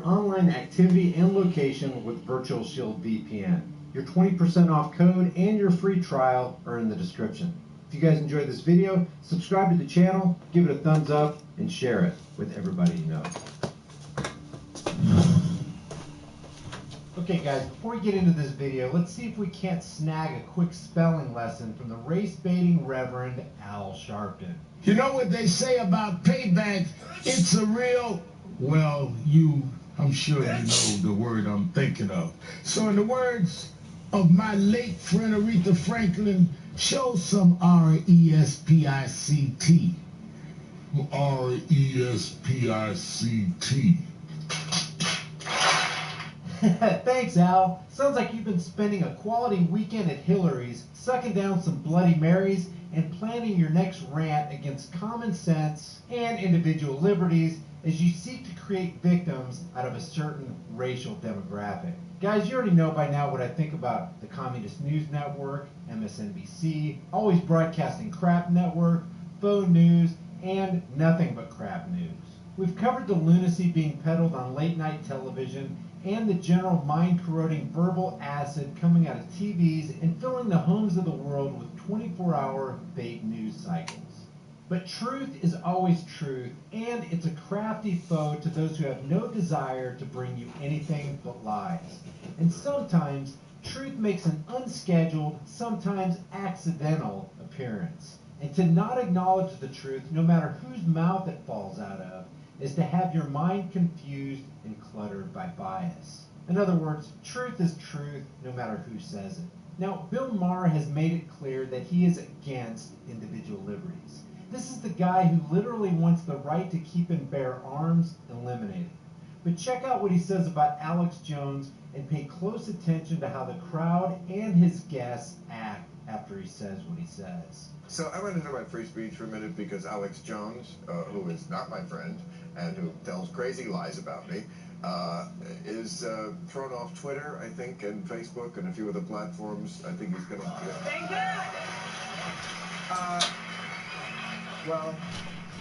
online activity and location with Virtual Shield VPN. Your 20% off code and your free trial are in the description. If you guys enjoyed this video, subscribe to the channel, give it a thumbs up, and share it with everybody you know. Okay guys, before we get into this video, let's see if we can't snag a quick spelling lesson from the race-baiting Reverend Al Sharpton. You know what they say about payback? It's a real, well, I'm sure you know the word I'm thinking of. So in the words of my late friend Aretha Franklin, show some R-E-S-P-I-C-T. R-E-S-P-I-C-T. Thanks, Al. Sounds like you've been spending a quality weekend at Hillary's, sucking down some Bloody Marys, and planning your next rant against common sense and individual liberties as you seek to create victims out of a certain racial demographic. Guys, you already know by now what I think about the Communist News Network, MSNBC, always broadcasting crap network, faux news, and nothing but crap news. We've covered the lunacy being peddled on late night television and the general mind-corroding verbal acid coming out of TVs and filling the homes of the world with 24-hour fake news cycles. But truth is always truth, and it's a crafty foe to those who have no desire to bring you anything but lies. And sometimes, truth makes an unscheduled, sometimes accidental appearance. And to not acknowledge the truth, no matter whose mouth it falls out of, is to have your mind confused and cluttered by bias. In other words, truth is truth no matter who says it. Now, Bill Maher has made it clear that he is against individual liberties. This is the guy who literally wants the right to keep and bear arms eliminated. But check out what he says about Alex Jones and pay close attention to how the crowd and his guests act after he says what he says. So I want to talk about free speech for a minute because Alex Jones, who is not my friend and who tells crazy lies about me, is thrown off Twitter, I think, and Facebook and a few other platforms. I think he's going to... Thank you! Well,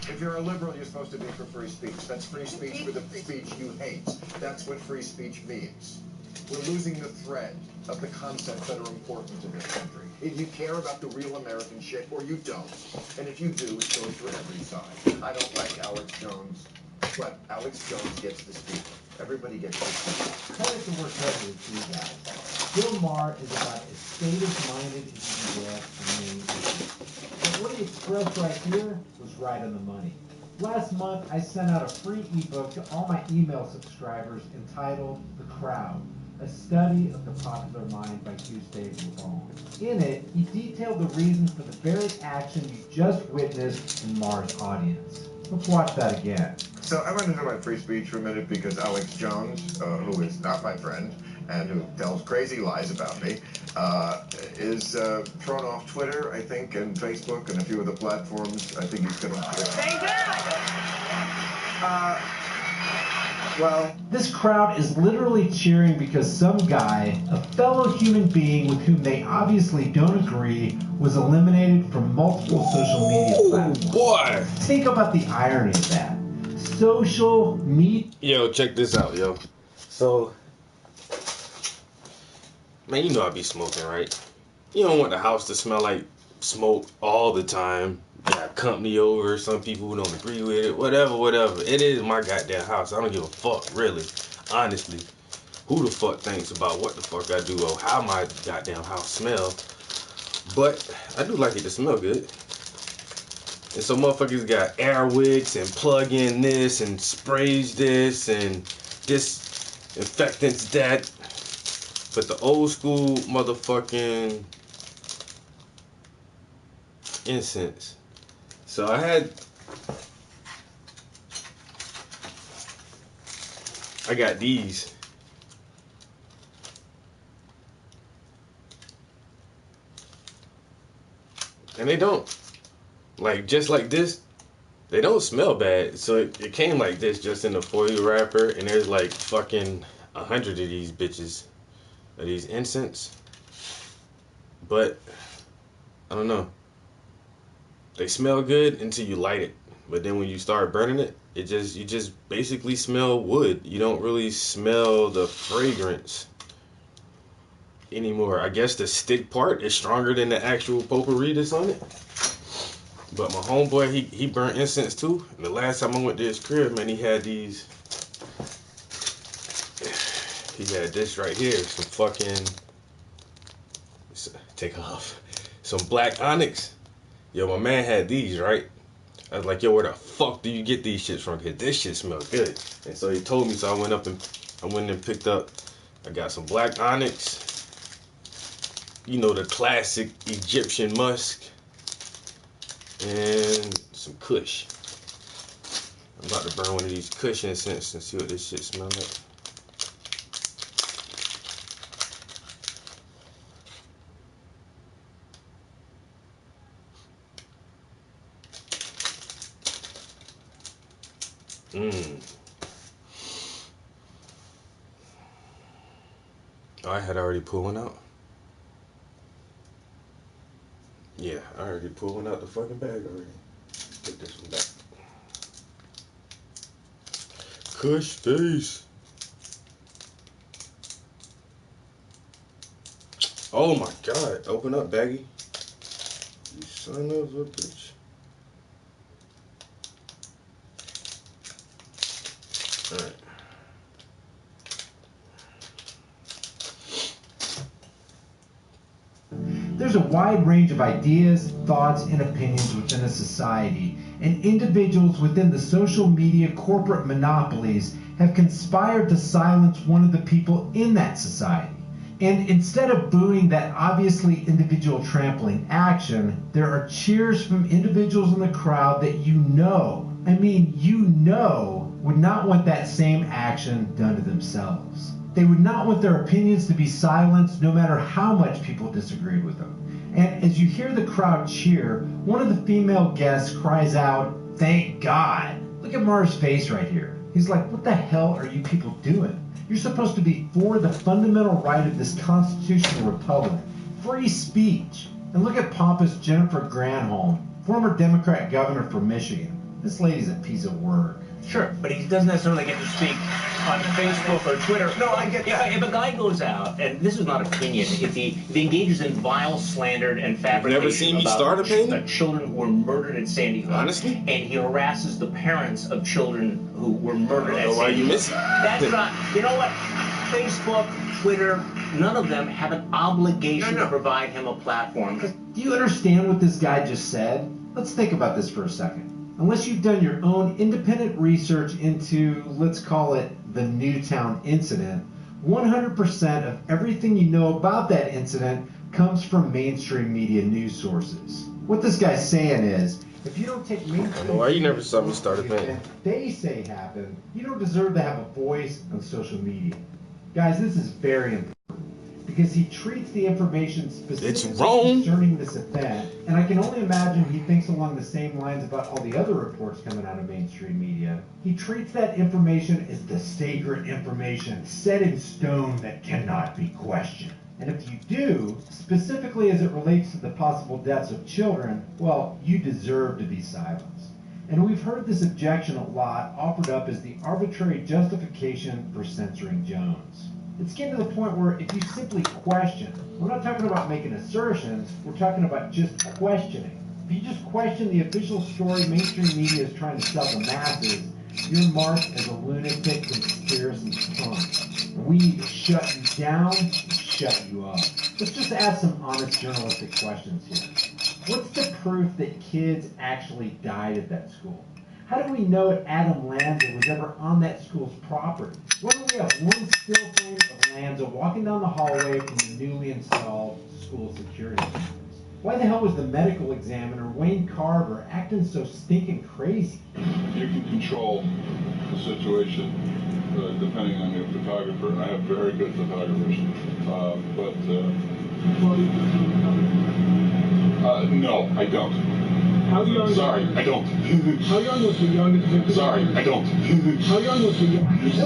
if you're a liberal, you're supposed to be for free speech. That's free speech for the speech you hate. That's what free speech means. We're losing the thread of the concepts that are important to this country. If you care about the real American shit, or you don't. And if you do, it goes for every side. I don't like Alex Jones, but Alex Jones gets to speak. Everybody gets to speak. Credit to where credit is due, guys. Bill Maher is about as status-minded as you can get on main issues. And what he expressed right here was right on the money. Last month, I sent out a free ebook to all my email subscribers entitled The Crowd, a study of the popular mind by Hugh Stapleton. In it, he detailed the reasons for the very action you just witnessed in Maher's audience. Let's watch that again. So I want to talk about free speech for a minute because Alex Jones, who is not my friend and who tells crazy lies about me, is thrown off Twitter, I think, and Facebook and a few other platforms. I think he's going to... Thank you! Well, this crowd is literally cheering because some guy, a fellow human being with whom they obviously don't agree, was eliminated from multiple social media platforms. Boy! Think about the irony of that. Social media... Yo, check this out, yo. So, man, you know I be smoking, right? You don't want the house to smell like smoke all the time. Got company over, some people who don't agree with it, whatever. It is my goddamn house. I don't give a fuck, really. Honestly. Who the fuck thinks about what the fuck I do or how my goddamn house smell? But I do like it to smell good. And so motherfuckers got air wicks and plug in this and sprays this and disinfectants that. But the old school motherfucking incense. So I got these. And they don't, like, just like this, they don't smell bad. So it came like this, just in a foil wrapper, and there's like fucking 100 of these bitches, of these incense. But I don't know. They smell good until you light it. But then when you start burning it, you just basically smell wood. You don't really smell the fragrance anymore. I guess the stick part is stronger than the actual potpourri that's on it. But my homeboy, he burnt incense too. And the last time I went to his crib, man, he had these. He had this right here, some fucking. Take off. Some black onyx. Yo, my man had these, right? I was like, yo, where the fuck do you get these shits from? Cause this shit smells good. And so he told me, so I went and picked up. I got some black onyx. You know, the classic Egyptian musk. And some kush. I'm about to burn one of these kush incense and see what this shit smells like. Oh, I had already pulled one out. Yeah, I already pulled one out the fucking bag already. Put this one back. Kush face. Oh my god. Open up, baggy. You son of a bitch. Alright. There's a wide range of ideas, thoughts, and opinions within a society, and individuals within the social media corporate monopolies have conspired to silence one of the people in that society. And instead of booing that obviously individual trampling action, there are cheers from individuals in the crowd that you know would not want that same action done to themselves. They would not want their opinions to be silenced no matter how much people disagreed with them. And as you hear the crowd cheer, one of the female guests cries out, "Thank God." Look at Mara's face right here. He's like, what the hell are you people doing? You're supposed to be for the fundamental right of this constitutional republic, free speech. And look at pompous Jennifer Granholm, former Democrat governor from Michigan. This lady's a piece of work. Sure, but he doesn't necessarily get to speak on Facebook or Twitter. No, I get that. If a guy goes out, and this is not opinion, if he engages in vile, slandered, and fabrication Never seen me start opinion? Children who were murdered at Sandy Hook, honestly, and he harasses the parents of children who were murdered at Sandy Hook. Why you missing? That's not. You know what? Facebook, Twitter, none of them have an obligation to provide him a platform. Do you understand what this guy just said? Let's think about this for a second. Unless you've done your own independent research into, let's call it, the Newtown incident, 100% of everything you know about that incident comes from mainstream media news sources. What this guy's saying is, if you don't take mainstream why you never saw me start a thing? They say happened, you don't deserve to have a voice on social media. Guys, this is very important, because he treats the information specifically concerning this event, and I can only imagine he thinks along the same lines about all the other reports coming out of mainstream media. He treats that information as the sacred information set in stone that cannot be questioned. And if you do, specifically as it relates to the possible deaths of children, well, you deserve to be silenced. And we've heard this objection a lot offered up as the arbitrary justification for censoring Jones. It's getting to the point where if you simply question, we're not talking about making assertions, we're talking about just questioning. If you just question the official story mainstream media is trying to sell the masses, you're marked as a lunatic conspiracy punk. And we need to shut you down and shut you up. Let's just ask some honest journalistic questions here. What's the proof that kids actually died at that school? How do we know if Adam Lanza was ever on that school's property? Why don't we have one still frame of Lanza walking down the hallway from the newly installed school security cameras? Why the hell was the medical examiner, Wayne Carver, acting so stinking crazy? You can control the situation depending on your photographer, and I have very good photographers. No, I don't. How young? Sorry, I don't. How young was the youngest victim? Sorry, I don't. How young was the youngest?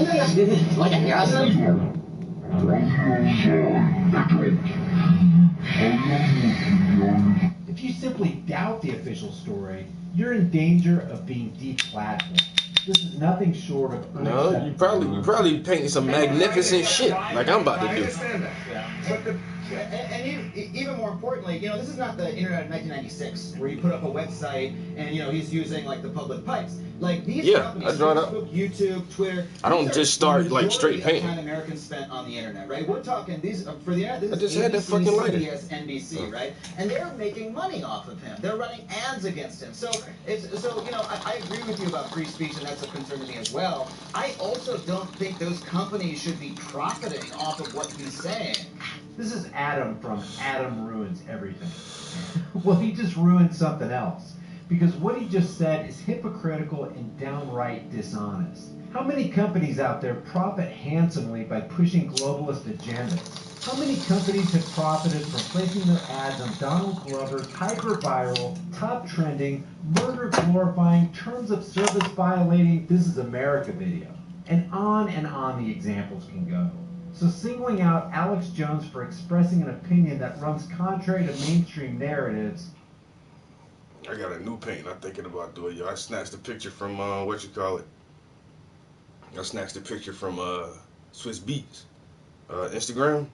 If you you simply doubt the official story, you're in danger of being deplatformed. This is nothing short of No, you unacceptable. probably painting some magnificent shit like I'm about to I do. understand that. Yeah. But the, And even more importantly, this is not the internet of 1996 where you put up a website and he's using like the public pipes. Like these Yeah, companies, I draw it up. Facebook, YouTube, Twitter. I don't these are just start, the like, straight majority of painting. time Americans spent on the internet, right? We're talking these for the internet. This I is just had that ABC, fucking lighter. CBS, NBC, right? And they're making money off of him. They're running ads against him. So I agree with you about free speech, and that's a concern to me as well. I also don't think those companies should be profiting off of what he's saying. This is Adam from Adam Ruins Everything. Well, he just ruined something else. Because what he just said is hypocritical and downright dishonest. How many companies out there profit handsomely by pushing globalist agendas? How many companies have profited from placing their ads on Donald Glover's hyper-viral, top-trending, murder-glorifying, terms of service violating This Is America video? And on the examples can go. So singling out Alex Jones for expressing an opinion that runs contrary to mainstream narratives. I got a new paint I'm thinking about doing, yo. I snatched a picture from, I snatched a picture from, Swiss Beats, Instagram.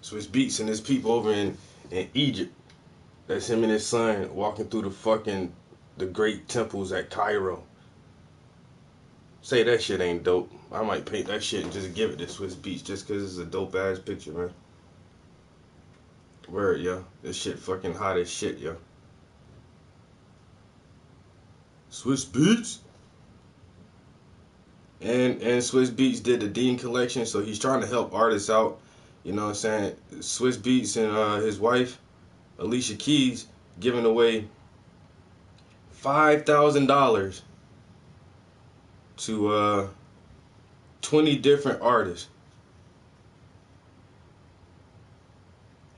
Swiss Beats and his people over in Egypt. That's him and his son walking through the great temples at Cairo. Say that shit ain't dope. I might paint that shit and just give it to Swiss Beats just cause it's a dope ass picture, man. Word, yo. This shit fucking hot as shit, yo. Swiss Beats? And Swiss Beats did the Dean collection, so he's trying to help artists out. You know what I'm saying? Swiss Beats and his wife, Alicia Keys, giving away $5,000 to 20 different artists.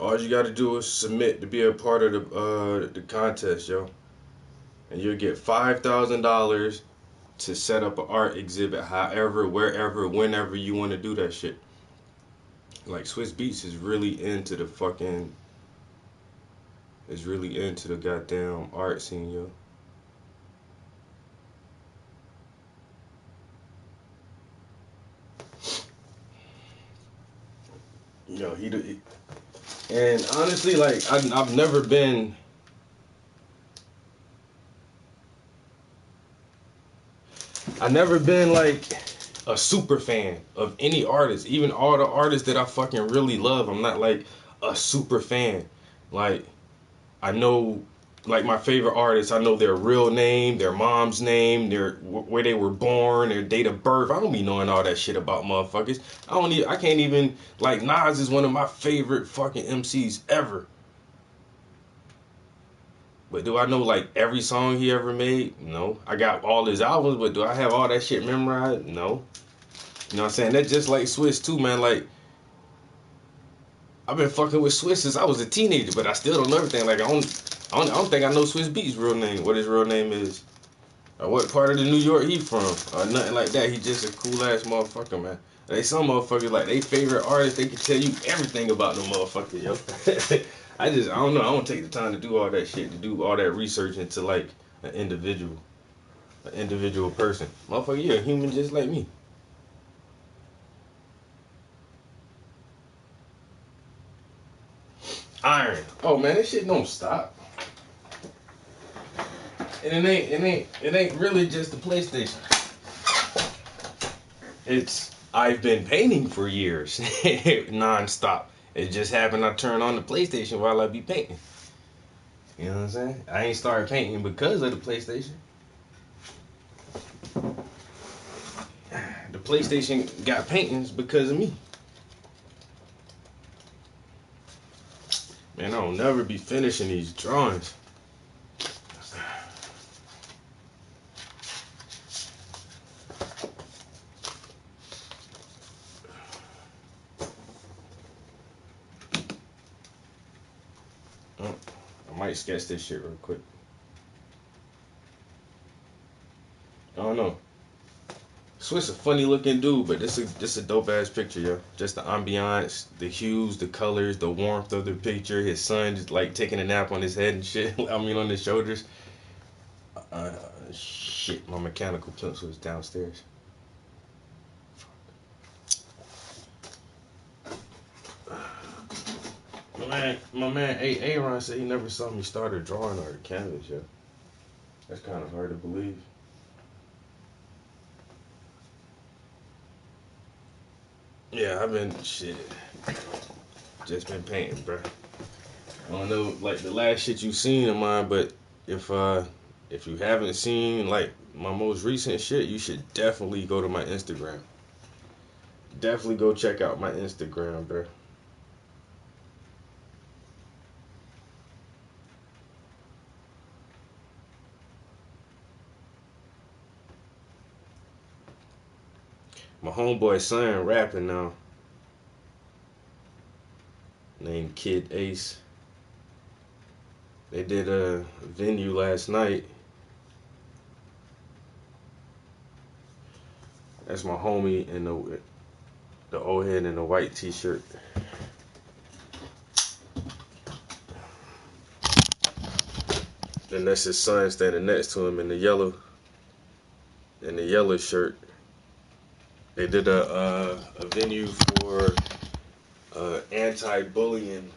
All you got to do is submit to be a part of the contest, yo. And you'll get $5,000 to set up an art exhibit however, wherever, whenever you want to do that shit. Like, Swiss Beats is really into the goddamn art scene, yo. Yo, and honestly, like, I've never been like a super fan of any artist, even all the artists that I fucking really love. I'm not like a super fan. Like, I know, like, my favorite artists, I know their real name, their mom's name, where they were born, their date of birth. I don't be knowing all that shit about motherfuckers. I can't even, like, Nas is one of my favorite fucking MCs ever. But do I know, like, every song he ever made? No. I got all his albums, but do I have all that shit memorized? No. You know what I'm saying? That's just like Swiss too, man. Like, I've been fucking with Swiss since I was a teenager, but I still don't know everything. Like, I don't think I know Swiss Beats' real name, what his real name is, or what part of the New York he from, or nothing like that. He just a cool ass motherfucker, man. They some motherfuckers, like, they favorite artists, they can tell you everything about them motherfucker, yo. I don't know. I don't take the time to do all that shit, to do all that research into, like, an individual person. Motherfucker, you're a human just like me. Iron. Oh man, this shit don't stop. And it ain't really just the PlayStation. I've been painting for years, non-stop. It just happened I turn on the PlayStation while I be painting. You know what I'm saying? I ain't started painting because of the PlayStation. The PlayStation got paintings because of me. Man, I'll never be finishing these drawings. I might sketch this shit real quick. I don't know. Swiss a funny looking dude, but this a dope ass picture, yo. Just the ambiance, the hues, the colors, the warmth of the picture. His son just like taking a nap on his head and shit. I mean on his shoulders. Shit, my mechanical pencil is downstairs. My man Aaron said he never saw me start a drawing or a canvas, yo. That's kind of hard to believe. Yeah, I've been just been painting, bro. I don't know, like the last shit you seen of mine, but if you haven't seen like my most recent shit, you should definitely go to my Instagram. Definitely go check out my Instagram, bro. My homeboy's son rapping now. Named Kid Ace. They did a venue last night. That's my homie in the old head in the white t-shirt. And that's his son standing next to him in the yellow shirt. They did a venue for anti-bullying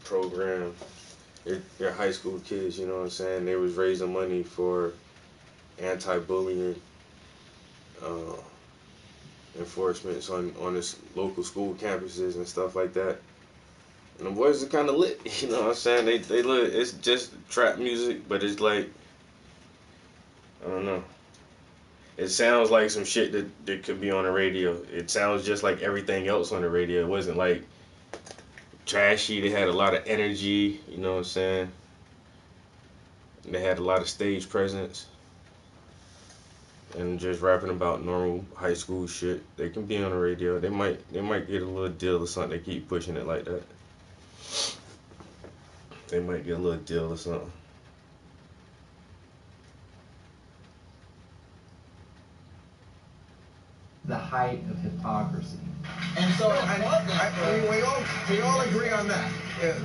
program. They're high school kids, you know what I'm saying? They was raising money for anti-bullying enforcements on this local school campuses and stuff like that. And the boys are kind of lit, you know what I'm saying? They look, it's just trap music, but it's like, I don't know. It sounds like some shit that could be on the radio. It sounds just like everything else on the radio. It wasn't like trashy. They had a lot of energy, you know what I'm saying? And they had a lot of stage presence. And just rapping about normal high school shit. They can be on the radio. They might get a little deal or something. They keep pushing it like that. They might get a little deal or something. The height of hypocrisy. And so We all agree on that.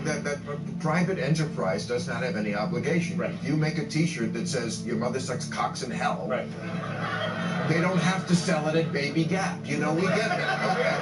That private enterprise does not have any obligation. Right. If you make a T-shirt that says "Your mother sucks cocks in hell," Right. they don't have to sell it at Baby Gap. You know, we get it. Okay.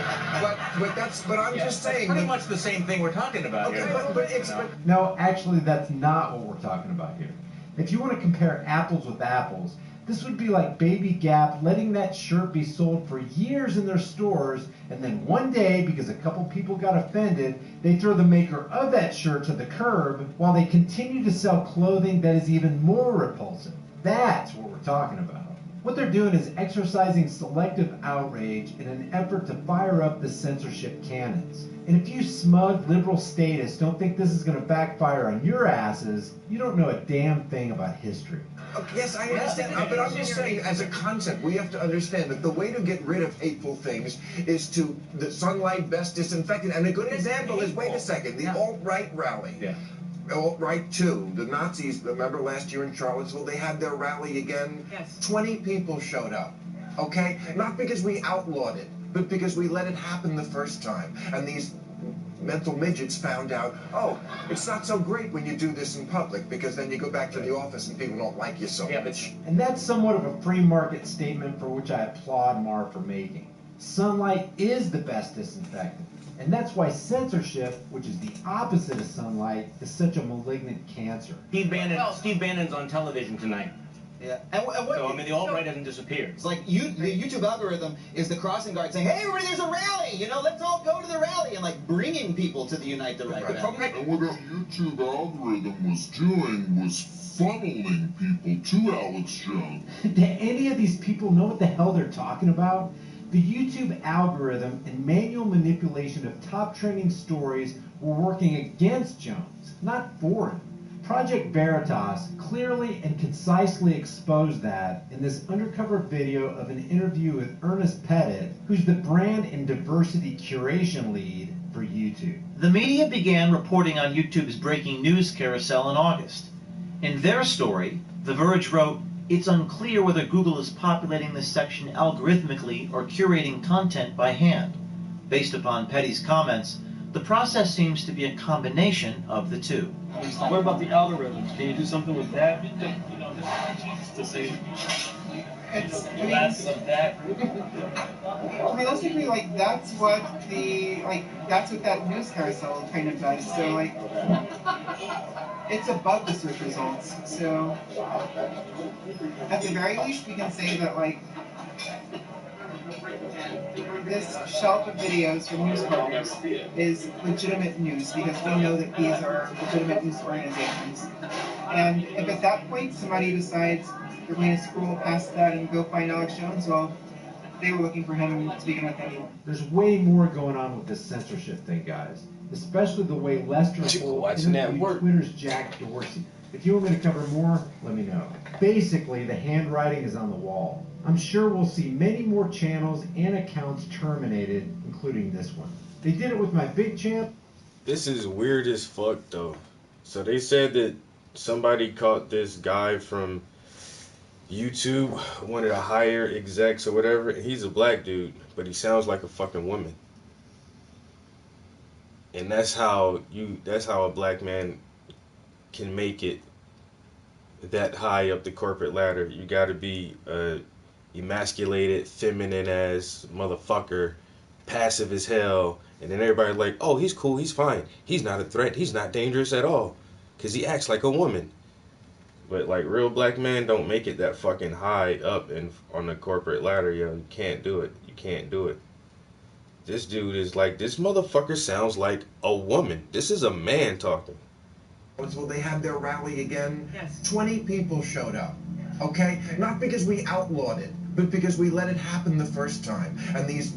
But I'm just saying. Pretty much the same thing we're talking about Okay, here. but No, actually, that's not what we're talking about here. If you want to compare apples with apples, this would be like Baby Gap letting that shirt be sold for years in their stores, and then one day, because a couple people got offended, they throw the maker of that shirt to the curb while they continue to sell clothing that is even more repulsive. That's what we're talking about. What they're doing is exercising selective outrage in an effort to fire up the censorship cannons. And if you smug liberal statists don't think this is going to backfire on your asses, you don't know a damn thing about history. Yes, I understand, but I'm just saying, as a concept, we have to understand that the way to get rid of hateful things is to the sunlight best disinfectant. And a good example is, wait a second, the alt-right rally. Yeah. Alt-right too. The Nazis, remember last year in Charlottesville, they had their rally again? Yes. 20 people showed up, okay? Not because we outlawed it, but because we let it happen the first time. And these mental midgets found out, oh, it's not so great when you do this in public, because then you go back to the office and people don't like you so much. And that's somewhat of a free market statement for which I applaud Marr for making. Sunlight is the best disinfectant. And that's why censorship, which is the opposite of sunlight, is such a malignant cancer. Steve Bannon's on television tonight. Yeah. And what, So, I mean, the alt-right hasn't disappeared. it's like the YouTube algorithm is the crossing guard saying, hey, everybody, there's a rally, you know, let's all go to the rally, and like bringing people to the Unite the Right rally. And what the YouTube algorithm was doing was funneling people to Alex Jones. Do any of these people know what the hell they're talking about? The YouTube algorithm and manual manipulation of top trending stories were working against Jones, not for him. Project Veritas clearly and concisely exposed that in this undercover video of an interview with Ernest Pettit, who's the brand and diversity curation lead for YouTube. The media began reporting on YouTube's breaking news carousel in August. In their story, The Verge wrote, it's unclear whether Google is populating this section algorithmically or curating content by hand. Based upon Petty's comments, the process seems to be a combination of the two. What about the algorithms? Can you do something with that? To say less of that? Realistically, like that's what that news carousel kind of does. So like, it's above the search results. So at the very least, we can say that like this shelf of videos from news partners is legitimate news because we know that these are legitimate news organizations. And if at that point somebody decides they're going to scroll past that and go find Alex Jones, well, they were looking for him speaking with anyone. There's way more going on with this censorship thing, guys. Especially the way Lester Holt interviewed Twitter's Jack Dorsey. If you want me to cover more, let me know. Basically, the handwriting is on the wall. I'm sure we'll see many more channels and accounts terminated, including this one. They did it with my big champ. This is weird as fuck, though. So they said that somebody caught this guy from YouTube, one of the higher execs or whatever. He's a black dude, but he sounds like a fucking woman. And that's how a black man can make it that high up the corporate ladder. You gotta be a emasculated, feminine ass motherfucker, passive as hell, and then everybody's like, oh, he's cool, he's fine, he's not a threat, he's not dangerous at all, because he acts like a woman. But like real black men don't make it that fucking high up on the corporate ladder, yo. You can't do it. You can't do it. This dude is like, this motherfucker sounds like a woman. This is a man talking. Well, they had their rally again. Yes. 20 people showed up. Okay? Not because we outlawed it, but because we let it happen the first time. And these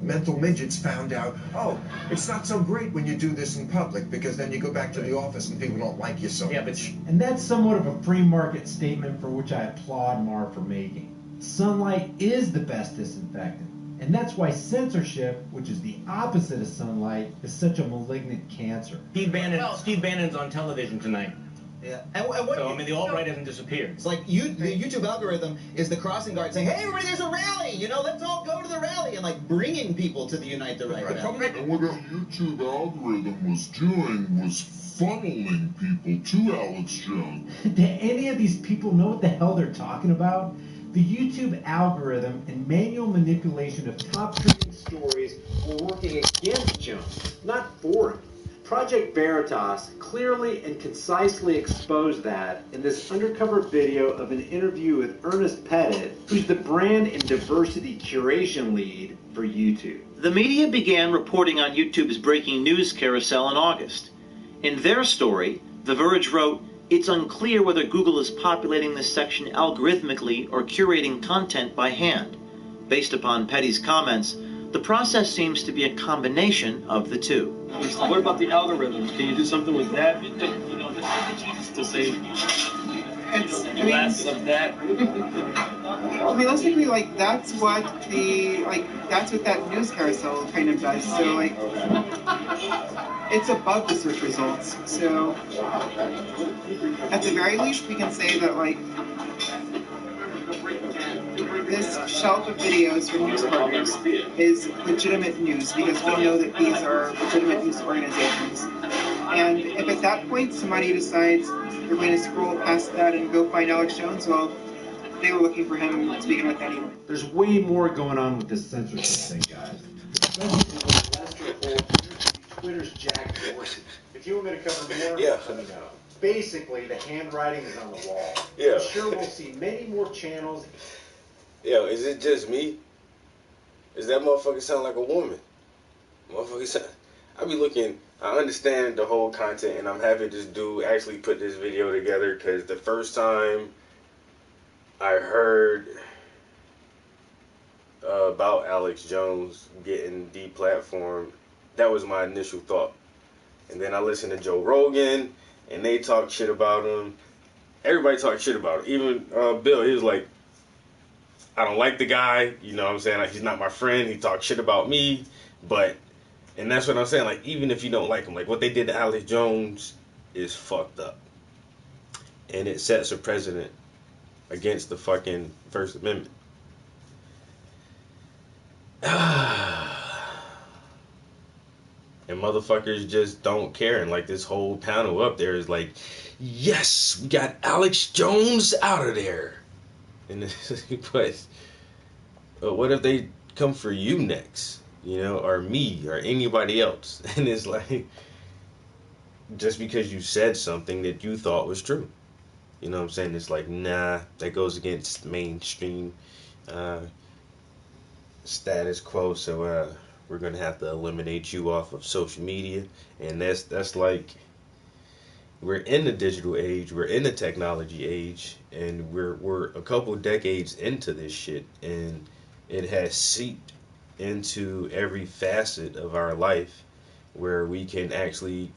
mental midgets found out, oh, it's not so great when you do this in public, because then you go back to the office and people don't like you so much. And that's somewhat of a free market statement for which I applaud Mar for making. Sunlight is the best disinfectant. And that's why censorship, which is the opposite of sunlight, is such a malignant cancer. Steve Bannon's on television tonight. Yeah. And what So, I mean, the alt-right hasn't disappeared. It's like the YouTube algorithm is the crossing guard saying, hey, everybody, there's a rally, you know, let's all go to the rally, and like bringing people to the Unite the Right rally. And what the YouTube algorithm was doing was funneling people to Alex Jones. Do any of these people know what the hell they're talking about? The YouTube algorithm and manual manipulation of top trending stories were working against Jones, not for him. Project Veritas clearly and concisely exposed that in this undercover video of an interview with Ernest Pettit, who's the brand and diversity curation lead for YouTube. The media began reporting on YouTube's breaking news carousel in August. In their story, The Verge wrote, it's unclear whether Google is populating this section algorithmically or curating content by hand. Based upon Petty's comments, the process seems to be a combination of the two. What about the algorithms? Can you do something with that? To say less of that? Realistically, like that's what that news carousel kind of does. So like, it's above the search results. So at the very least, we can say that like this shelf of videos from news partners is legitimate news because we know that these are legitimate news organizations. And if at that point somebody decides they're going to scroll past that and go find Alex Jones, well, they were looking for him speaking with anyone. There's way more going on with this censorship thing, guys. Especially with Lester Holt, Twitter's Jack Dorsey. If you want me to cover more, let me know. Basically, the handwriting is on the wall. Yeah. I'm sure we'll see many more channels. Yo, is it just me? Does that motherfucker sound like a woman? Motherfucker sound... I be looking... I understand the whole content, and I'm happy this dude actually put this video together, because the first time I heard about Alex Jones getting deplatformed, that was my initial thought. And then I listened to Joe Rogan, and they talked shit about him. Everybody talked shit about him. Even Bill, he was like, I don't like the guy, you know what I'm saying? Like, he's not my friend. He talks shit about me, but, and that's what I'm saying. Like, even if you don't like him, like what they did to Alex Jones is fucked up, and it sets a precedent against the fucking First Amendment. And motherfuckers just don't care. And like this whole panel up there is like, yes, we got Alex Jones out of there. And but what if they come for you next? You know, or me, or anybody else? And it's like, just because you said something that you thought was true. You know what I'm saying? It's like, nah, that goes against mainstream status quo. So we're gonna have to eliminate you off of social media. And that's like, we're in the digital age, we're in the technology age, and we're a couple decades into this shit, and it has seeped into every facet of our life where we can actually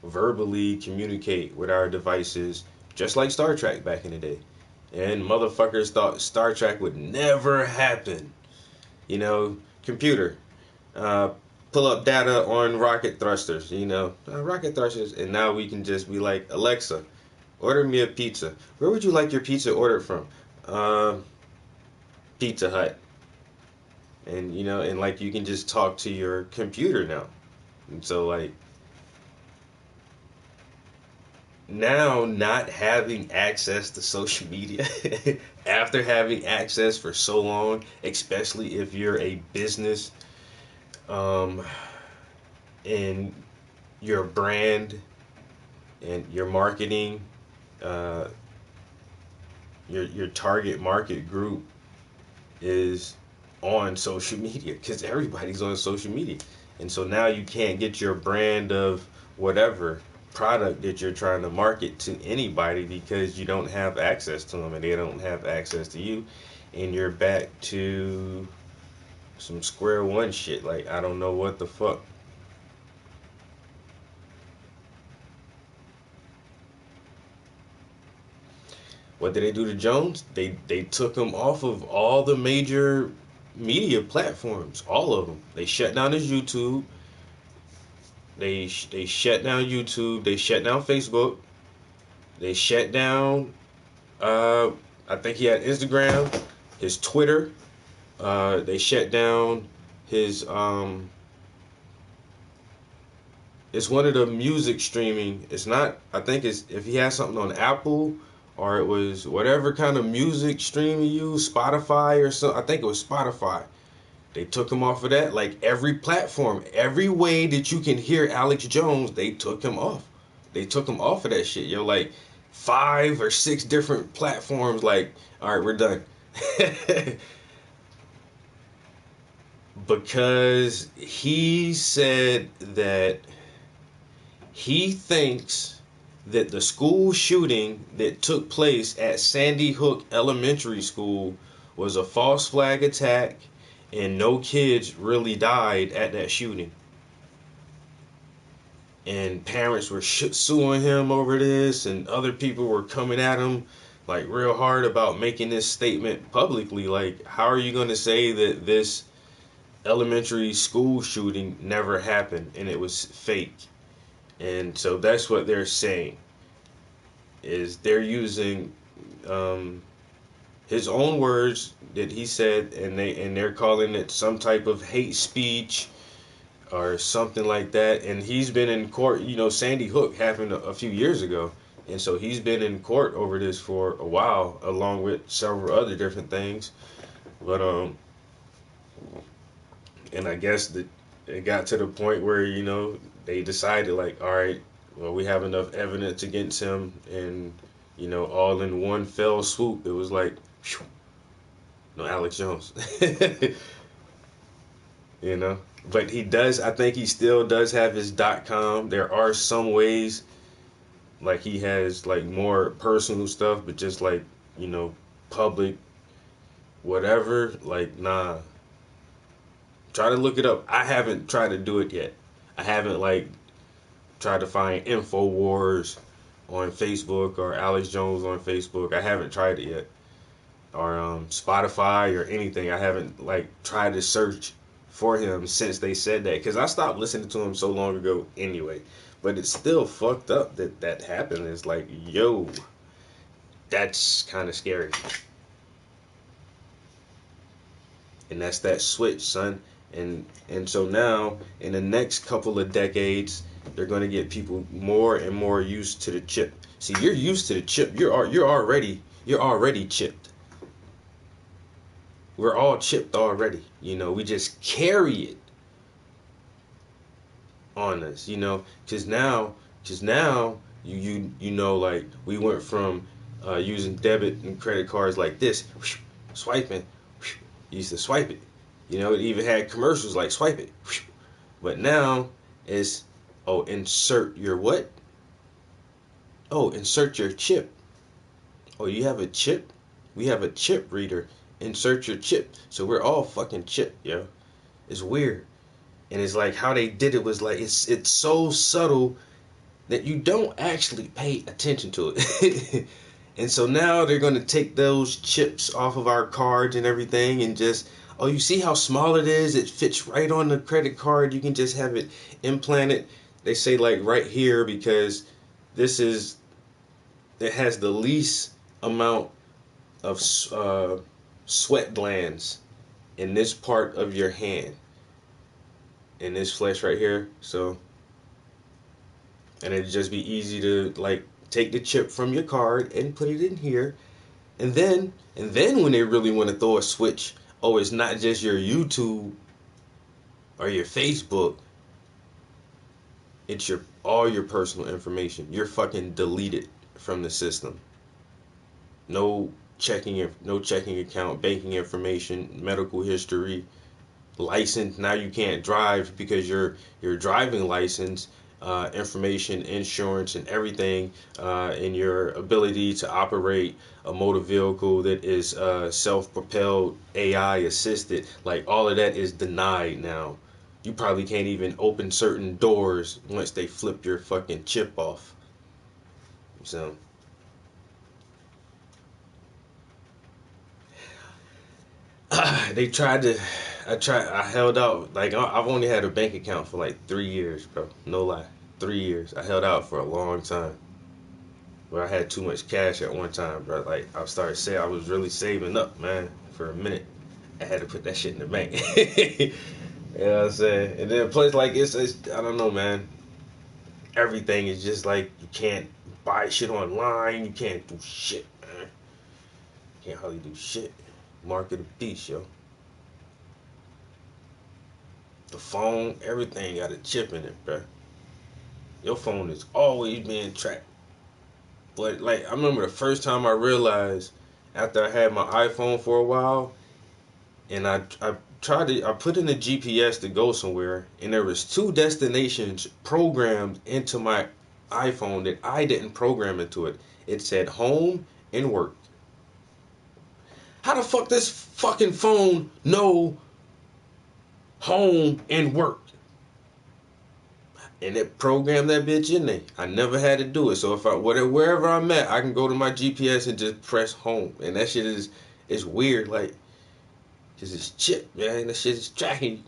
verbally communicate with our devices, just like Star Trek back in the day. And motherfuckers thought Star Trek would never happen. You know, computer, pull up data on rocket thrusters, you know, rocket thrusters, and now we can just be like, Alexa, order me a pizza. Where would you like your pizza ordered from? Pizza Hut. And, you know, and like you can just talk to your computer now. And so like, now not having access to social media after having access for so long, especially if you're a business, and your brand and your marketing, your target market group is on social media, because everybody's on social media. And so now you can't get your brand of whatever product that you're trying to market to anybody because you don't have access to them and they don't have access to you, and you're back to some square one shit. Like, I don't know what the fuck. What did they do to Jones? They took him off of all the major media platforms, all of them. They shut down his YouTube. They shut down YouTube. They shut down Facebook. They shut down, I think he had Instagram, his Twitter. They shut down his, it's one of the music streaming. It's not, I think it's, if he has something on Apple, or it was whatever kind of music stream you use, Spotify or something. I think it was Spotify. They took him off of that. Like every platform, every way that you can hear Alex Jones, they took him off. They took him off of that shit. Yo, like 5 or 6 different platforms. Like, all right, we're done. Because he said that he thinks that the school shooting that took place at Sandy Hook Elementary School was a false flag attack and no kids really died at that shooting. And parents were suing him over this, and other people were coming at him like real hard about making this statement publicly. Like, how are you going to say that this elementary school shooting never happened and it was fake? And so that's what they're saying, is they're using his own words that he said, and they're calling it some type of hate speech or something like that. And he's been in court. You know, Sandy Hook happened a few years ago, and so he's been in court over this for a while, along with several other different things. But and I guess that it got to the point where, you know, they decided, like, all right, well, we have enough evidence against him, and, you know, all in one fell swoop, it was like, whew, no, Alex Jones. You know, but he does, I think he still does have his .com. There are some ways, like he has like more personal stuff, but just like, you know, public, whatever, like, nah. Try to look it up. I haven't tried to do it yet. I haven't like tried to find InfoWars on Facebook or Alex Jones on Facebook. I haven't tried it yet. Or Spotify or anything. I haven't like tried to search for him since they said that, because I stopped listening to him so long ago anyway. But it's still fucked up that that happened. It's like, yo, That's kind of scary. And that's that switch, son. And so now, in the next couple of decades, they're going to get people more and more used to the chip. See, you're used to the chip. You're already chipped. We're all chipped already. You know, we just carry it on us. You know, because now you know, like, we went from using debit and credit cards like this, swiping. You used to swipe it. You know, it even had commercials like swipe it. But now it's, oh, insert your what? Oh, insert your chip. Oh, you have a chip? We have a chip reader. Insert your chip. So we're all fucking chipped, yo. It's weird. And it's like how they did it was like, it's so subtle that you don't actually pay attention to it. And so now they're going to take those chips off of our cards and everything and just, oh, you see how small it is? It fits right on the credit card. You can just have it implanted. They say like right here because it has the least amount of sweat glands in this part of your hand. In this flesh right here. So, and it'd just be easy to like take the chip from your card and put it in here. And then when they really want to throw a switch, oh, it's not just your YouTube or your Facebook. It's all your personal information. You're fucking deleted from the system. No checking account, banking information, medical history, license. Now you can't drive because your driving license, information, insurance, and everything, and your ability to operate a motor vehicle that is self-propelled, AI assisted, like all of that is denied now. You probably can't even open certain doors once they flip your fucking chip off. So I held out. Like, I've only had a bank account for like 3 years, bro. No lie. 3 years. I held out for a long time. But I had too much cash at one time, bro. Like, I was really saving up, man, for a minute. I had to put that shit in the bank. You know what I'm saying? And then a place like it's I don't know, man. Everything is just like, you can't buy shit online. You can't do shit, man. You can't hardly do shit. Mark of the beast, yo. The phone, everything got a chip in it, bro. Your phone is always being tracked. But like, I remember the first time I realized after I had my iPhone for a while, and I put in the GPS to go somewhere, and there was 2 destinations programmed into my iPhone that I didn't program into it. It said home and work. How the fuck this fucking phone know home and work? And it programmed that bitch in there. I never had to do it. So if wherever I'm at, I can go to my GPS and just press home. And that shit is weird. Like, just this chip, man. That shit is tracking you.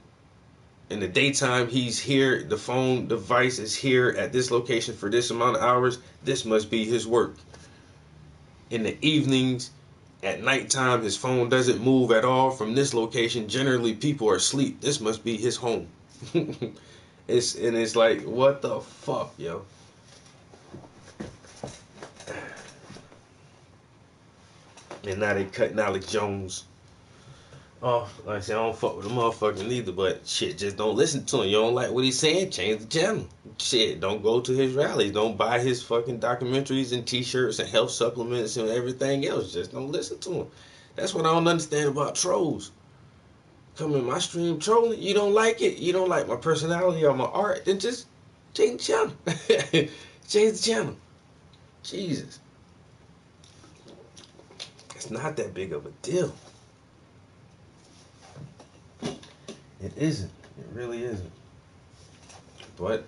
In the daytime, he's here. The phone device is here at this location for this amount of hours. This must be his work. In the evenings, at nighttime, his phone doesn't move at all from this location. Generally, people are asleep. This must be his home. It's like, what the fuck, yo? And now they cutting Alex Jones off. Like I said, I don't fuck with the motherfucker neither, but shit, just don't listen to him. You don't like what he's saying, change the channel. Shit, don't go to his rallies. Don't buy his fucking documentaries and t-shirts and health supplements and everything else. Just don't listen to him. That's what I don't understand about trolls. Come in my stream trolling, you don't like it, you don't like my personality or my art, then just change the channel. Change the channel. Jesus. It's not that big of a deal. It isn't. It really isn't. But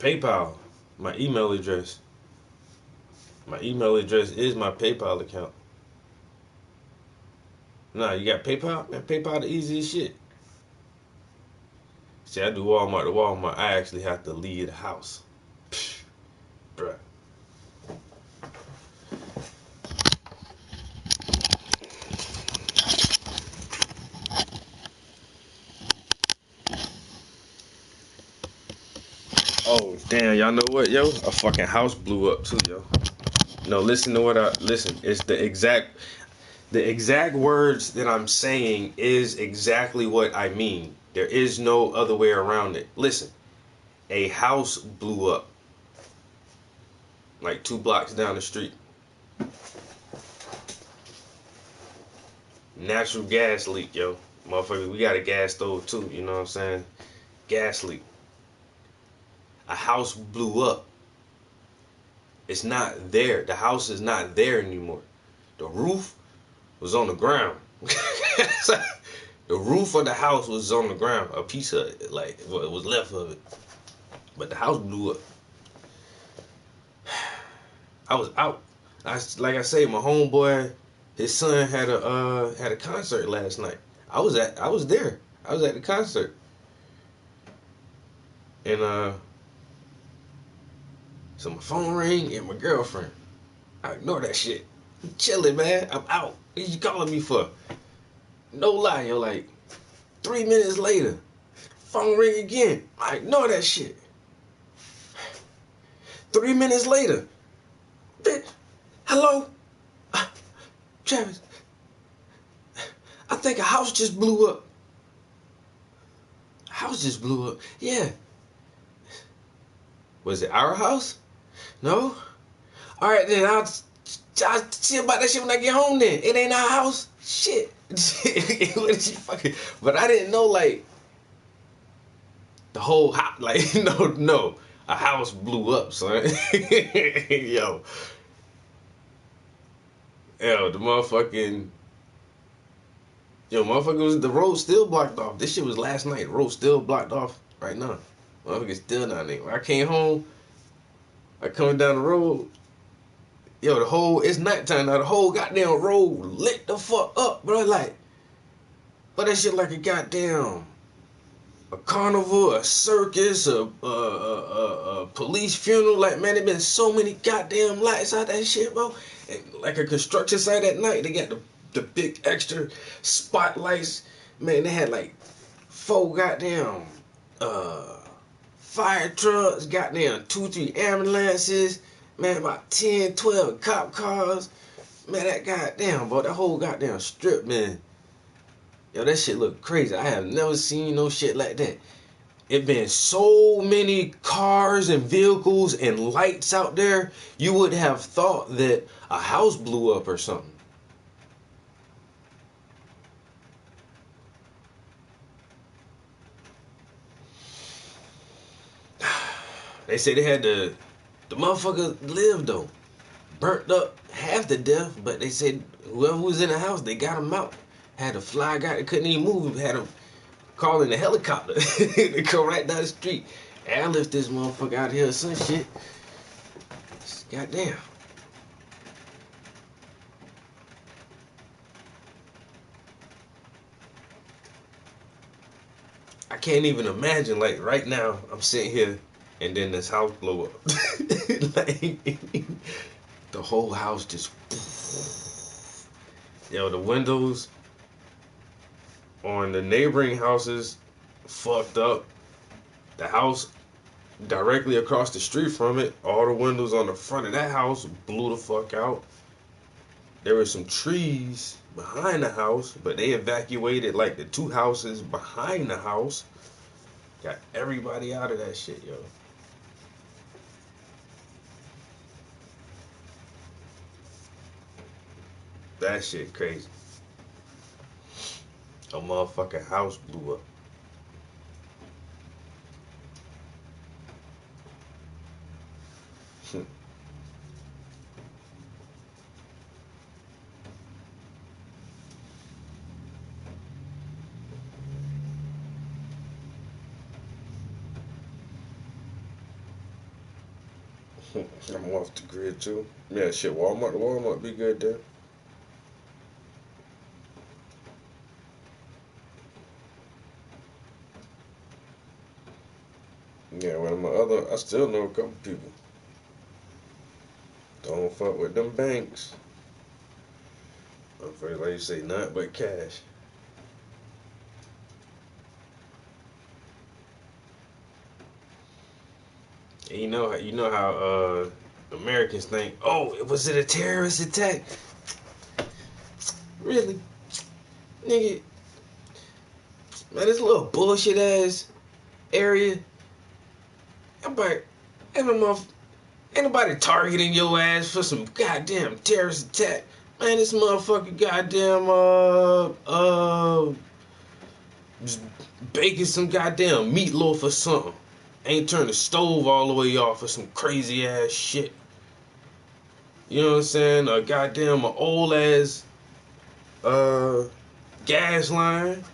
PayPal, my email address. My email address is my PayPal account. Nah, you got PayPal? Man, PayPal the easiest shit. See, I do Walmart to Walmart. I actually have to leave the house. Psh, bruh. Oh, damn, y'all know what, yo? A fucking house blew up too, yo. No, listen to what listen, it's the exact words that I'm saying is exactly what I mean. There is no other way around it. Listen, a house blew up like 2 blocks down the street. Natural gas leak, yo. Motherfucker, we got a gas stove too, you know what I'm saying? Gas leak. A house blew up. It's not there. The house is not there anymore. The roof was on the ground. The roof of the house was on the ground. A piece of it, like what was left of it. But the house blew up. I was out. Like I say, my homeboy, his son had a concert last night. I was there. I was at the concert. And so my phone rang and my girlfriend. I ignore that shit. I'm chilling, man. I'm out. What you calling me for? No lie, yo, like 3 minutes later, phone ring again. I ignore that shit. 3 minutes later, bitch, hello? Travis, I think a house just blew up. A house just blew up. Yeah. Was it our house? No? Alright then, I'll see about that shit when I get home then. It ain't our house? Shit. What is she fucking? But I didn't know, like, the whole house, like, no. A house blew up, son. Yo, the motherfucking, motherfucker, the road still blocked off. This shit was last night. The road still blocked off right now. Motherfucker's still down there. When I came home, I coming down the road. Yo, it's nighttime now. The whole goddamn road lit the fuck up, bro. Like, but that shit like a goddamn, a carnival, a circus, a police funeral. Like, man, there been so many goddamn lights out that shit, bro. And like a construction site at night, they got the big extra spotlights. Man, they had like 4 goddamn fire trucks, goddamn 2-3 ambulances, man, about 10, 12 cop cars. Man, that goddamn, bro, that whole goddamn strip, man. Yo, that shit look crazy. I have never seen no shit like that. It been so many cars and vehicles and lights out there, you would have thought that a house blew up or something. They say they had the motherfucker lived though. Burnt up half to death, but they said whoever was in the house, they got him out. Had a fly guy that couldn't even move. Had him calling the helicopter to come right down the street. Airlift this motherfucker out here or some shit. Goddamn. I can't even imagine, like, right now, I'm sitting here and then this house blow up. Like, the whole house just... Yo, the windows on the neighboring houses fucked up. The house directly across the street from it, all the windows on the front of that house blew the fuck out. There were some trees behind the house, but they evacuated like the 2 houses behind the house. Got everybody out of that shit, yo. That shit crazy. A motherfucking house blew up. I'm off the grid too. Yeah, shit, Walmart be good there. Yeah, well, I still know a couple people. Don't fuck with them banks. I'm afraid, like you say, not but cash. And you know how Americans think, oh, was it a terrorist attack? Really? Nigga, man, this little bullshit ass area. Ain't nobody targeting your ass for some goddamn terrorist attack. Man, this motherfucker goddamn just baking some goddamn meatloaf or something. Ain't turned the stove all the way off for some crazy ass shit. You know what I'm saying? A goddamn old ass gas line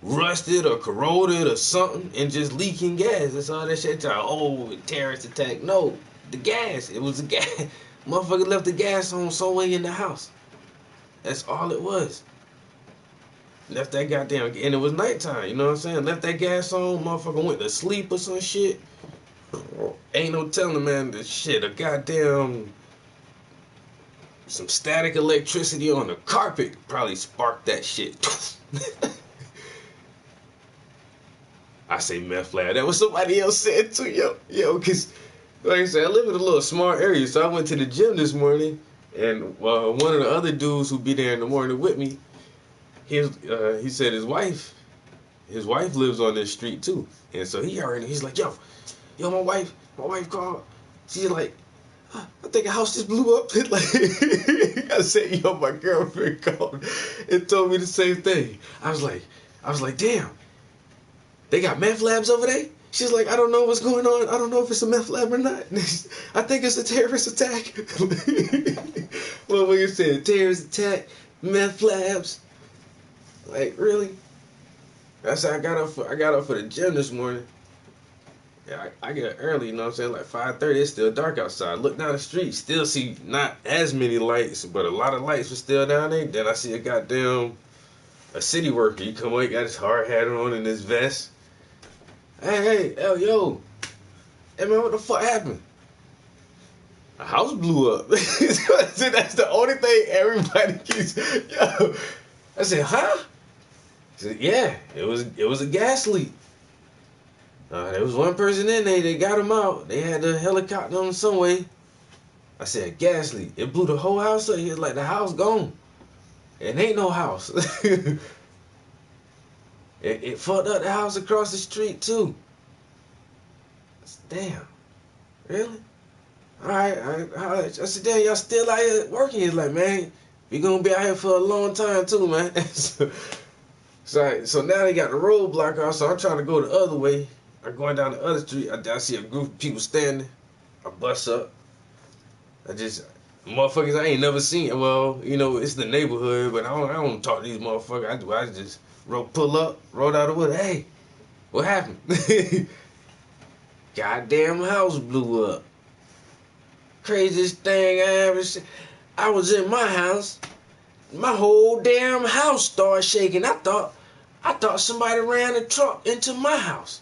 rusted or corroded or something and just leaking gas. That's all that shit. Oh, terrorist attack. No, the gas. It was the gas. Motherfucker left the gas on somewhere in the house. That's all it was. Left that goddamn, and it was nighttime, you know what I'm saying? Left that gas on, motherfucker went to sleep or some shit. Ain't no telling, man, the shit, a goddamn, some static electricity on the carpet probably sparked that shit. I say meth lab. That was somebody else said too, yo, cause like I said, I live in a little small area, so I went to the gym this morning, and one of the other dudes who be there in the morning with me, he said his wife lives on this street too, and so he's like, yo, my wife called. She's like, I think a house just blew up. Like, I said, yo, my girlfriend called and told me the same thing. I was like, damn, they got meth labs over there? She's like, I don't know what's going on. I don't know if it's a meth lab or not. I think it's a terrorist attack. Well, when you said terrorist attack, meth labs, like really? I said I got up for the gym this morning. Yeah, I get early, you know what I'm saying? Like 5:30, it's still dark outside. Look down the street, still see not as many lights, but a lot of lights were still down there. Then I see a city worker. He come up, got his hard hat on and his vest. Hey, yo. Hey man, what the fuck happened? A house blew up. That's the only thing everybody keeps. Yo. I said, huh? He said, yeah, it was a gas leak. There was one person in there. They got him out. They had the helicopter on some way. I said, gas leak. It blew the whole house up. He was like, the house gone. It ain't no house. It fucked up the house across the street too. Damn. Really? All right. I said, damn, y'all still out here working? He's like, man, we gonna be out here for a long time too, man. So now they got the roadblock off, so I'm trying to go the other way. I'm going down the other street. I see a group of people standing. I bust up. Motherfuckers I ain't never seen. Well, you know, it's the neighborhood, but I don't talk to these motherfuckers. I just pull up, roll out of the wood. Hey, what happened? Goddamn house blew up. Craziest thing I ever seen. I was in my house. My whole damn house started shaking. I thought somebody ran a truck into my house.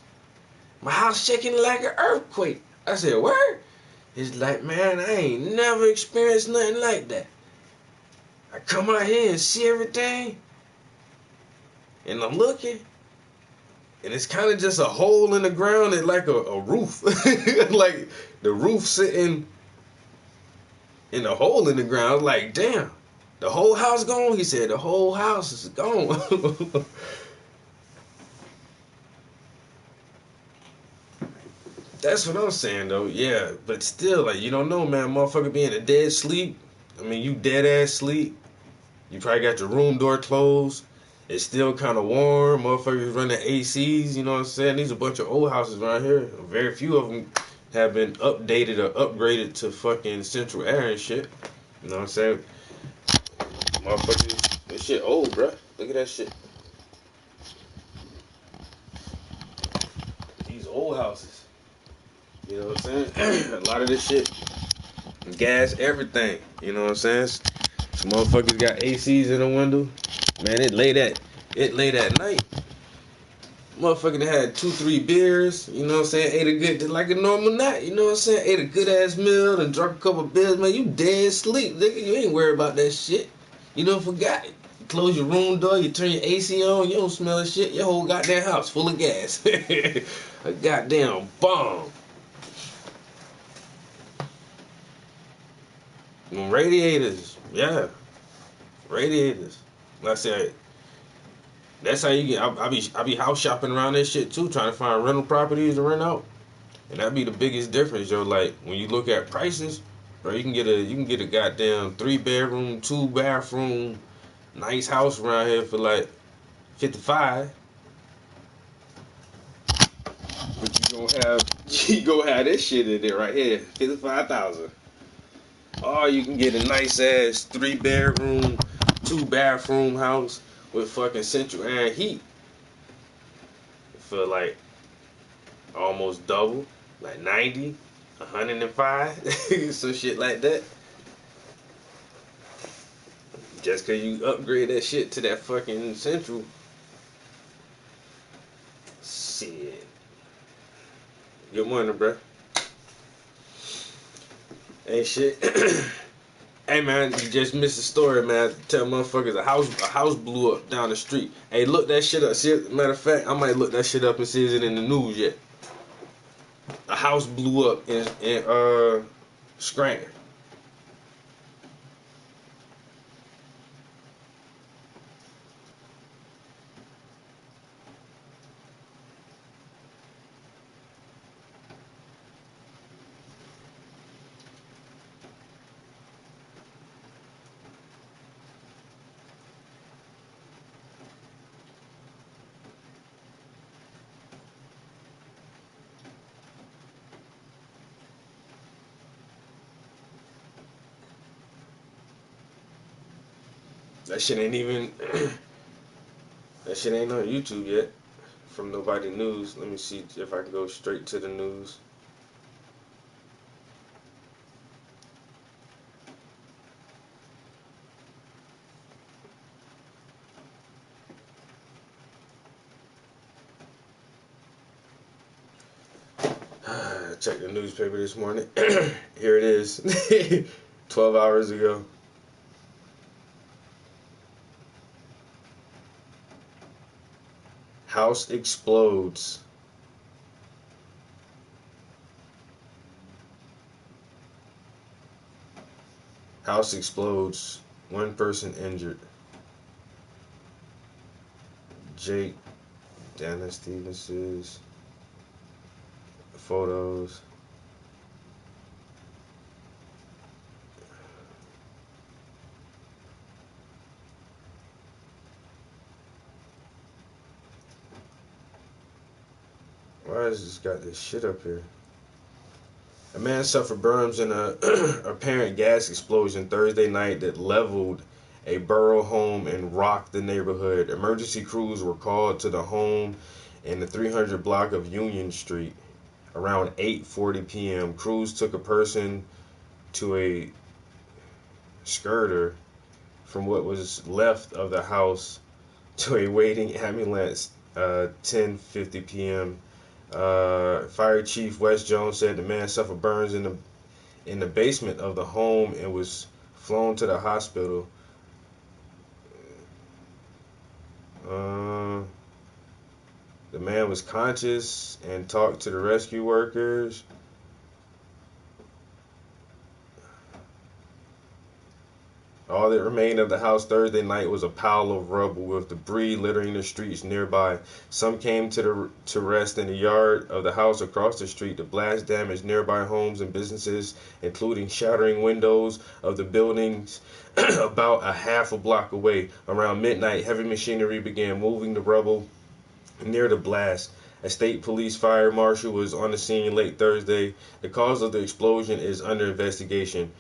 My house shaking like an earthquake. I said, word? It's like, man, I ain't never experienced nothing like that. I come out here and see everything, and I'm looking, and it's kind of just a hole in the ground and like a roof. Like the roof sitting in a hole in the ground. Like, damn, the whole house gone? He said, the whole house is gone. That's what I'm saying, though. Yeah, but still, like, you don't know, man. Motherfucker be in a dead sleep. I mean, you dead ass sleep. You probably got your room door closed. It's still kind of warm. Motherfuckers running ACs, you know what I'm saying? These are a bunch of old houses around here. Very few of them have been updated or upgraded to fucking central air and shit. You know what I'm saying? Motherfuckers, this shit old, bruh. Look at that shit. These old houses. You know what I'm saying? A lot of this shit, gas, everything. You know what I'm saying? Some motherfuckers got ACs in the window. Man, it late at night. Motherfucker that had 2-3 beers, you know what I'm saying? Ate a good, like a normal night, you know what I'm saying? Ate a good ass meal and drank a couple beers, man. You dead asleep, nigga. You ain't worried about that shit. You done forgot it. You close your room door, you turn your AC on, you don't smell that shit. Your whole goddamn house full of gas. A goddamn bomb. Radiators, yeah. Radiators. Like I said, that's how you get. I be house shopping around that shit too, trying to find rental properties to rent out, and that be the biggest difference, yo. Like when you look at prices, bro, you can get a goddamn 3-bedroom, 2-bathroom, nice house around here for like $55. But you gonna have this shit in there right here, $55,000. Or you can get a nice ass 3-bedroom, 2-bathroom house with fucking central air and heat for like almost double, like 90, 105, some shit like that. Just cause you upgrade that shit to that fucking central. Shit. Good morning, bruh. Ain't shit. Hey man, you just missed the story, man. Tell motherfuckers a house blew up down the street. Hey, look that shit up. See, matter of fact, I might look that shit up and see is it in the news yet. A house blew up in Scranton. That shit ain't even. That shit ain't on YouTube yet. From Nobody News. Let me see if I can go straight to the news. Check the newspaper this morning. Here it is. 12 hours ago. House explodes. House explodes. 1 person injured. Jake Dana Stevens's photos. Why has this got this shit up here? A man suffered burns in a apparent gas explosion Thursday night that leveled a borough home and rocked the neighborhood. Emergency crews were called to the home in the 300 block of Union Street. Around 8:40 p.m., crews took a person to a skirter from what was left of the house to a waiting ambulance 10:50 p.m. Fire Chief Wes Jones said the man suffered burns in the basement of the home and was flown to the hospital. The man was conscious and talked to the rescue workers. All that remained of the house Thursday night was a pile of rubble with debris littering the streets nearby. Some came to rest in the yard of the house across the street. The blast damaged nearby homes and businesses, including shattering windows of the buildings about a half a block away. Around midnight, heavy machinery began moving the rubble near the blast. A state police fire marshal was on the scene late Thursday. The cause of the explosion is under investigation.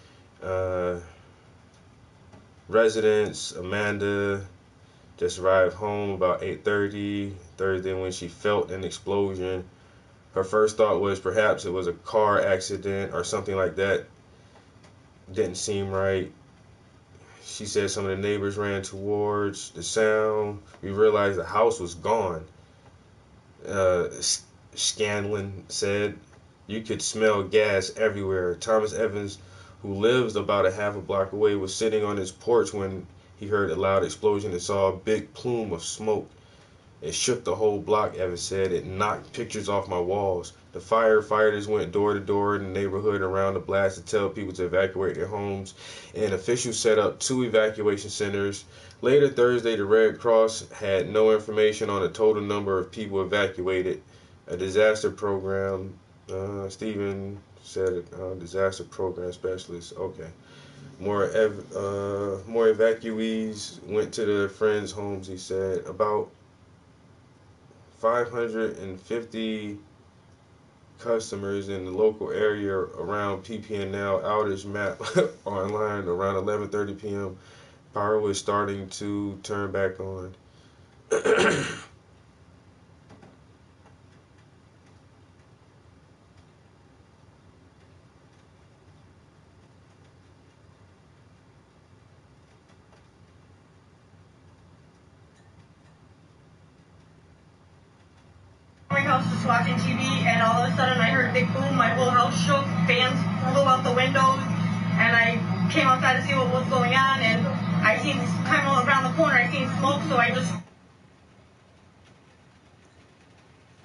Residents Amanda just arrived home about 8:30 Thursday when she felt an explosion. Her first thought was perhaps it was a car accident or something like that. Didn't seem right. She said some of the neighbors ran towards the sound. We realized the house was gone. Scanlon said. You could smell gas everywhere. Thomas Evans, who lives about a half a block away, was sitting on his porch when he heard a loud explosion and saw a big plume of smoke. It shook the whole block, Evans said. It knocked pictures off my walls. The firefighters went door to door in the neighborhood around the blast to tell people to evacuate their homes, and officials set up 2 evacuation centers. Later Thursday, the Red Cross had no information on the total number of people evacuated. A disaster program, Stephen said, disaster program specialist. Okay. More evacuees went to their friends' homes, he said. About 550 customers in the local area around PP&L outage map online around 11:30 p.m. Power was starting to turn back on. My house just watching TV, and all of a sudden I heard a big boom. My whole house shook, fans flew out the windows, and I came outside to see what was going on, and I seen kind of around the corner, I seen smoke, so I just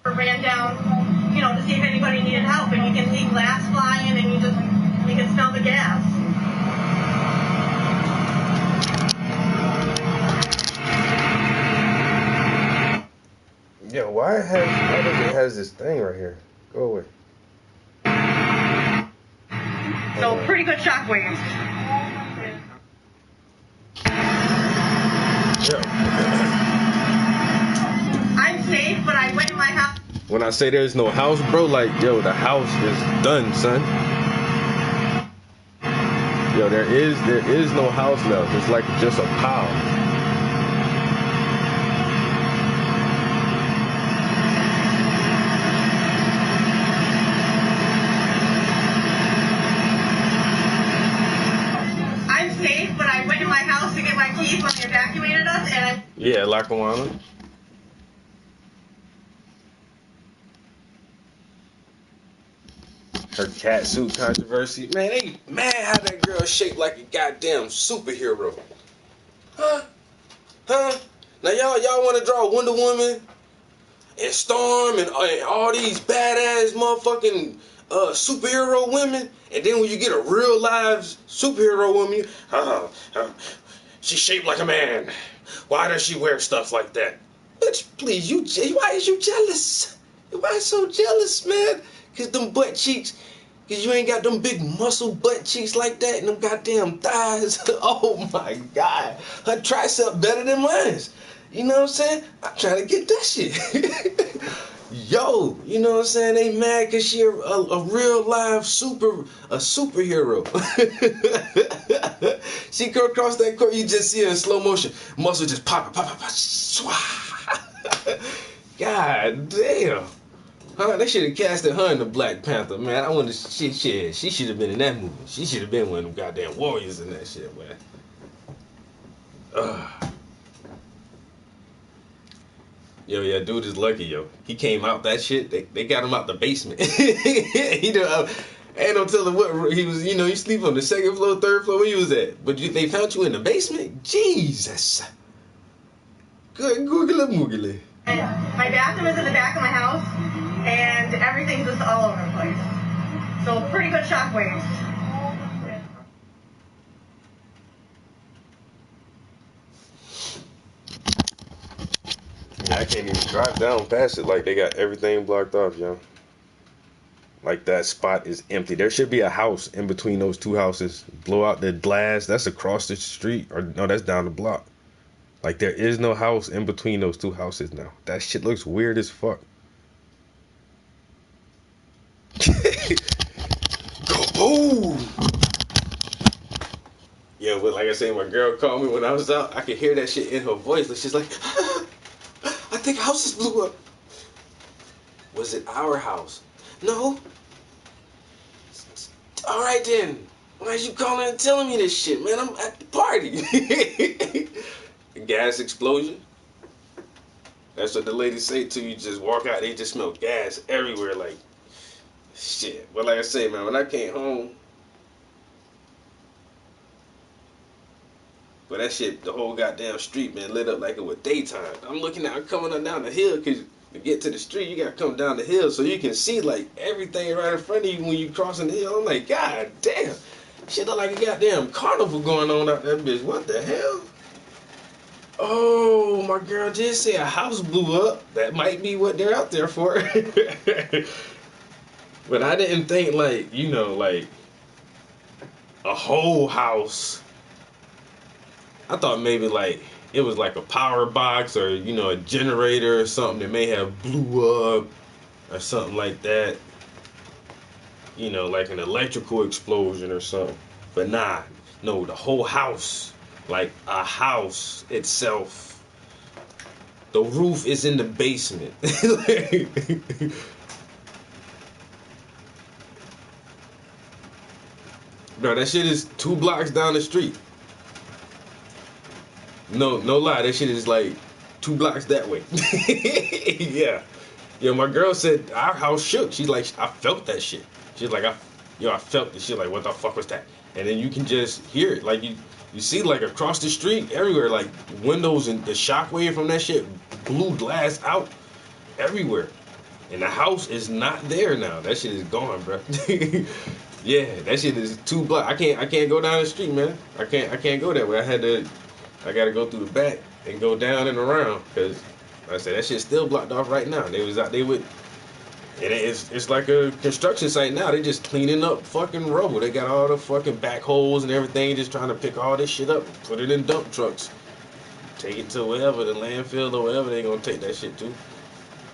ran down, you know, to see if anybody needed help, and you can see glass flying, and you can smell the gas. Yeah, why does it has this thing right here? Go away. So pretty good shockwaves. Yeah. I'm safe, but I went in my house. When I say there's no house, bro, like, yo, the house is done, son. Yo, there is no house left. It's like just a pile. When they evacuated us, and yeah, Lackawanna. Her cat suit controversy. Man, they mad how that girl shaped like a goddamn superhero. Huh? Now y'all want to draw Wonder Woman and Storm and all these badass motherfucking superhero women, and then when you get a real live superhero woman, she's shaped like a man. Why does she wear stuff like that? Bitch, please, why is you jealous? Why so jealous, man? Cause them butt cheeks, cause you ain't got them big muscle butt cheeks like that and them goddamn thighs. Oh my God. Her tricep better than mine. You know what I'm saying? I'm trying to get that shit. Yo, you know what I'm saying? They mad cause she a real live superhero. She come across that court, you just see her in slow motion. Muscle just pop. God damn. They should have casted her in the Black Panther, man. I wonder, she should have been in that movie. She should have been one of them goddamn warriors in that shit, man. Yo, yeah, dude is lucky, yo. He came out that shit. They got him out the basement. Ain't no telling what he was. You know, you sleep on the second floor, third floor. Where you was at? But they found you in the basement. Jesus. Good googly moogly. And my bathroom is in the back of my house, and everything's just all over the place. So pretty good shockwaves. I can't even drive down past it. Like, they got everything blocked off, yo. Like, that spot is empty. There should be a house in between those two houses. Blow out the glass. That's across the street. Or no, that's down the block. Like, there is no house in between those two houses now. That shit looks weird as fuck. Kaboom! Yeah, but like I said, my girl called me when I was out. I could hear that shit in her voice. She's like, I think houses blew up. Was it our house? No. All right then. Why is you calling and telling me this shit, man? I'm at the party. Gas explosion. That's what the ladies say too. You just walk out, they just smell gas everywhere. Like, shit. But like I say, man, when I came home, but that shit, the whole goddamn street, man, lit up like it was daytime. I'm coming up down the hill, because to get to the street, you gotta come down the hill so you can see, like, everything right in front of you when you crossing the hill. I'm like, God damn. Shit look like a goddamn carnival going on out that bitch. What the hell? Oh, my girl did say a house blew up. That might be what they're out there for. But I didn't think, like, you know, like, a whole house. I thought maybe, like, it was like a power box or, you know, a generator or something that may have blew up or something like that. You know, like an electrical explosion or something. But nah, no, the whole house, like a house itself. The roof is in the basement. Bro, that shit is 2 blocks down the street. No lie, that shit is like 2 blocks that way. Yeah. Yo, my girl said our house shook. She's like, I felt that shit. She's like, I felt the shit. Like, what the fuck was that? And then you can just hear it. Like, you see, like, across the street, everywhere, like, windows and the shockwave from that shit blew glass out everywhere. And the house is not there now. That shit is gone, bro. Yeah, that shit is 2 blocks. I can't go down the street, man. I can't go that way. I gotta go through the back and go down and around, because like I said, that shit's still blocked off right now. They was out there with, and it's like a construction site now. They just cleaning up fucking rubble. They got all the fucking backhoes and everything, just trying to pick all this shit up, put it in dump trucks, take it to wherever, the landfill or wherever they gonna take that shit to.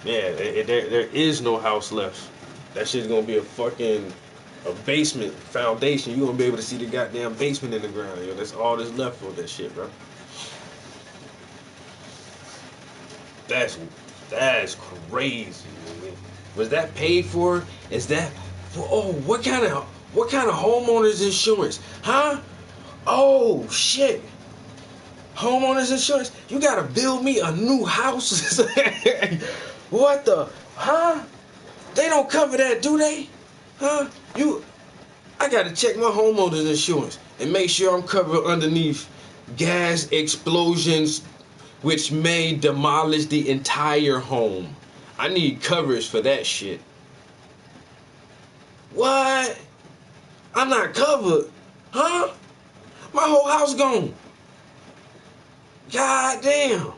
Yeah, there is no house left. That shit's gonna be a basement foundation. You gonna be able to see the goddamn basement in the ground. Yo, that's all that's left of that shit, bro. That's crazy, man. Was that paid for? Is that for? Oh, what kind of homeowners insurance? Huh? Oh shit. Homeowners insurance? You gotta build me a new house? What the? Huh? They don't cover that, do they? Huh? I gotta check my homeowners insurance and make sure I'm covered underneath gas explosions which may demolish the entire home. I need coverage for that shit. What? I'm not covered? Huh? My whole house gone. God damn.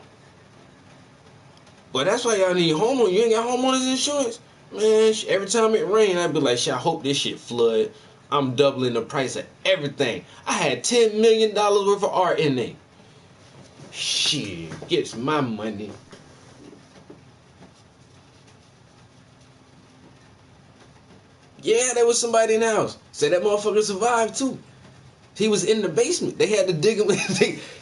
But that's why y'all need homeowners. You ain't got homeowners insurance? Man, every time it rain, I'd be like, shit, I hope this shit flood. I'm doubling the price of everything. I had $10 million worth of art in there. Shit, gets my money. Yeah, there was somebody in the house. Said that motherfucker survived too. He was in the basement. They had to dig him.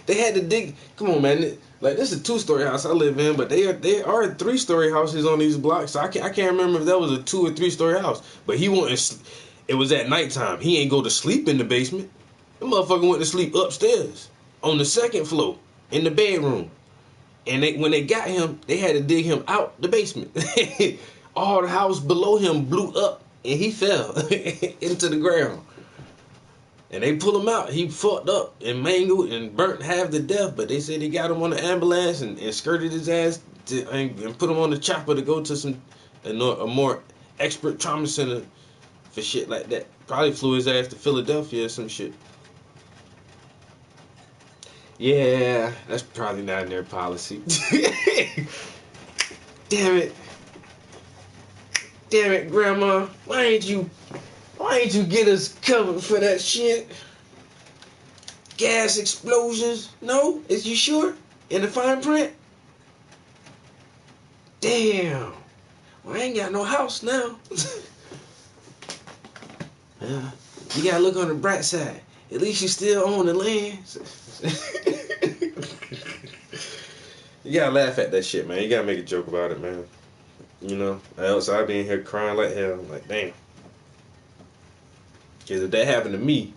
They had to dig. Come on, man. Like, this is a 2-story house I live in, but they are 3-story houses on these blocks. So I can't remember if that was a 2 or 3-story house. But he wouldn't. It was at nighttime. He ain't go to sleep in the basement. The motherfucker went to sleep upstairs on the 2nd floor in the bedroom. And when they got him, they had to dig him out the basement. All the house below him blew up, and he fell into the ground. And they pull him out. He fucked up and mangled and burnt half to death. But they said they got him on the ambulance and skirted his ass and put him on the chopper to go to a more expert trauma center for shit like that. Probably flew his ass to Philadelphia or some shit. Yeah, that's probably not in their policy. Damn it. Damn it, Grandma. Why ain't you get us covered for that shit? Gas explosions? No? Is you sure? In the fine print? Damn. Well, I ain't got no house now. You gotta look on the bright side. At least you still own the land. You gotta laugh at that shit, man. You gotta make a joke about it, man. You know? Else I'd be in here crying like hell. I'm like, damn. Because if that happened to me,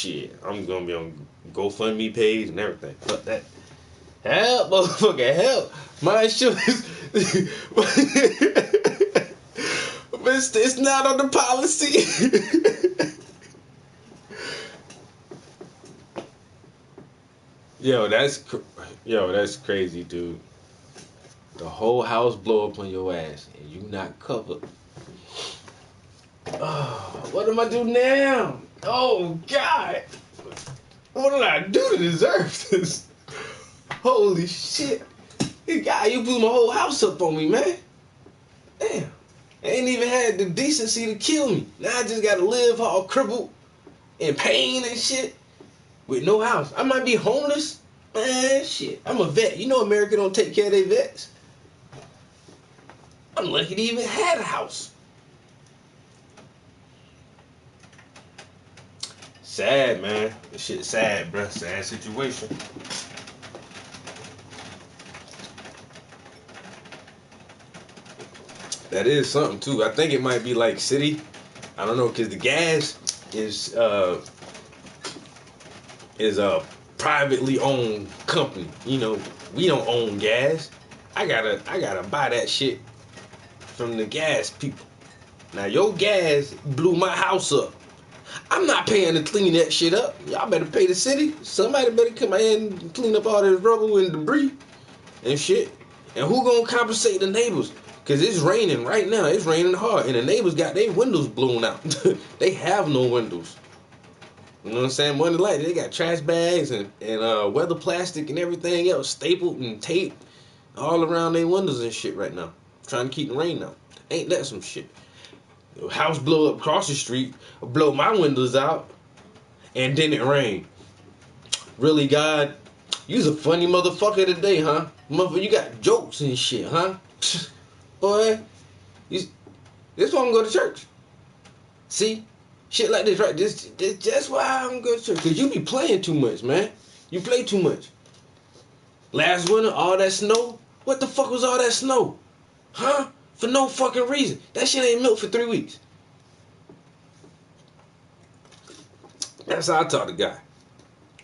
shit, I'm gonna be on GoFundMe page and everything. Fuck that. Help, motherfucker, help. My insurance. But it's not on the policy. Yo, that's crazy, dude. The whole house blow up on your ass and you not covered. Oh, what am I do now? Oh God. What did I do to deserve this? Holy shit. God, you blew my whole house up on me, man. Damn. I ain't even had the decency to kill me. Now I just gotta live all crippled in pain and shit with no house. I might be homeless. Man, shit. I'm a vet. You know America don't take care of their vets. I'm lucky to even have a house. Sad, man. This shit sad, bruh. Sad situation. That is something too. I think it might be like city. I don't know, cause the gas is a privately owned company. You know, we don't own gas. I gotta buy that shit from the gas people. Now your gas blew my house up. I'm not paying to clean that shit up. Y'all better pay the city. Somebody better come in and clean up all this rubble and debris and shit. And who gonna compensate the neighbors? Cause it's raining right now. It's raining hard, and the neighbors got their windows blown out. They have no windows. You know what I'm saying? More than likely, they got trash bags and weather plastic and everything else stapled and taped all around their windows and shit right now, trying to keep the rain out. Ain't that some shit? The house blow up across the street, blow my windows out, and then it rain. Really, God? You's a funny motherfucker today, huh? Motherfucker, you got jokes and shit, huh? Boy, this why I'm going to church. See? Shit like this, right? This that's why I'm going to church. Because you be playing too much, man. You play too much. Last winter, all that snow. What the fuck was all that snow? Huh? For no fucking reason. That shit ain't milk for 3 weeks. That's how I talk to God.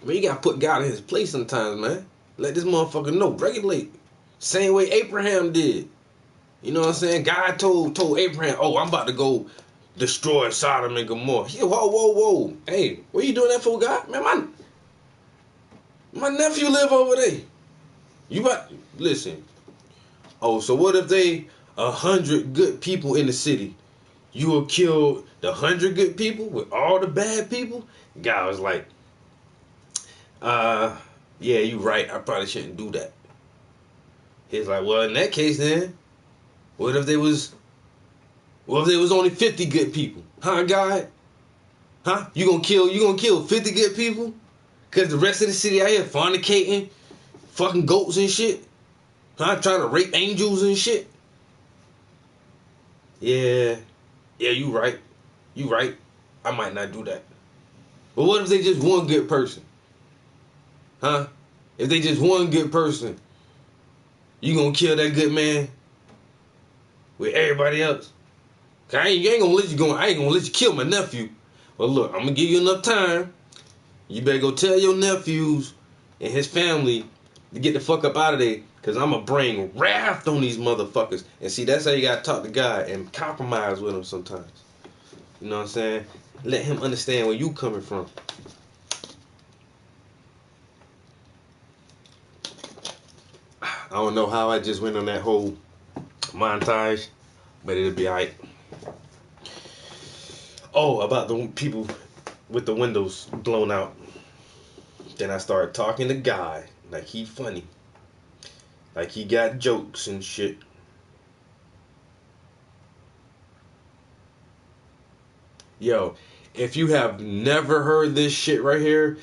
Man, you gotta put God in his place sometimes, man. Let this motherfucker know. Regulate. Same way Abraham did. You know what I'm saying? God told Abraham, oh, I'm about to go destroy Sodom and Gomorrah. Yeah, whoa. Hey, what you doing that for, God? Man, my nephew live over there. Listen. Oh, so what if they 100 good people in the city? You will kill the 100 good people with all the bad people? God was like, yeah, you right. I probably shouldn't do that. He's like, well, in that case, then, what if there was only 50 good people? Huh, God? Huh? You gonna kill 50 good people? Cause the rest of the city out here fornicating, fucking goats and shit? Huh? Trying to rape angels and shit? Yeah, you right. You right. I might not do that. But what if they just one good person? Huh? If they just one good person, you gonna kill that good man with everybody else? I ain't gonna let you kill my nephew. Well, look, I'm gonna give you enough time. You better go tell your nephews and his family to get the fuck up out of there, because I'm gonna bring wrath on these motherfuckers. And see, that's how you gotta talk to God and compromise with him sometimes. You know what I'm saying? Let him understand where you coming from. I don't know how I just went on that whole montage, but it'll be alright. Oh, about the people with the windows blown out. Then I started talking to God like he funny. Like he got jokes and shit. Yo, if you have never heard this shit right here,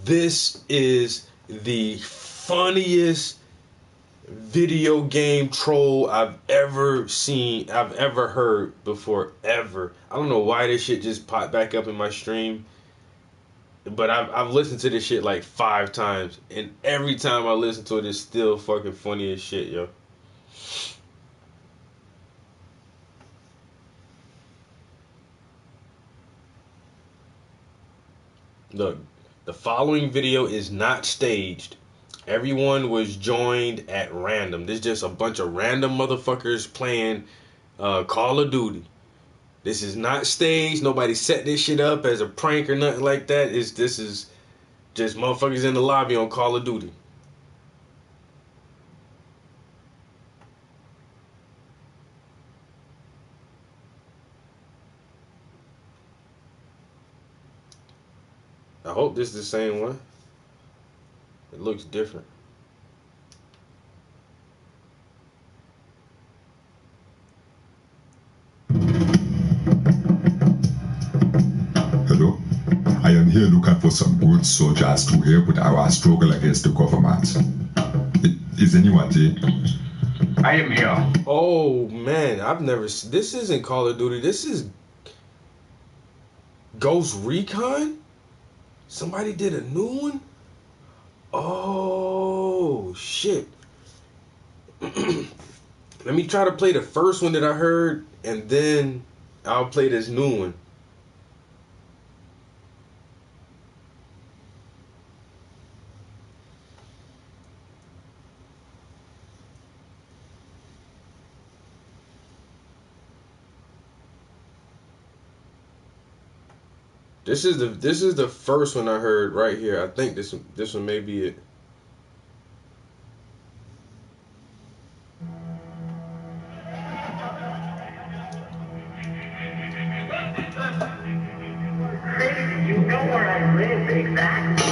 this is the funniest video game troll I've ever seen, I've ever heard before, ever. I don't know why this shit just popped back up in my stream, but I've listened to this shit like 5 times, and every time I listen to it, it's still fucking funny as shit, yo. Look, the following video is not staged. Everyone was joined at random. This is just a bunch of random motherfuckers playing Call of Duty. This is not staged. Nobody set this shit up as a prank or nothing like that. This is just motherfuckers in the lobby on Call of Duty. I hope this is the same one. It looks different. Hello, I am here looking for some good soldiers to help with our struggle against the government. Is anyone there? I am here. Oh man, I've never. This isn't Call of Duty. This is Ghost Recon. Somebody did a new one? Oh, shit. Let me try to play the first one that I heard, and then I'll play this new one. This is the first one I heard right here. I think this one may be it. You know where I live exactly.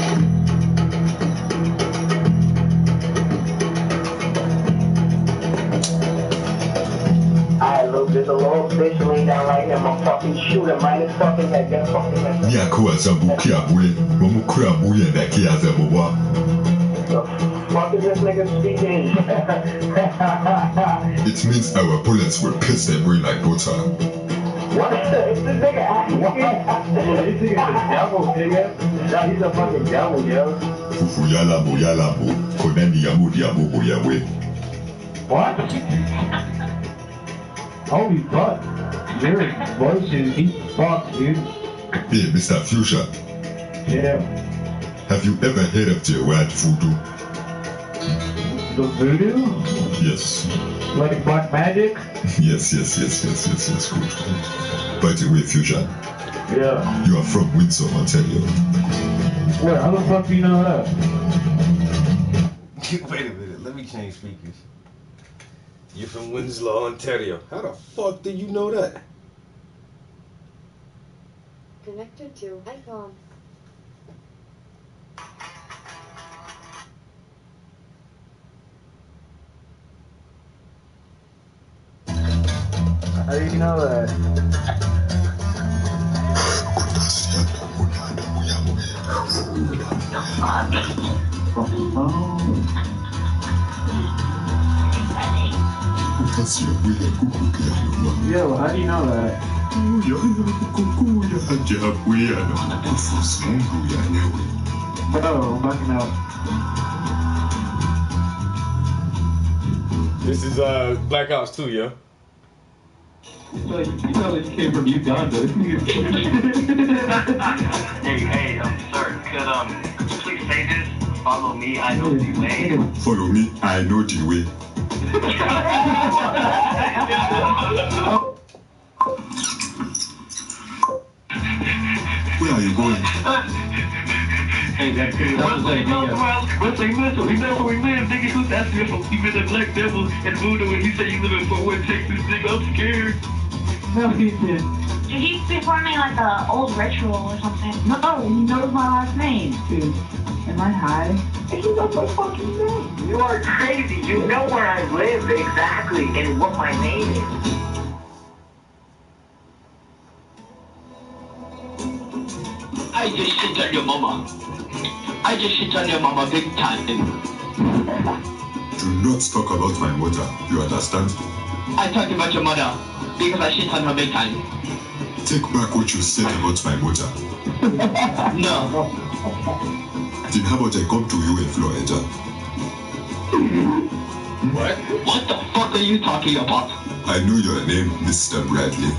Look, there's a little bitch laying down right here. I'm gonna fucking shoot him right in his fucking head. Get a fucking head. The fuck is this nigga speaking? It means our bullets will pierce their brain like butter. What? Is this nigga acting? This nigga's the devil, nigga. He's a fucking devil, yo. What? Holy fuck. Your voice is deep fuck, dude. Hey, Mr. Fuchsia. Yeah. Have you ever heard of the word voodoo? The voodoo? Yes. Like black magic? Yes, good. By the way, Fuchsia. Yeah. You are from Windsor, Ontario. Where? How the fuck do you know that? Wait a minute, let me change speakers. You're from Winslow, Ontario. How the fuck do you know that? Connected to iPhone. How do you know that? Yeah, well, how do you know that? Oh, I'm backing out. This is Black Ops 2, yo. You know this came from Uganda. Hey, sir, could you please say this? Follow me, I know the way. Follow me, I know the way. Where are you going? Hey, that's we live, nigga. Who's asking if I'm even a black devil and voodoo, and he said you live in Fort Worth, Texas, nigga. I'm scared. No, he did. He's performing like an old ritual or something. No, he knows my last name. Dude, am I high? He knows my fucking name. You are crazy. You know where I live exactly and what my name is. I just shit on your mama. I just shit on your mama big time. Do not talk about my mother, you understand? I talked about your mother because I shit on her big time. Take back what you said about my mother. No. Then how about I come to you in Florida? What? What the fuck are you talking about? I know your name, Mr. Bradley.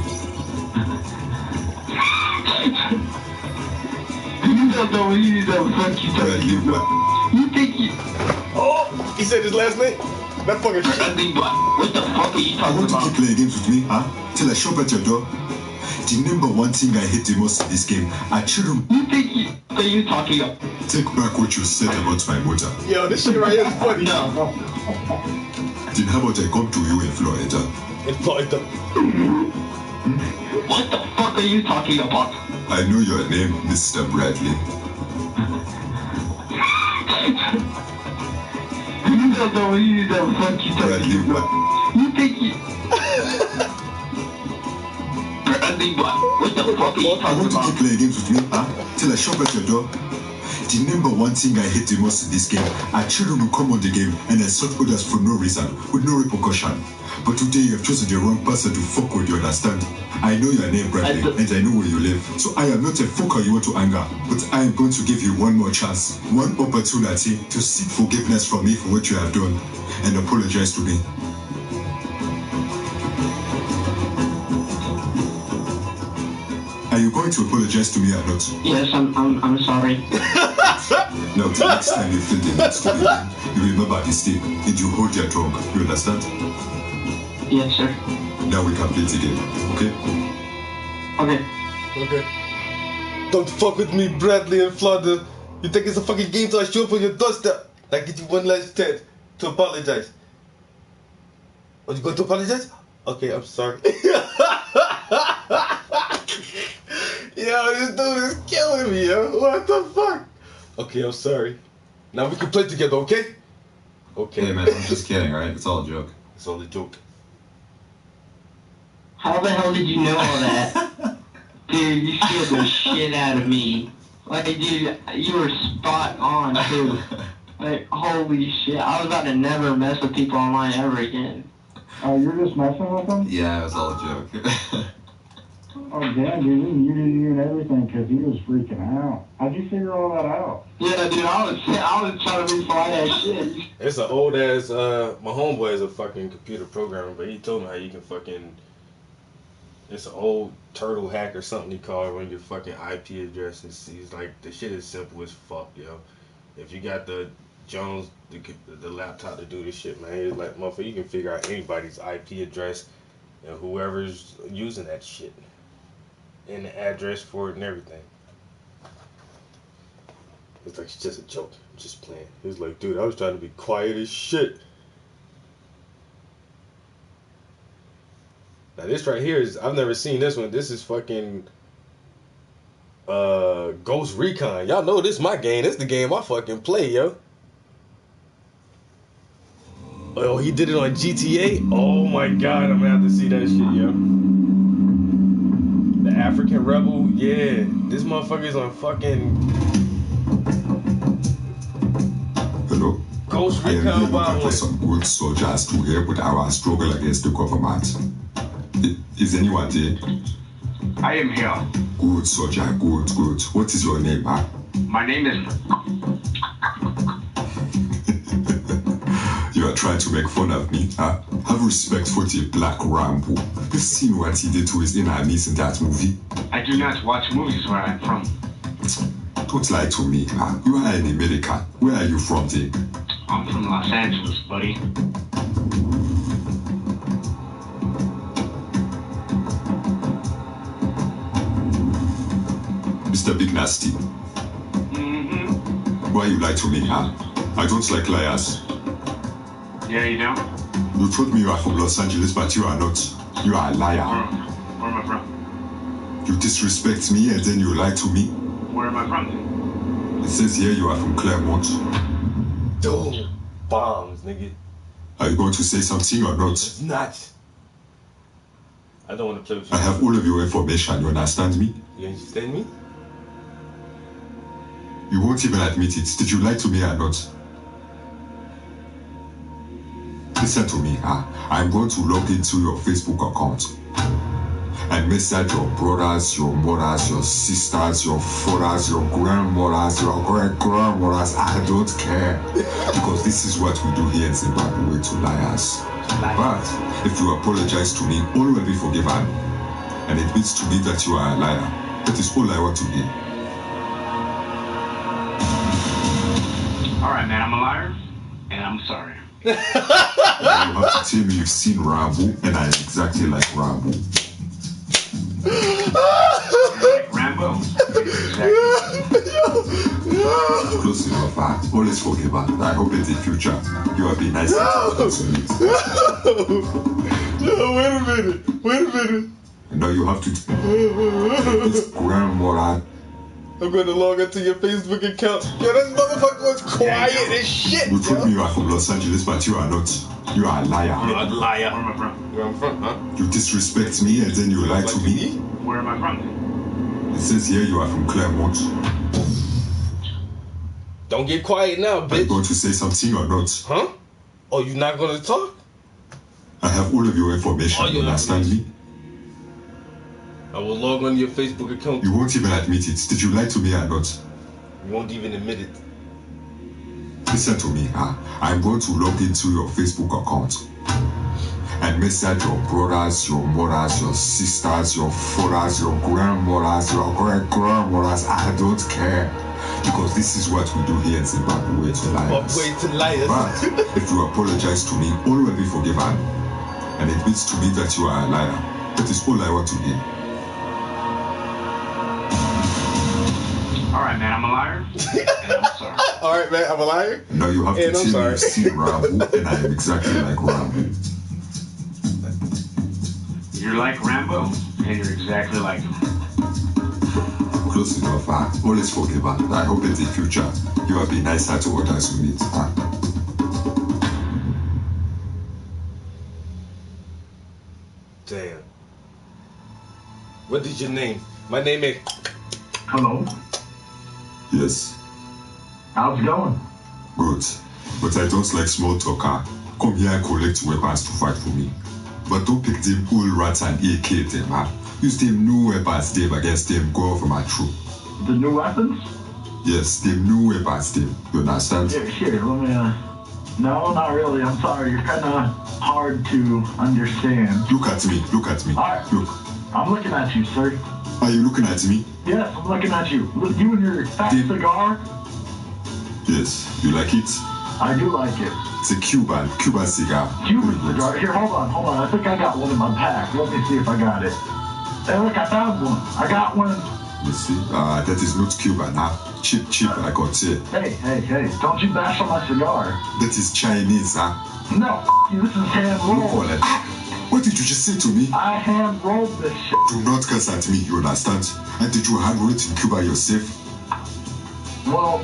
No. don't know what you the fuck you talking about. You think you... Oh, he said his last name? That fucking shit. What the fuck are you talking want about? to keep playing games with me, huh? Till I show up at your door? The number one thing I hate the most in this game, are children. You think you... What are you talking about? Take back what you said about my mother. Yo, this shit right here is funny. No. Then how about I come to you in Florida? In Florida. What the fuck are you talking about? I know your name, Mr. Bradley. You don't know what you the fuck you talking about. You think you... Bradley, what the fuck are you I talking want to about? keep playing games with me, huh? Till I shop at your door? The number one thing I hate the most in this game are children who come on the game and insult others for no reason, with no repercussion. But today you have chosen the wrong person to fuck with, you understand? I know your name, Bradley, and I know where you live. So I am not a fucker you want to anger, but I am going to give you one more chance, one opportunity to seek forgiveness from me for what you have done and apologize to me. Are you going to apologize to me or not? Yes, I'm sorry. Now, the next time you feel the need to be, you remember this thing and you hold your tongue. You understand? Yes, sir. Now we can play the game, okay? Okay. Okay. Don't fuck with me, Bradley in Florida. You think it's a fucking game till I show up on your doorstep? I get you one last chance to apologize. Are you going to apologize? Okay, I'm sorry. Yo, this dude is killing me, yo. What the fuck? Okay, I'm sorry. Now we can play together, okay? Okay. Hey man, I'm just kidding, right? It's all a joke. It's all a joke. How the hell did you know all that? Dude, you scared the shit out of me. Like, dude, you were spot on, too. Like, holy shit. I was about to never mess with people online ever again. Oh, you're just messing with them? Yeah, it was all a joke. Oh, damn, dude, we muted you and everything because he was freaking out. How'd you figure all that out? Yeah, dude, I was trying to be fly that shit. It's an old ass, my homeboy is a fucking computer programmer, but he told me how you can fucking, it's an old turtle hack or something he called it when your fucking IP addresses. He's like, the shit is simple as fuck, yo. If you got the Jones, the laptop to do this shit, man, it's like, motherfucker, you can figure out anybody's IP address and whoever's using that shit. And the address for it and everything. It's like, it's just a joke. I'm just playing. He was like, dude, I was trying to be quiet as shit. Now this right here is, I've never seen this one. This is fucking Ghost Recon. Y'all know this is my game. This is the game I fucking play, yo. Oh, he did it on GTA? Oh my god, I'm gonna have to see that shit, yo. The African Rebel, yeah. This motherfucker's on fucking Hello. Ghost I am here Recon looking Wild for West. some good soldiers to help with our struggle against the government. Is anyone there? I am here. Good soldier, good, good. What is your name, huh? My name is... You are trying to make fun of me, huh? Have respect for the Black Rambo. You've seen what he did to his enemies in that movie? I do not watch movies where I'm from. Don't lie to me, huh? You are an American. Where are you from, then? I'm from Los Angeles, buddy. Mr. Big Nasty. Mm-hmm. Why you lie to me, huh? I don't like liars. Yeah, you don't? You told me you are from Los Angeles, but you are not. You are a liar. Where am I from? You disrespect me and then you lie to me. Where am I from? It says here you are from Claremont. Dude, bombs, nigga. Are you going to say something or not? It's not. I don't want to play with you. I have all of your information. You understand me? You understand me? You won't even admit it. Did you lie to me or not? Listen to me, huh? I'm going to log into your Facebook account and message your brothers, your mothers, your sisters, your fathers, your grandmothers, your great-grandmothers. I don't care. Because this is what we do here in Zimbabwe to liars. But if you apologize to me, all will be forgiven. And it means to me that you are a liar. That is all I want to hear. right, man, I'm a liar, and I'm sorry. You have to tell me you've seen Rambo, and I'm exactly like Rambo. Like Rambo? Close enough, always forgive her. I hope in the future you will be nice to me. No, wait a minute. Now you have to. It's grandmother. I'm going to log into your Facebook account. Yo, this motherfucker was quiet as shit. You told me you are from Los Angeles, but you are not. You are a liar. You're a liar. Where am I from? Where I'm from, huh? You disrespect me and then you lie to me. Where am I from? It says here you are from Claremont. Don't get quiet now, bitch. Are you going to say something or not? Huh? Oh, you not going to talk? I have all of your information. You understand me? I will log on your Facebook account. You won't even admit it. Did you lie to me or not? You won't even admit it. Listen to me, I'm going to log into your Facebook account and message your brothers, your mothers, your sisters, your fathers, your grandmothers, your great-grandmothers. I don't care. Because this is what we do here in Zimbabwe to liars. But if you apologize to me, all will be forgiven. And it means to me that you are a liar. That is all I want to hear. Alright, man, I'm a liar, and I'm sorry. Alright, man, I'm a liar. Now you have to tell me you've seen Rambo, and I am exactly like Rambo. You're like Rambo, and you're exactly like him. Close enough, always forgive her. I hope in the future you will be nicer to others you meet. Damn. What is your name? My name is... Hello? Yes. How's it going? Good. But I don't like small talk. Come here and collect weapons to fight for me. But don't pick them old rats and AK them. Use them new weapons them against them. Go off my troop. The new weapons? Yes, them new weapons them. You understand? Here, let me, No, not really. I'm sorry. You're kind of hard to understand. Look at me. Alright. Look. I'm looking at you, sir. Are you looking at me? Yes, I'm looking at you. Look, you and your fat cigar? Yes. You like it? I do like it. It's a Cuban cigar. Cuban cigar? Here, hold on. I think I got one in my pack. Let me see if I got it. Hey, look, I found one. I got one. You see? That is not Cuban, Cheap, I got it. Hey, don't you bash on my cigar. That is Chinese, No, you, this is hand-rolled. What did you just say to me? I hand-rolled this shit. Do not curse at me, you understand? And did you hand-roll it in Cuba yourself? Well...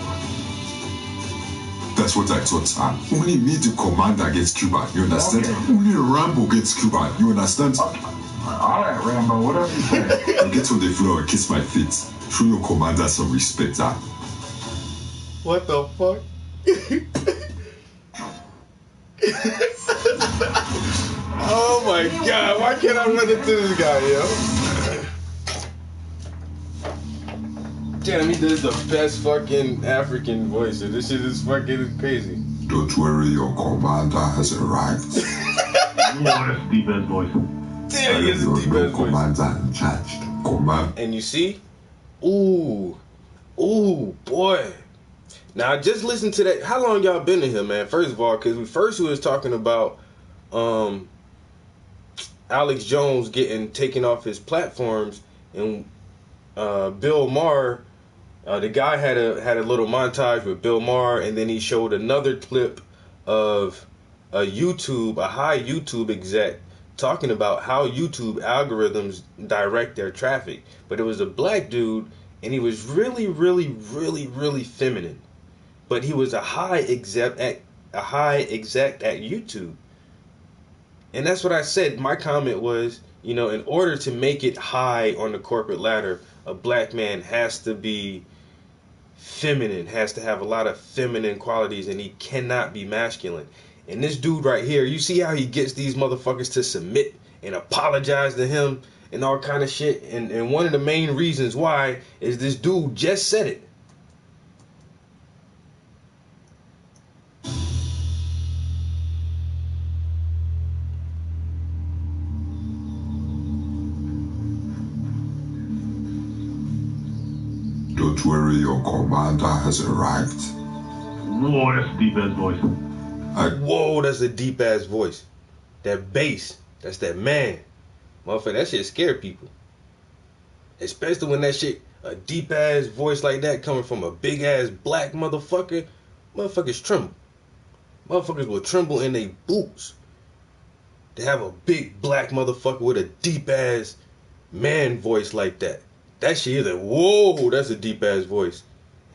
That's what I thought. Only me the commander against Cuba, you understand? Okay. Only Rambo gets Cuba, you understand? Okay. Alright, Rambo, whatever you say. Now get on the floor and kiss my feet. Show your commander some respect, What the fuck? Oh my god, why can't I run into this guy, yo? Damn, he does the best fucking African voice. This shit is fucking crazy. Don't worry, your commander has arrived. That's the best voice. Damn, he has the best voice. Commander in charge. Command. And you see? Ooh, boy. Now, just listen to that. How long y'all been in here, man? First of all, because we was talking about Alex Jones getting taken off his platforms, and Bill Maher, the guy had a little montage with Bill Maher, and then he showed another clip of a high YouTube exec talking about how YouTube algorithms direct their traffic. But it was a black dude, and he was really, really, really, really feminine. But he was a high exec at YouTube. And that's what I said. My comment was, in order to make it high on the corporate ladder, a black man has to be feminine, has to have a lot of feminine qualities, and he cannot be masculine. And this dude right here, you see how he gets these motherfuckers to submit and apologize to him and all kind of shit? And one of the main reasons why is this dude just said it. Don't worry, your commander has arrived. Whoa, that's a deep ass voice. Whoa, that's a deep ass voice. That bass, that's that man. Motherfucker, that shit scare people. Especially when that shit, a deep ass voice like that coming from a big ass black motherfucker. Motherfuckers tremble. Motherfuckers will tremble in their boots. They have a big black motherfucker with a deep ass man voice like that. That shit is like, whoa, that's a deep ass voice.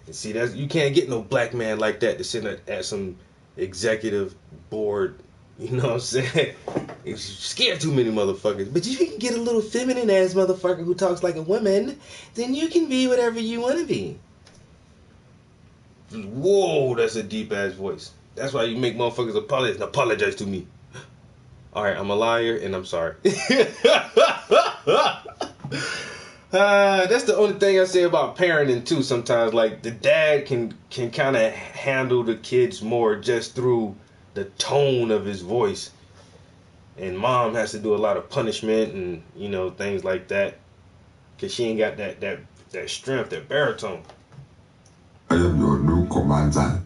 And see, that's, you can't get no black man like that to sit at some executive board. You know what I'm saying? It's scared too many motherfuckers. But if you can get a little feminine ass motherfucker who talks like a woman, then you can be whatever you want to be. Whoa, that's a deep ass voice. That's why you make motherfuckers apologize to me. Alright, I'm a liar and I'm sorry. That's the only thing I say about parenting too sometimes. Like, the dad can kind of handle the kids more just through the tone of his voice. And mom has to do a lot of punishment and, you know, things like that. Because she ain't got that strength, that baritone. I am your new commander.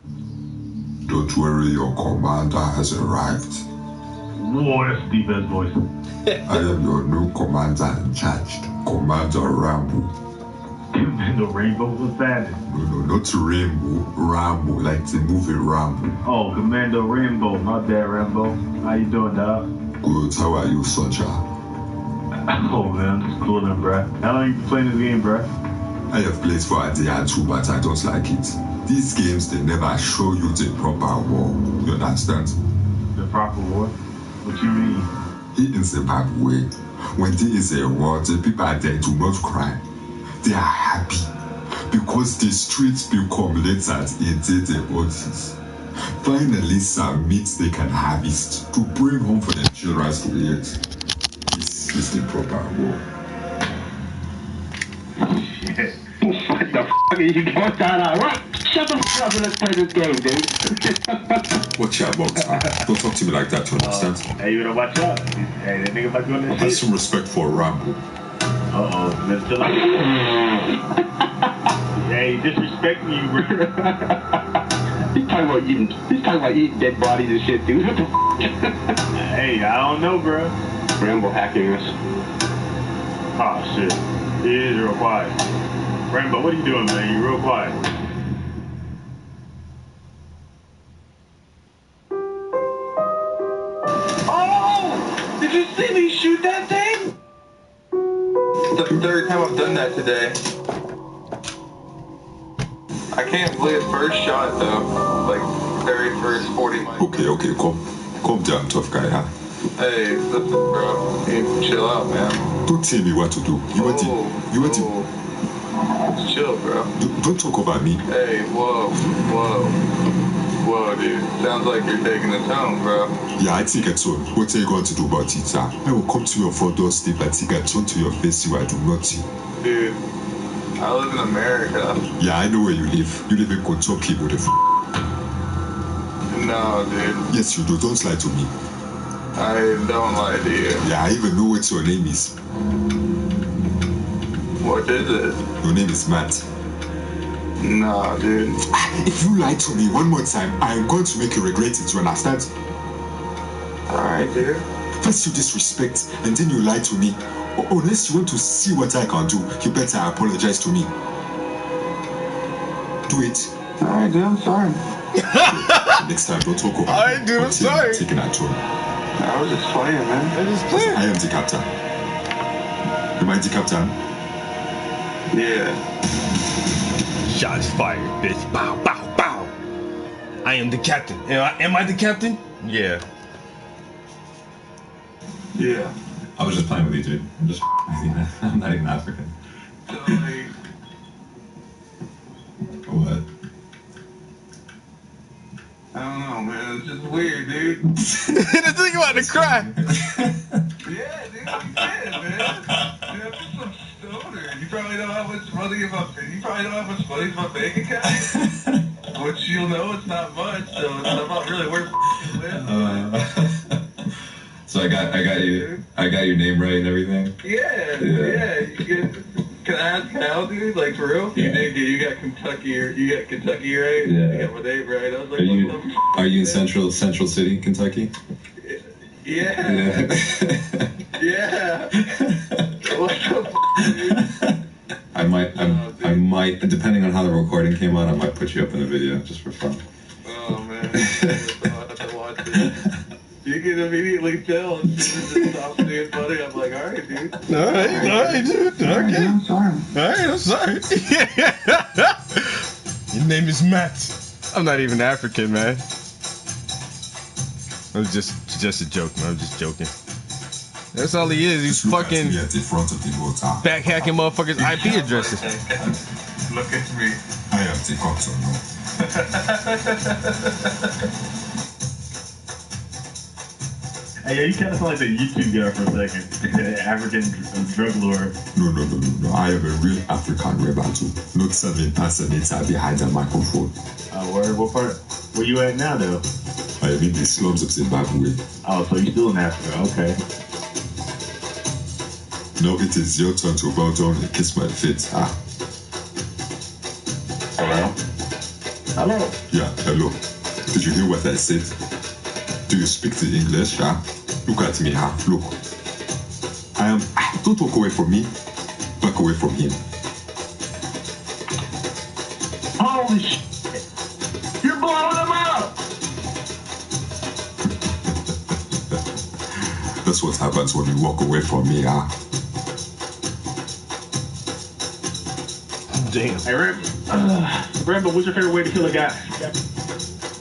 Don't worry, your commander has arrived. Whoa, that's a deep ass voice. I am your new commander in charge, Commander Rambo. Commando Rainbow, what's that? No, not Rainbow, Rambo, like the movie Rambo. Oh, Commando Rainbow, my bad, Rambo. How you doing, dog? Good, how are you, soldier? Oh man, it's cool then, bruh. How long you been playing this game, bruh? I have played for a day or two, but I don't like it. These games, they never show you the proper war. You understand? The proper war? What you mean? In Zimbabwe, when there is a war, the people there do not cry. They are happy because the streets become littered in dead bodies. Finally, some meat they can harvest to bring home for their children to eat. This is the proper war. Shit. What the f*** are you going on? What? Shut the f*** up and let's play this game, dude. Watch your box, man. Don't talk to me like that, you understand? Hey, you better watch out. Hey, that nigga about doing that Have shit. some respect for Rambo. Uh-oh, let's chill out. Hey, disrespecting you, bro. He's talking about eating dead bodies and shit, dude. What the f***? Hey, I don't know, bro. Rambo hacking us. Oh, shit. He is real quiet. Rambo, what are you doing, man? You real quiet. Oh! Did you see me shoot that thing? The third time I've done that today. I can't believe first shot though. Like very first 40 miles. Okay, calm down, tough guy, huh? Hey, listen, bro. You need to chill out, man. Don't tell me what to do. You want to. Just chill, bro. Don't talk about me. Hey, whoa, dude. Sounds like you're taking the tone, bro. Yeah, I take a tone. What are you going to do about it, sir? I will come to your front doorstep and take a tone to your face if I do nothing. Dude, I live in America. Yeah, I know where you live. You live in Kentucky, with the No, dude. Yes, you do. Don't lie to me. I don't lie to you. Yeah, I even know what your name is. What is it? Your name is Matt. Nah, dude. If you lie to me one more time, I am going to make you regret it, you understand? Alright, dude. First you disrespect, and then you lie to me. Unless you want to see what I can do, you better apologize to me. Do it. Alright, dude, I'm sorry. Next time, don't talk over Alright, dude, I'm sorry. Taking a turn. I was just playing, man. I am the captain. Am I the captain? Yeah. Shots fired, bitch. Bow, bow, bow. I am the captain. Am I the captain? Yeah. Yeah. I was just playing with you, dude. I'm not even African. What? I don't know, man. It's just weird, dude. This nigga about to cry. Yeah, dude, you did, man. Dude, I'm just some stoner. You probably don't have much money in my bank account. Which you'll know it's not much, so it's not really worth with. So I got your name right and everything. Yeah. You can I ask how, dude? Like, for real? Yeah. You got Kentucky, right? Yeah. You got my name right. I was like, Are you in Central City, Kentucky? Yeah. Yeah. What the dude? I might, depending on how the recording came out, I might put you up in a video just for fun. Oh, man. I'll have to watch it. You can immediately tell as soon as it stops being funny. I'm like, all right, dude. All right, dude. Okay. I'm sorry. All right, I'm sorry. Your name is Matt. I'm not even African, man. It was just a joke, man. I'm just joking. That's all he is. He's fucking back hacking motherfuckers' IP addresses. Look at me. I am the control now. Hey, you kind of sound like the YouTube guy for a second. African drug lord. No. I am a real African rebel too. Not some impersonator behind a microphone. Where? What part? Where you at now, though? I am in the slums of Zimbabwe. Oh, so you're still in Africa? Okay. Now it is your turn to bow down and kiss my feet. Hello? Hello? Yeah, hello. Did you hear what I said? Do you speak the English? Look at me, look. I am. Don't walk away from me. Back away from him. Holy shit! You're blowing them up! That's what happens when you walk away from me, Damn. Hey, Rambo, what's your favorite way to kill a guy?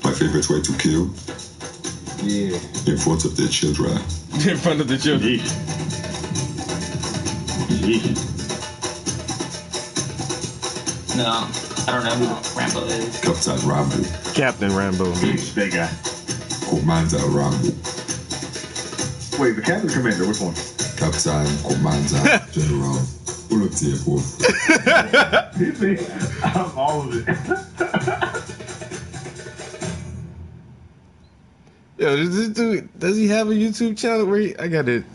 My favorite way to kill? Yeah. In front of their children. In front of the children. No, I don't know who Rambo is. Captain Rambo. Captain Rambo. Big guy. Commander Rambo. Wait, the captain commander, which one? Captain, Commander, General. All of the above. You see, I'm all of it. Yo, this dude, does he have a YouTube channel where I got it?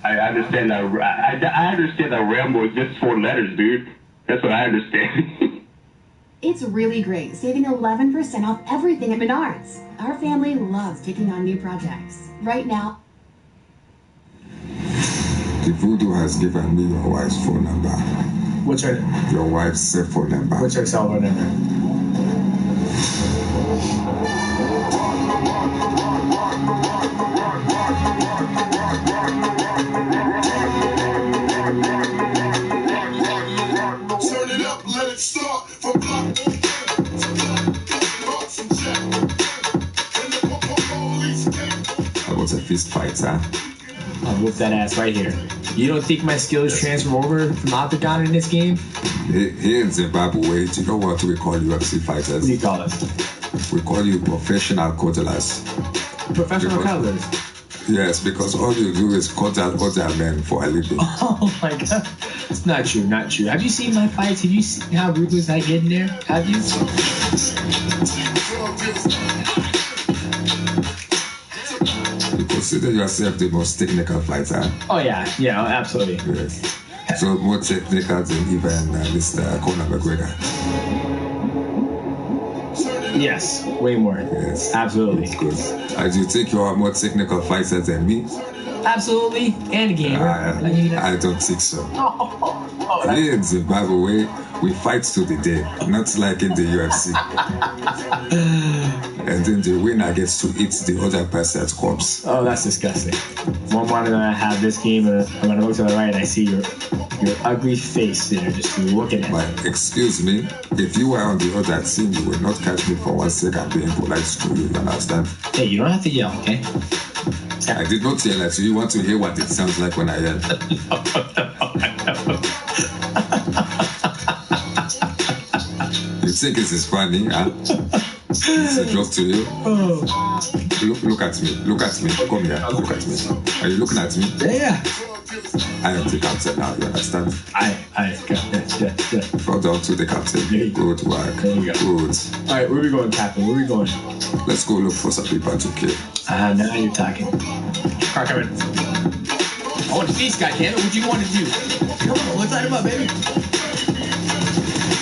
I understand that. I understand that Rambo is just 4 letters, dude. That's what I understand. It's really great, saving 11% off everything at Menards. Our family loves taking on new projects. Right now, The voodoo has given me your wife's phone number. What's her? Your wife's cell phone number. What's her cell phone number? Turn it up, let it start from block to I was a fist fighter. I'll whoop that ass right here. You don't think my skills transfer over from Octagon in this game? Here in Zimbabwe, do you know what we call UFC fighters? What do you call us? We call you professional cuddlers. Professional cuddlers? Yes, because all you do is cuddle other men for a living. Oh my god. It's not true, not true. Have you seen my fights? Have you seen how ruthless I get in there? Have you? You consider yourself the most technical fighter? Oh yeah, absolutely. Yes. So more technical than even Mr. Conor McGregor. Yes, way more. Yes. Absolutely. Good. And you think you are more technical fighter than me? Absolutely. And a gamer. I don't think so. Here in Zimbabwe, we fight to the death, not like in the UFC. And then the winner gets to eat the other person's corpse. Oh, that's disgusting. One morning I have this game and I'm gonna look to the right and I see your ugly face there just looking at me. But excuse me, if you were on the other team, you would not catch me for 1 second being polite to you, you understand? Hey, you don't have to yell, okay? I did not yell at you. You want to hear what it sounds like when I yell? You think this is funny, huh? It's a joke to you? Look at me. Look at me. Come here. Look at me. Are you looking at me? Yeah. I am the captain now, you understand? Yeah. Go down to the captain. Good work. There you go. Good. Alright, where are we going, Captain? Where are we going? Let's go look for some people to kill. Now you're talking. Car coming. I want to feast, goddammit. What do you want to do? Come on, let's light him up, baby.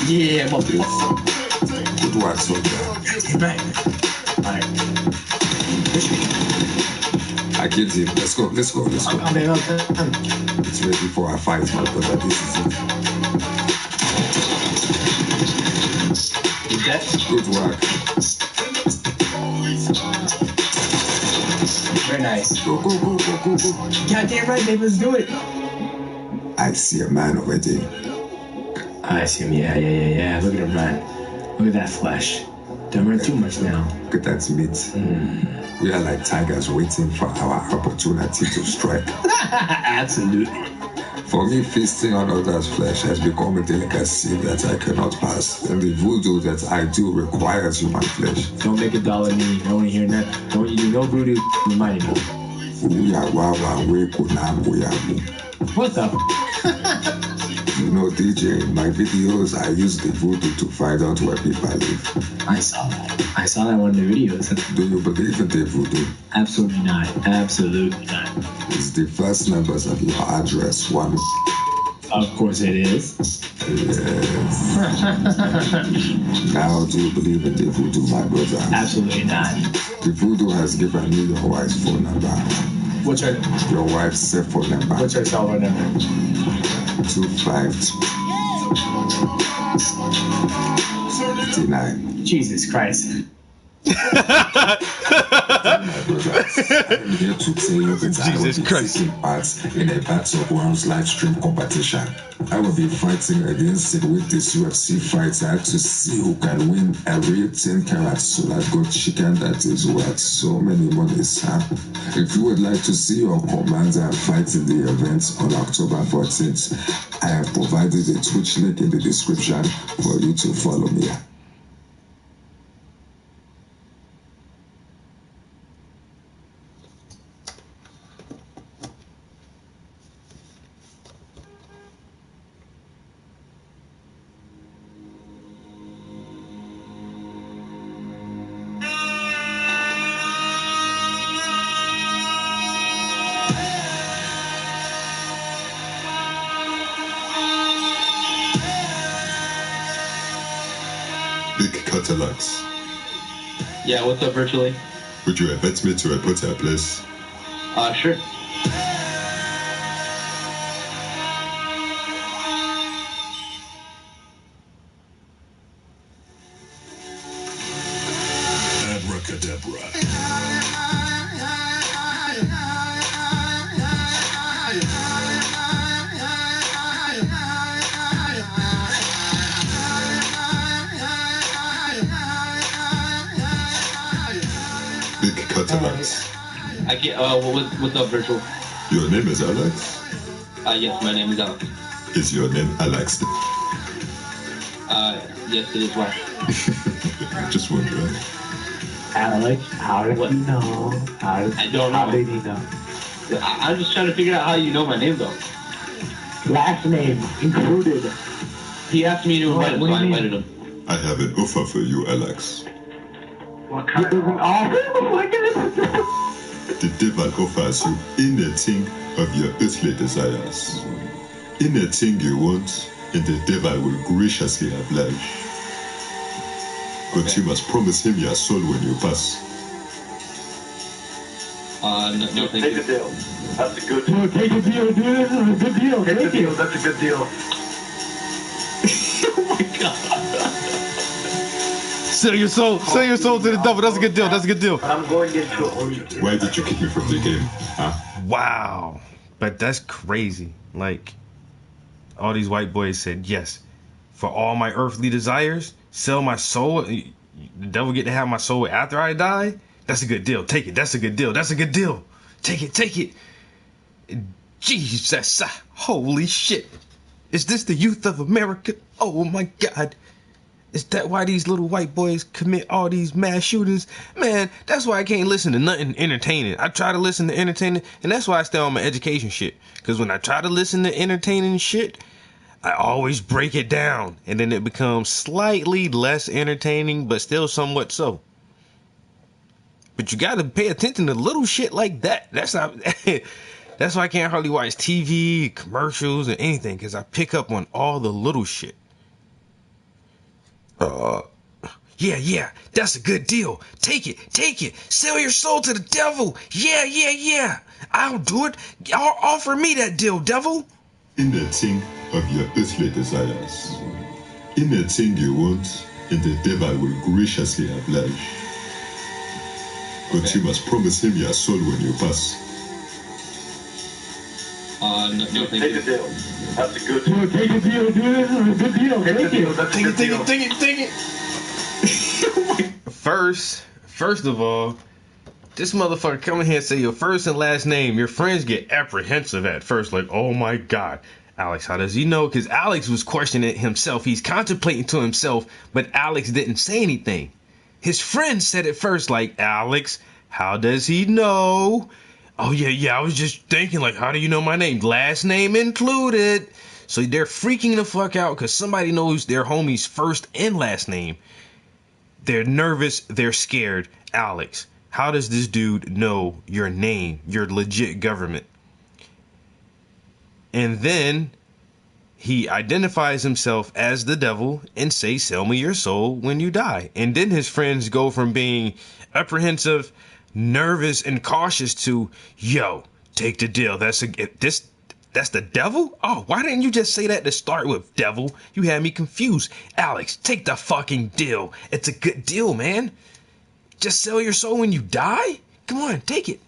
Yeah, I'm up to this. Good work, soldier. Get back. Alright. I killed him. Let's go. Let's go. Let's go. It's ready for a fight, my brother. This is it. You dead? Good work. Very nice. Go, go, go, go, go, go. Goddamn right, baby. Let's do it. I see a man over there. I see him. Yeah. Look at him run. Look at that flesh. Don't run too much now. Look at that meat. We are like tigers waiting for our opportunity to strike. Absolutely. For me, feasting on others' flesh has become a delicacy that I cannot pass. And the voodoo that I do requires human flesh. Don't make a dollar me. Don't want to hear that. Don't you do no voodoo money. What the? You know, DJ, in my videos, I use the voodoo to find out where people live. I saw that. I saw that one in the videos. Do you believe in the voodoo? Absolutely not. Absolutely not. It's the first numbers of your address, one. Of course it is. Yes. Now, do you believe in the voodoo, my brother? Absolutely not. The voodoo has given me your wife's phone number. What's her? Your wife's cell phone number. What's her cell phone number? 252. Jesus Christ. Jesus Christ. In a battle grounds live stream competition. I will be fighting against it with this UFC fighter to see who can win a real 10 karat solid gold chicken that is worth so many monies. If you would like to see your commander fight in the event on October 14th, I have provided a Twitch link in the description for you to follow me. Big Cadillacs. Yeah, what's up, virtually? Would you invite me to a hotel place? Sure. Abracadabra. Big Cadillacs. I can't, what's up, virtual? Your name is Alex? Yes, my name is Alex. Is your name Alex? Yes, it is. Why? Just wondering. Alex, how did you know? I don't know. How did you know? I'm just trying to figure out how you know my name, though. Last name included. He asked me to invite him, so I invited him. I have an offer for you, Alex. What kind of offer? Oh my goodness. The devil offers you anything of your earthly desires. Anything you want, and the devil will graciously oblige. But you must promise him your soul when you pass. No, thank Take you. a deal. That's a good deal. No, take a deal, dude. This is a good deal. Take the Take deal. it. That's a good deal. Oh my god. Sell your soul to the devil. That's a good deal. That's a good deal. I'm going into it. Why did you kick me from the game? Huh? Wow. But that's crazy. Like, all these white boys said, yes, for all my earthly desires, sell my soul. The devil get to have my soul after I die. That's a good deal. Take it. That's a good deal. That's a good deal. Take it. Take it. Jesus. Holy shit. Is this the youth of America? Oh my God. Is that why these little white boys commit all these mass shootings? Man, that's why I can't listen to nothing entertaining. I try to listen to entertaining, and that's why I stay on my education shit. Because when I try to listen to entertaining shit, I always break it down. And then it becomes slightly less entertaining, but still somewhat so. But you gotta pay attention to little shit like that. That's not... That's why I can't hardly watch TV, commercials, or anything. Because I pick up on all the little shit. Yeah, that's a good deal. Take it. Sell your soul to the devil. Yeah. I'll do it. Offer me that deal, devil. Anything of your earthly desires. Anything you want, and the devil will graciously oblige. But you must promise him your soul when you pass. No, thank you. Take a deal. That's a good deal. Dude, take a deal, dude. This is a good deal. Take a Thank deal. you. That's a good deal. Take it. First of all, this motherfucker come in here and say your first and last name. Your friends get apprehensive at first, like, oh my God. Alex, how does he know? Because Alex was questioning it himself. He's contemplating to himself, but Alex didn't say anything. His friend said it first, like, Alex, how does he know? Oh, yeah, I was just thinking, like, how do you know my name? Last name included. So they're freaking the fuck out because somebody knows their homie's first and last name. They're nervous. They're scared. Alex, how does this dude know your name, your legit government? And then he identifies himself as the devil and say, sell me your soul when you die. And then his friends go from being apprehensive, nervous, and cautious to, yo, take the deal. That's the devil? Oh, why didn't you just say that to start with, devil? You had me confused. Alex, take the fucking deal. It's a good deal, man. Just sell your soul when you die? Come on, take it.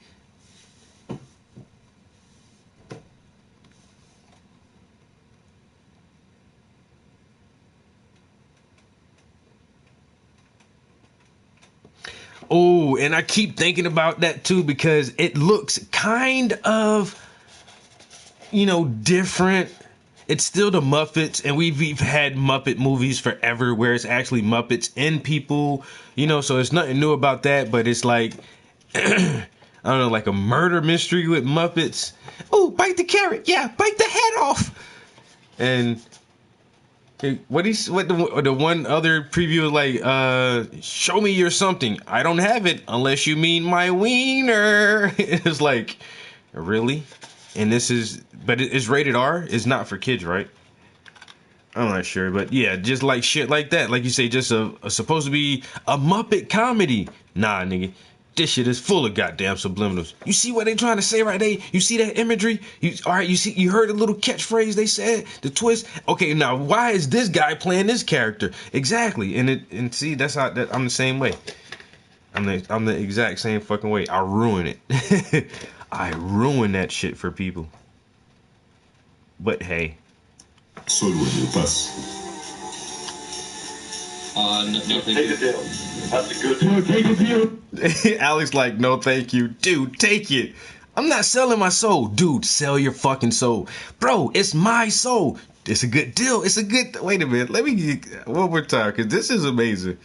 Oh, and I keep thinking about that too because it looks kind of, different. It's still the Muppets, and we've had Muppet movies forever where it's actually Muppets and people, so it's nothing new about that, but it's like, I don't know, like a murder mystery with Muppets. Oh, bite the carrot. Yeah, bite the head off. And what the one other preview was like, show me your something. I don't have it unless you mean my wiener. It's like, really? And but it's rated R. It's not for kids, right? I'm not sure, but yeah, just like shit like that. Like you say, just a supposed to be a Muppet comedy. Nah, nigga. This shit is full of goddamn subliminals. You see what they trying to say right there? You see that imagery? You heard the little catchphrase they said? The twist? Okay, now why is this guy playing this character? Exactly. And see, that's how I'm the same way. I'm the exact same fucking way. I ruin it. I ruin that shit for people. But hey. Soul when you pass. No, take a deal. That's a good deal. Take a deal. Alex like, no thank you. Dude, take it. I'm not selling my soul. Dude, sell your fucking soul. Bro, it's my soul. It's a good deal. Wait a minute. Let me get one more time because this is amazing.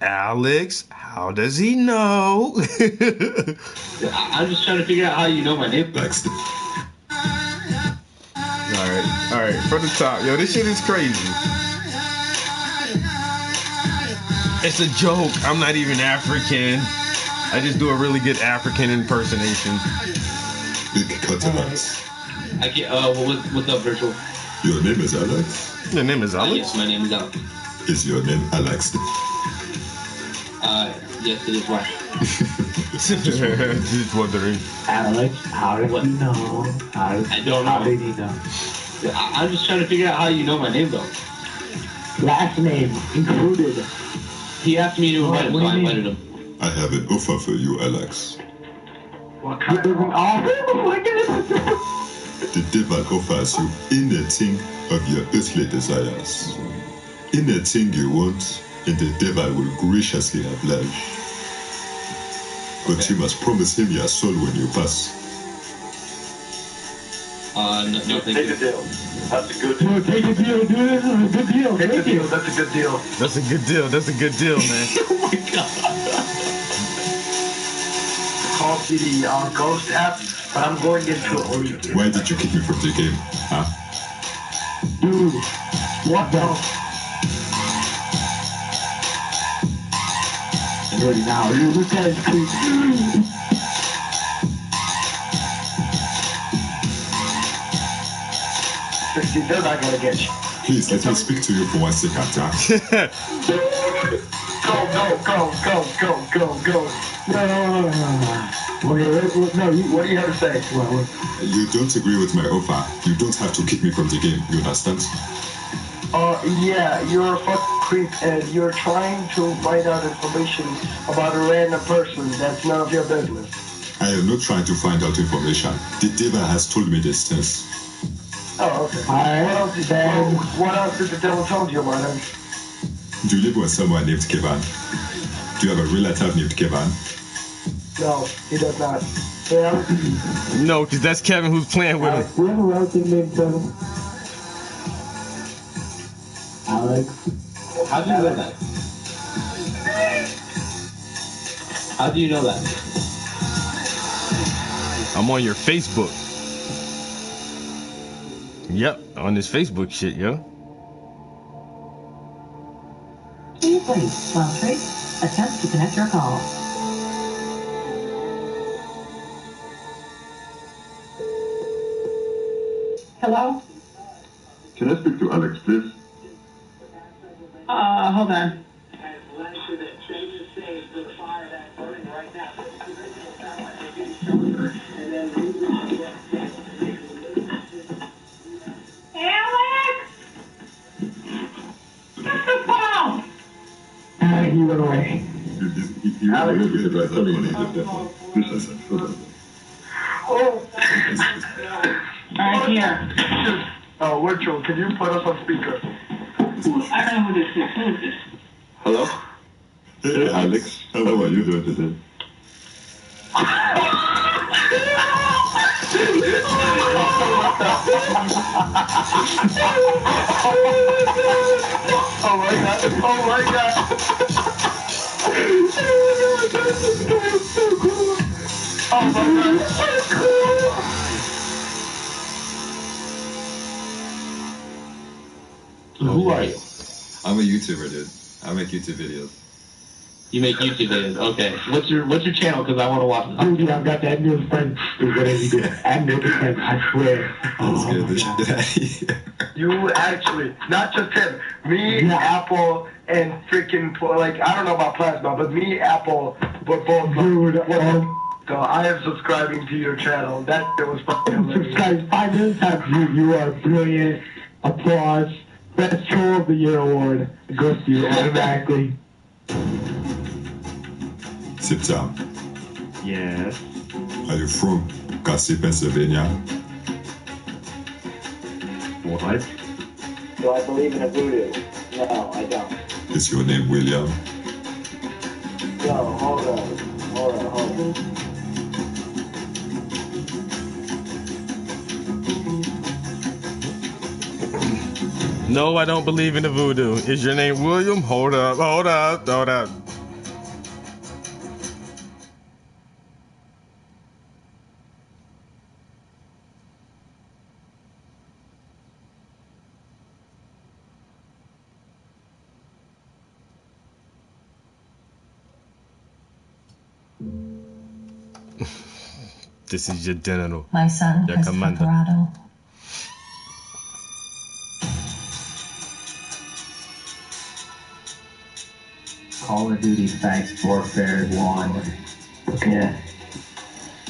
Alex, how does he know? I'm just trying to figure out how you know my name. Baxter. All right, from the top. Yo, this shit is crazy. It's a joke. I'm not even African. I just do a really good African impersonation. Big cataracts. I can't, what's up, Virtual? Your name is Alex? Your name is Alex? Yes, my name is Alex. Is your name Alex? Yes, it is. Why? Just wondering. Alex, how did you know? I don't know. How did you know? I'm just trying to figure out how you know my name, though. Last name included. He asked me to invite him, so I invited him. I have an offer for you, Alex. What kind of offer? Oh my goodness. The devil offers you anything of your earthly desires. Anything you want, and the devil will graciously oblige. But you must promise him your soul when you pass. No, thank Take you. a deal. That's a good deal. Dude, take a deal, dude. This is a good deal. Take a Thank deal. you. That's a good deal. That's a good deal. That's a good deal, man. Oh my god. Call of Duty Ghost app, but I'm going into it. Why did you kick me from the game? Huh? Dude, what the? Ready now. You look at it, please. They're not gonna get you. Please let me speak to you for 1 second, Jack. Go. No. What do you have to say? You don't agree with my offer. You don't have to kick me from the game. You understand? Yeah, you're a fucking creep and you're trying to find out information about a random person. That's none of your business. I am not trying to find out information. The devil has told me these things. Oh, okay. What else did the devil tell you about him? Do you live with someone named Kevin? Do you have a relative named Kevin? No, he does not. Yeah. No, because that's Kevin who's playing with him. We have a relative named Kevin. Alex. How do you know that? How do you know that? I'm on your Facebook. Yep, on this Facebook shit, yo. Please wait while Trace attempts to connect your call. Hello? Can I speak to Alex, please? Hold on. He went away. Alex. Oh. Right here. Oh, Virtual, can you put us on speaker? I don't know who this is. Who is this? Hello? Hey, Alex. How are you doing today? Oh my god. Oh my god. Who are you? I'm a YouTuber, dude. I make YouTube videos. You make YouTube videos. Okay. What's your channel? Because I want to watch it. Dude, I've got that new friend. Do whatever you do. I'm new friend, I swear. Let's get this shit out of here. You actually, not just him. Me, Apple, and freaking, like, I don't know about Plasma, but me, Apple, but both. Dude, so I am subscribing to your channel. That was fucking hilarious. Subscribe 5 minutes after you are brilliant. Applause. Best Troll of the Year award goes to you automatically. Sit down. Yes. Are you from Cassie, Pennsylvania? What? Do I believe in a voodoo? No, I don't. Is your name William? No, hold on. No, I don't believe in the voodoo. Is your name William? Hold up. This is your general. My son, Your Christopher commander. Corrado. Call of Duty Advanced Warfare 1. Yeah.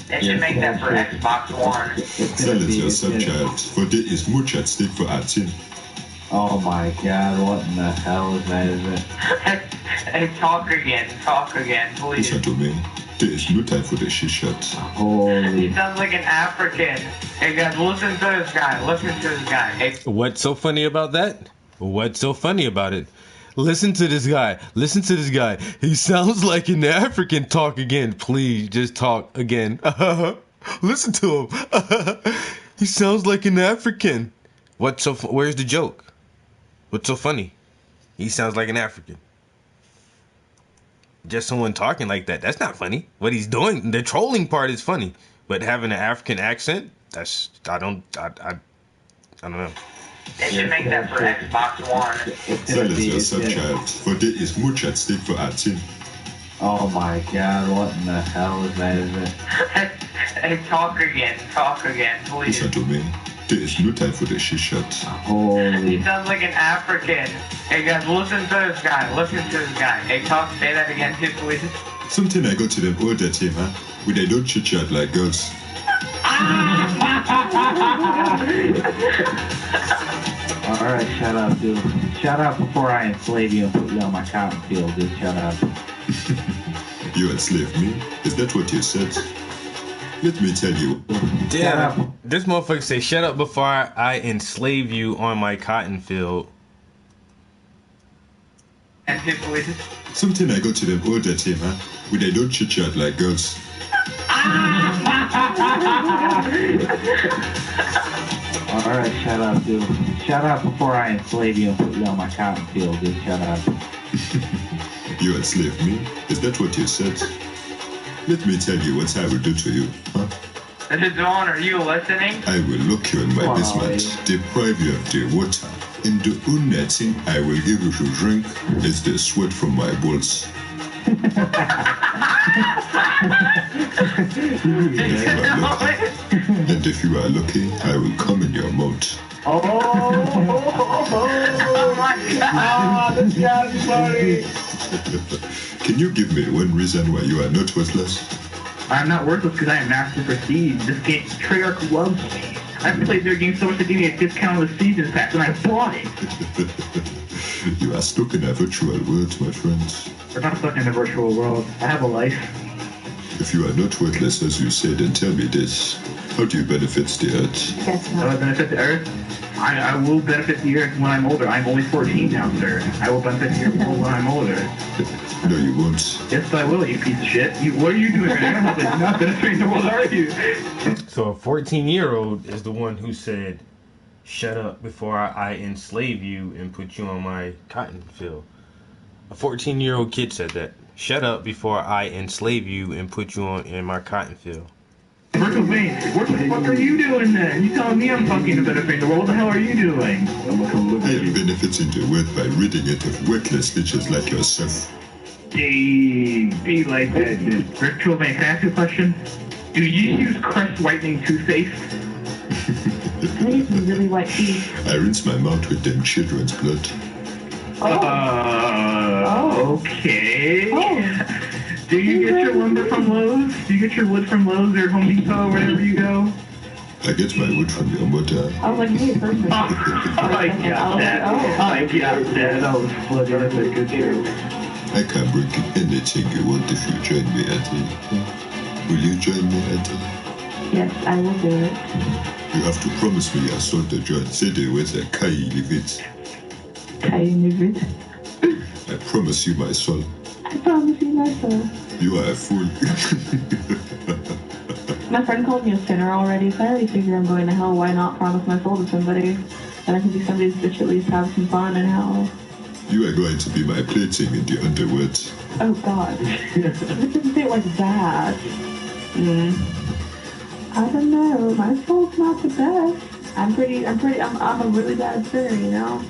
They should make that for Xbox One. Silence yourself, child, for there is much at stake for our team. Oh my god, what in the hell is that? Is it? Hey, talk again, please. Listen to me. There is no time for the shit shot. Holy. He sounds like an African. Hey guys, listen to this guy. Hey. What's so funny about that? What's so funny about it? Listen to this guy. He sounds like an African. Talk again, please. Just talk again. Listen to him. He sounds like an African. Where's the joke? What's so funny? He sounds like an African. Just someone talking like that. That's not funny. What he's doing, the trolling part is funny. But having an African accent, I don't know. They should make that for Xbox One. Silence yourself, child, for there is much at stake for our team. Oh my god, what in the hell is that? Is it? Hey, talk again, please. Listen to me. There is no time for the shit shot. He sounds like an African. Hey guys, listen to this guy. Listen to this guy. Hey, talk. Say that again, too, please. Something I got to them all the time, huh? When they don't chit chat like girls. Alright, shut up, dude. Shut up before I enslave you and put you on my cotton field, dude. Shut up. You enslaved me? Is that what you said? Let me tell you. Damn, this motherfucker say, shut up before I enslave you on my cotton field. Something I got to them all the time, huh? When they don't chit chat like girls. Alright, shut up, dude. Shut up before I enslave you and put you on my cotton field, dude. Shut up. You enslaved me? Is that what you said? Let me tell you what I will do to you, huh? This is Dawn, are you listening? I will lock you in my basement, deprive you of the water, and the only thing I will give you to drink is the sweat from my balls. And if you are lucky, I will come in your mouth. Oh my God! This guy's funny. Can you give me one reason why you are not worthless? I'm not worthless because I am Master Prestige. This game, Treyarch loves me. I've played their game so much they gave me a discount on the season pass and I bought it. You are stuck in a virtual world, my friends. I'm not stuck in a virtual world. I have a life. If you are not worthless as you said, then tell me this. How do you benefit the earth? How do I benefit the earth? I will benefit the earth when I'm older. I'm only 14 now, sir. I will benefit the earth when I'm older. No, you won't. Yes, I will, you piece of shit. What are you doing right now? You're not benefiting the world, are you? So a 14-year-old is the one who said, shut up before I enslave you and put you on my cotton field. A 14-year-old kid said that. Shut up before I enslave you and put you on in my cotton field. Virtual Wayne, what the fuck are you doing then? You telling me I'm fucking benefiting the world? What the hell are you doing? I am benefiting the world by ridding it of worthless bitches like yourself. Be like that, dude. Virtual Wayne, can I ask you a question? Do you use Crest whitening toothpaste? I need some really white teeth. I rinse my mouth with them children's blood. Okay. Do you get your lumber from Lowe's? Do you get your wood from Lowe's or Home Depot, wherever you go? I get my wood from your mother. I was like, me first. I got that. I got that. That was funny. That's a good joke. I can bring anything you want if you join me, Auntie. Will you join me, Auntie? Yes, I will do it. You have to promise me I sold the joint. Say the words like Kai live it. Kai live it. I promise you my soul. I promise you my soul. You are a fool. My friend called me a sinner already, so I already figure I'm going to hell. Why not promise my soul to somebody? And I can be somebody's bitch, at least have some fun in hell. You are going to be my plaything in the underworld. Oh God. This isn't it like that. I don't know. My soul's not the best. I'm a really bad sinner, you know?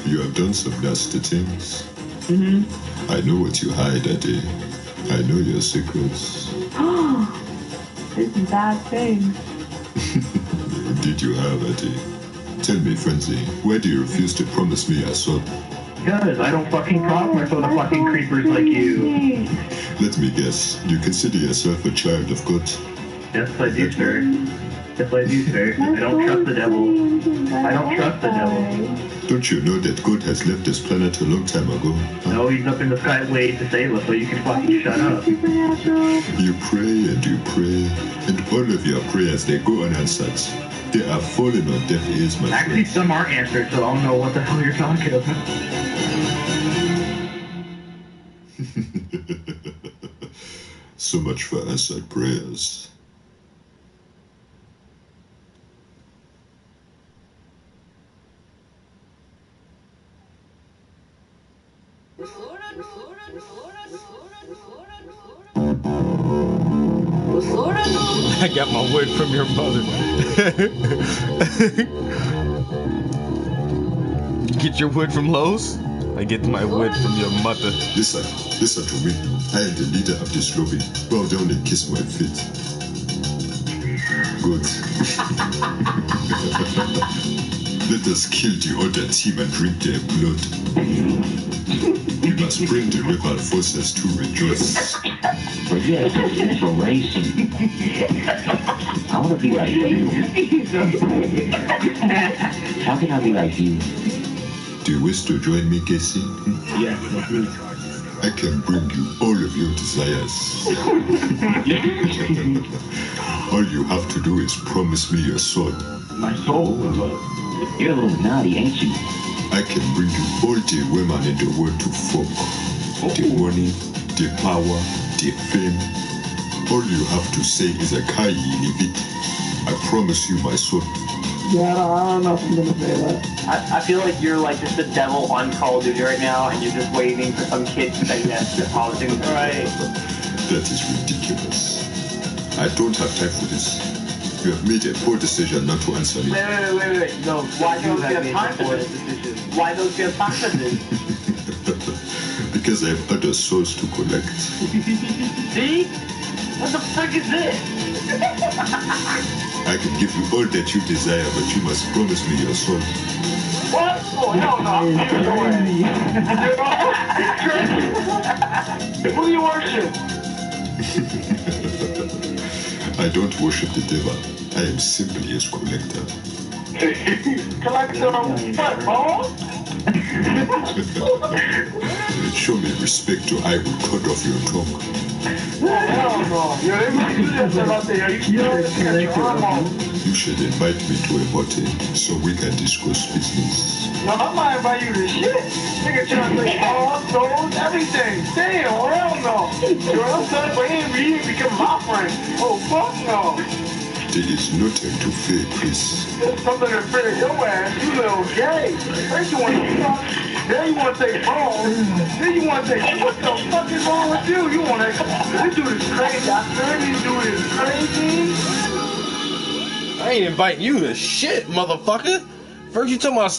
You have done some nasty things. Mm-hmm. I know what you hide, Eddie. I know your secrets. These are bad things. Did you have, Eddie? Tell me, Frenzy, why do you refuse to promise me a son? Because I don't fucking promise myself to fucking creepers like you. Let me guess, you consider yourself a child of God? Yes, I do, sir. Yes, I do, sir. I don't trust the devil. I don't trust the devil. Don't you know that God has left this planet a long time ago? Huh? No, he's up in the sky waiting to save us, so you can fucking shut up. You pray and you pray, and all of your prayers, they go unanswered. They are falling on deaf ears, my friend. Actually, some are answered, so I don't know what the hell you're talking about. So much for answered prayers. I got my wood from your mother. You get your wood from Lowe's? I get my wood from your mother. Listen to me. I am the leader of this lobby. Bow down and kiss my feet. Good. Let us kill the other team and drink their blood. We must bring the rebel forces to rejoice. But you have to for racing. I want to be like you. How can I be like you? Do you wish to join me, Casey? Yes, I can bring you all of your desires. All you have to do is promise me your soul. My soul? You're a little naughty, ain't you? I can bring you all the women in the world to fuck. The money, the power, the fame. All you have to say is a kai bit. I promise you my soul. Yeah, I don't know if I'm gonna say that. I feel like you're like just the devil on Call of Duty right now, and you're just waiting for some kid to say yes to politics. Right. That is ridiculous. I don't have time for this. You have made a poor decision not to answer me. Wait. No, why don't you have time for this decision? Why don't you have time for this? Because I have other souls to collect. See? What the frick is this? I can give you all that you desire, but you must promise me your soul. What? Oh, hell no. Who do you worship? I don't worship the devil. I am simply his collector. Collector of what, bro? Show me respect or I will cut off your tongue. Hell no. You're able to do this out there. You know this got your arm off. You should invite me to a bottle so we can discuss business. No, I'm not inviting you to shit. Nigga trying to take all souls, everything. Damn, hell no. You're upset, but he ain't become my friend. Oh, fuck no. There is no time to fear, Chris. There's something to fear your ass. You little gay. First you want to fuck, then you want to take phones, then you want to take, what the fuck is wrong with you? You want to, this dude is crazy. I swear this dude is crazy. I ain't inviting you to shit, motherfucker. First you talking about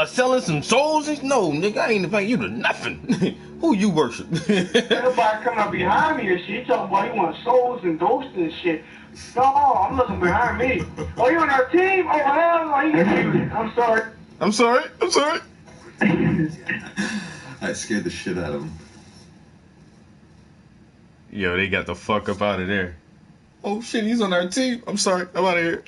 selling some souls? No, nigga, I ain't inviting you to nothing. Who you worship? Everybody coming up behind me and shit. He talking about he wants souls and ghosts and shit. No, I'm looking behind me. Oh, you on our team? Oh, hell no, you confused. I'm sorry. I'm sorry. I scared the shit out of him. Yo, they got the fuck up out of there. Oh shit, he's on our team. I'm sorry. I'm out of here.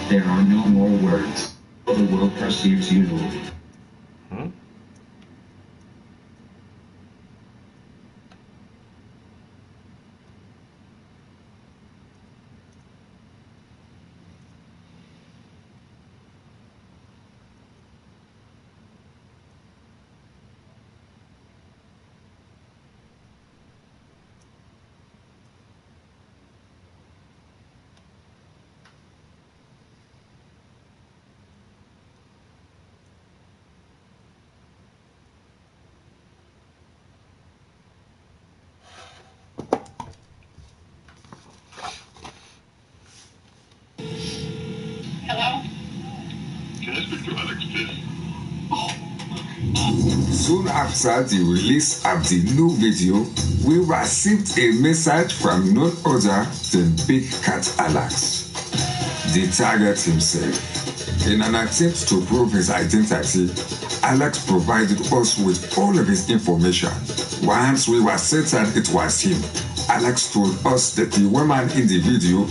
There are no more words. The world perceives you. Hello? Can I speak to Alex, please? Soon after the release of the new video, we received a message from none other than Big Cat Alex, the target himself. In an attempt to prove his identity, Alex provided us with all of his information. Once we were certain it was him, Alex told us that the woman in the video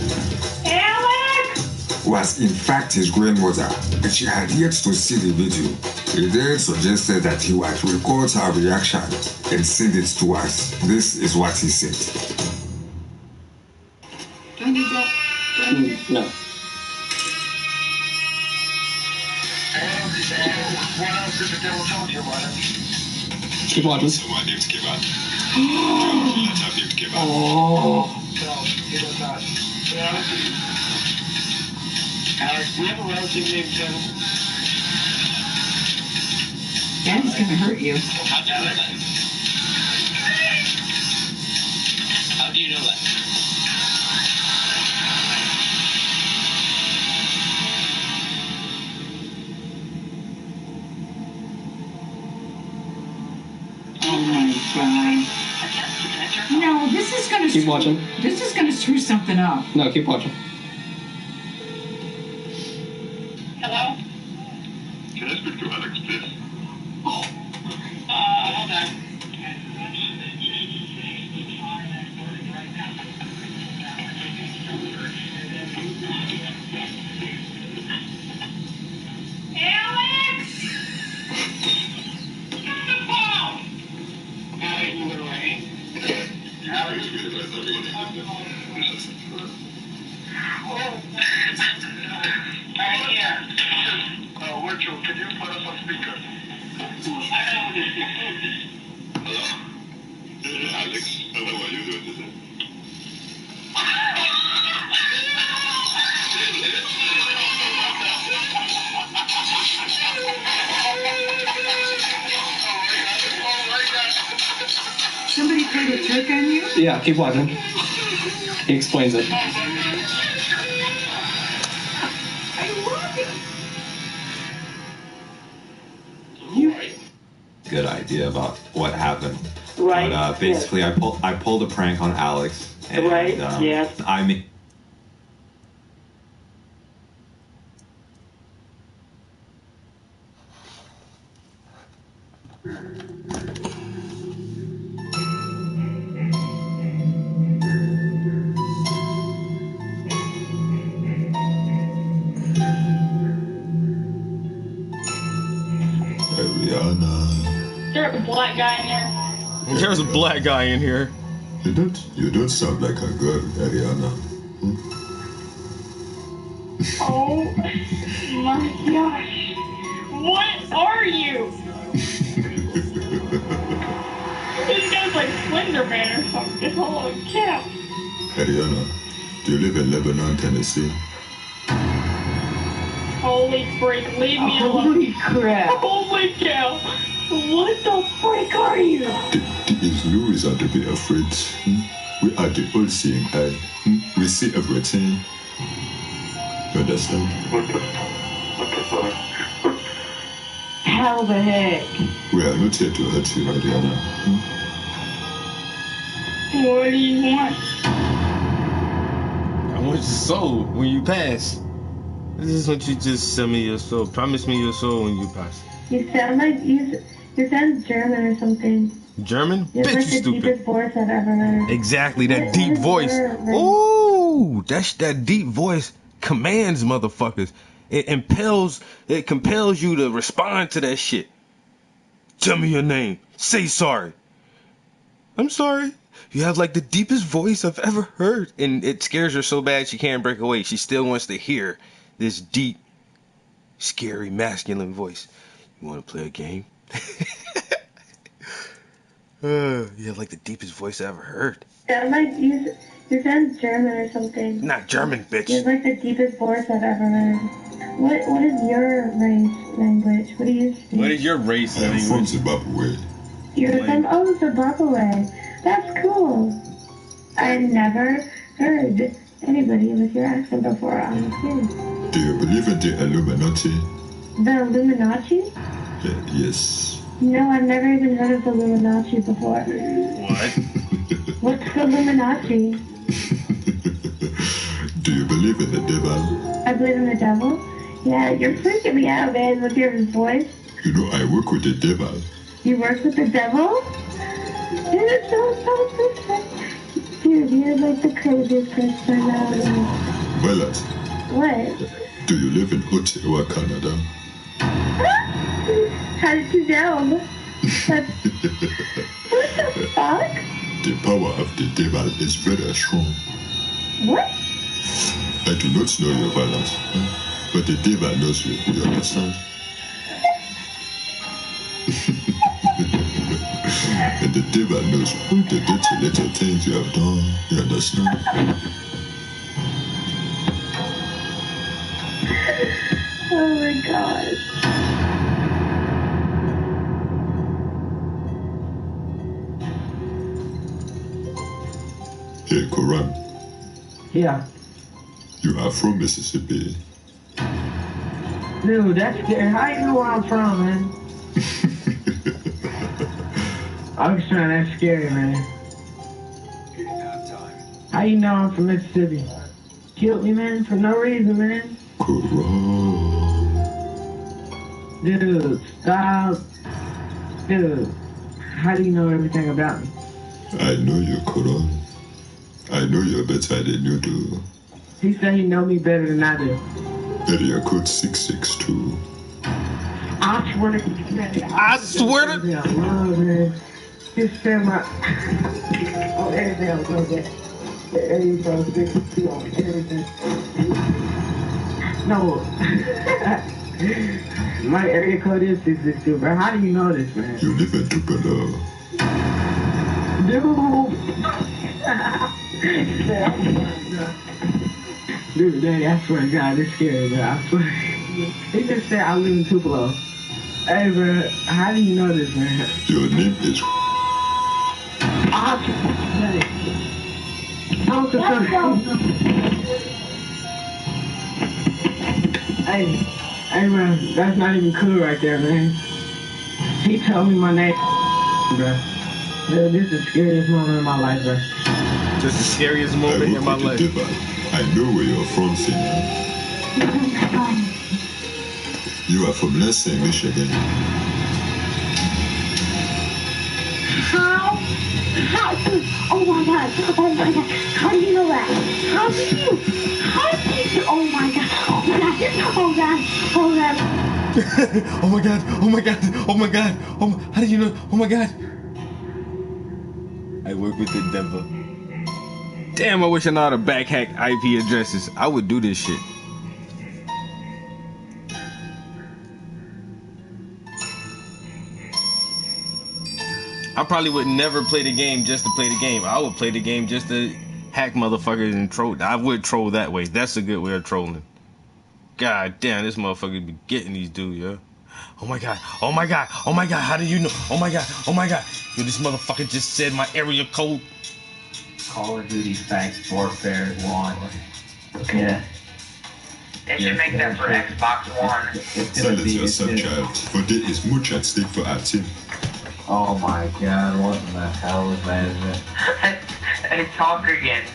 was in fact his grandmother, but she had yet to see the video. He then suggested that he would record her reaction and send it to us. This is what he said. No. What else did the devil told you about it? Keep watching. Let's have him give up. Oh. No, he does not. Yeah. Alex, do you have a relative named Kevin? Dad's gonna hurt you. Alex? How do you know that? Oh my God. No, this is gonna Keep watching. This is gonna screw something up. No, keep watching. Hello? Can I speak to Alex, please? Hold on. Alex! Get the phone! Alex, move it away. Alex, Virtual, can you put us on speaker? Hello? Alex, how are you doing today? Somebody played a trick on you? Yeah, keep watching. He explains it. Good idea about what happened. Right. But basically, I pulled a prank on Alex. And, Right, yes. I mean. Ariana. There's a black guy in here. There's a black guy in here. You don't sound like a girl, Ariana. Oh my gosh. What are you? This guy's like Slender Man or something. Holy cow. Ariana, do you live in Lebanon, Tennessee? Holy freak, leave me alone. Holy crap. Holy cow. What the freak are you? There is no reason to be afraid. We are the all-seeing eye. We see everything. You understand? How the heck? We are not here to hurt you, Ariana. What do you want? I want your soul when you pass. I just want you to just send me your soul. Promise me your soul when you pass. You sound like you sound German or something. German? You're Bitch, like you the stupid. deepest voice I've ever heard. Exactly, that What deep is voice. your race? Ooh, that deep voice commands motherfuckers. It compels you to respond to that shit. Tell me your name. Say sorry. I'm sorry. You have like the deepest voice I've ever heard. And it scares her so bad she can't break away. She still wants to hear this deep, scary, masculine voice. You want to play a game? You have like the deepest voice I ever heard. Sound like you sound German or something. Not German, bitch. You have like the deepest voice I've ever heard. What is your race language? What do you speak? What is your race I am from language? Zimbabwe. You're from Zimbabwe. That's cool. I've never heard anybody with your accent before, honestly. Do you believe in the Illuminati? The Illuminati? Yes. No, I've never even heard of the Illuminati before. What? What's the Illuminati? Do you believe in the devil? I believe in the devil. Yeah, you're freaking me out, man, with your voice. You know, I work with the devil. You work with the devil? Dude, it's so different. Dude, you're like the craziest person I know. Ballard, What? do you live in Ottawa, Canada? How did you know? What the fuck? The power of the devil is very strong. What? I do not know your balance, but the devil knows you. You understand? And the devil knows the dirty little things you have done. You understand? Oh my god. Hey, Koran, Yeah. you are from Mississippi. Dude, that's scary. How you know where I'm from, man? I'm just trying, that's scary, man. How you know I'm from Mississippi? Killed me, man, for no reason, man. Dude, stop. Dude, how do you know everything about me? I know you, Koran. I know you're better than you do. He said he know me better than I do. Area code 662. I swear to I swear to I love, man. He said my... Oh, everything I was going to get. The area code 662 on everything. No. My area code is 662, bro. How do you know this, man? You live in Tupelo. Dude, Daddy, I swear to God, this scary, bro. I swear. He just said I live in Tupelo. Hey, bro, how do you know this, man? Your name is... Hey, man, that's not even cool right there, man. He told me my name, bro. Dude, this is the scariest moment in my life, bro. Just the scariest moment in my life. I know where you're from, Senior. You are from Lansing, Michigan. How? Oh my god. Oh my god. How do you know that? How do you? Oh my god. Oh my god. Oh god. Oh god. Oh my god. Oh my god. Oh my god. How do you know? Oh my god. I work with the devil. Damn, I wish I know how to backhack IP addresses. I would do this shit. I probably would never play the game just to play the game. I would play the game just to hack motherfuckers and troll. I would troll that way. That's a good way of trolling. God damn, this motherfucker be getting these dudes, yo. Oh my god. Oh my god. Oh my god. How do you know? Oh my god. Oh my god. Yo, this motherfucker just said my area code. Call of Duty Spiked Warfare 1. Yeah. They should make that for Xbox One. Silence yourself, child, for there is much at stake for our team. Oh my god, what in the hell is that? Hey, talk again,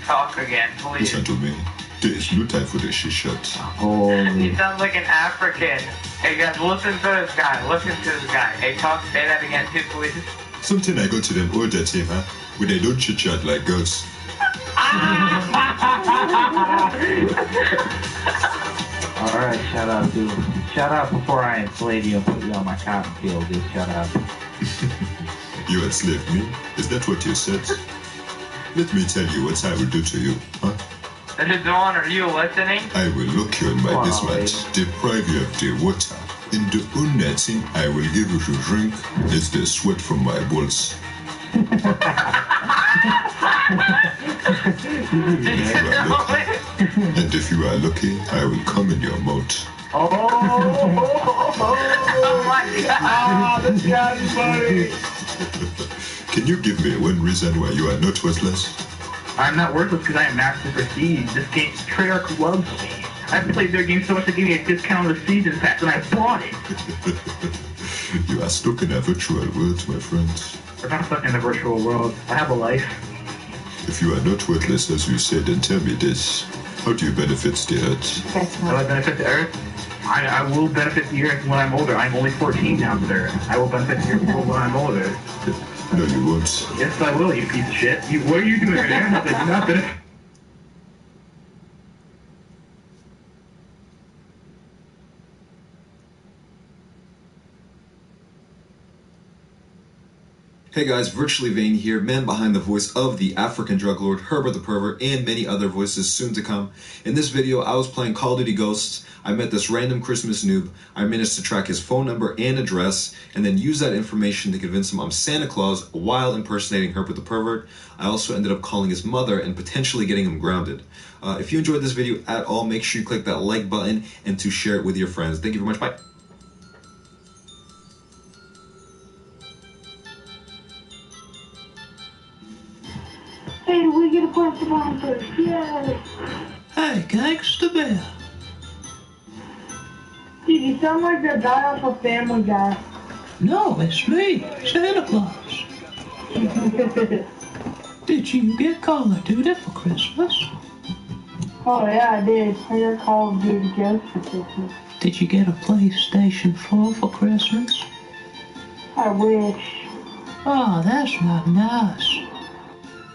please. Listen to me. There is no time for the shit shot. He sounds like an African. Hey guys, listen to this guy. Hey, say that again too, please. Something I go to them all the time, huh? When they don't chit chat like girls. Alright, shut up, dude. Shut up before I enslave you and put you on my cotton field, dude. Shut up. You enslaved me? Is that what you said? Let me tell you what I will do to you, huh? Dawn, are you listening? I will lock you in my basement, deprive you of the water. In the only thing I will give you to drink is the sweat from my balls. And if you are lucky, I will come in your mouth. Oh my god! This guy's funny! Can you give me one reason why you are not worthless? I'm not worthless because I am Master Prestige. This game, Treyarch loves me. I've played their game so much they gave me a discount on the season pass and I bought it. You are stuck in a virtual world, my friend. I'm not stuck in the virtual world. I have a life. If you are not worthless as you said, then tell me this. How do you benefit the Earth? How do I benefit the Earth? I will benefit the Earth when I'm older. I'm only 14 now, sir. I will benefit the Earth when I'm older. No, you won't. Yes, I will, you piece of shit. What are you doing right there? Nothing. Nothing. Hey guys, Virtually Vain here, man behind the voice of the African drug lord, Herbert the Pervert, and many other voices soon to come. In this video, I was playing Call of Duty Ghosts. I met this random Christmas noob. I managed to track his phone number and address, and then use that information to convince him I'm Santa Claus while impersonating Herbert the Pervert. I also ended up calling his mother and potentially getting him grounded. If you enjoyed this video at all, make sure you click that like button and to share it with your friends. Thank you very much. Bye. Hey, we get a place to buy first. Yay! Hey, Gangsta Bear. Dude, you sound like that guy off of Family Guy. No, it's me, Santa Claus. Did you get Call of Duty for Christmas? Oh yeah, I did. I got Call of Duty Ghosts for Christmas. Did you get a PlayStation 4 for Christmas? I wish. Oh, that's not nice.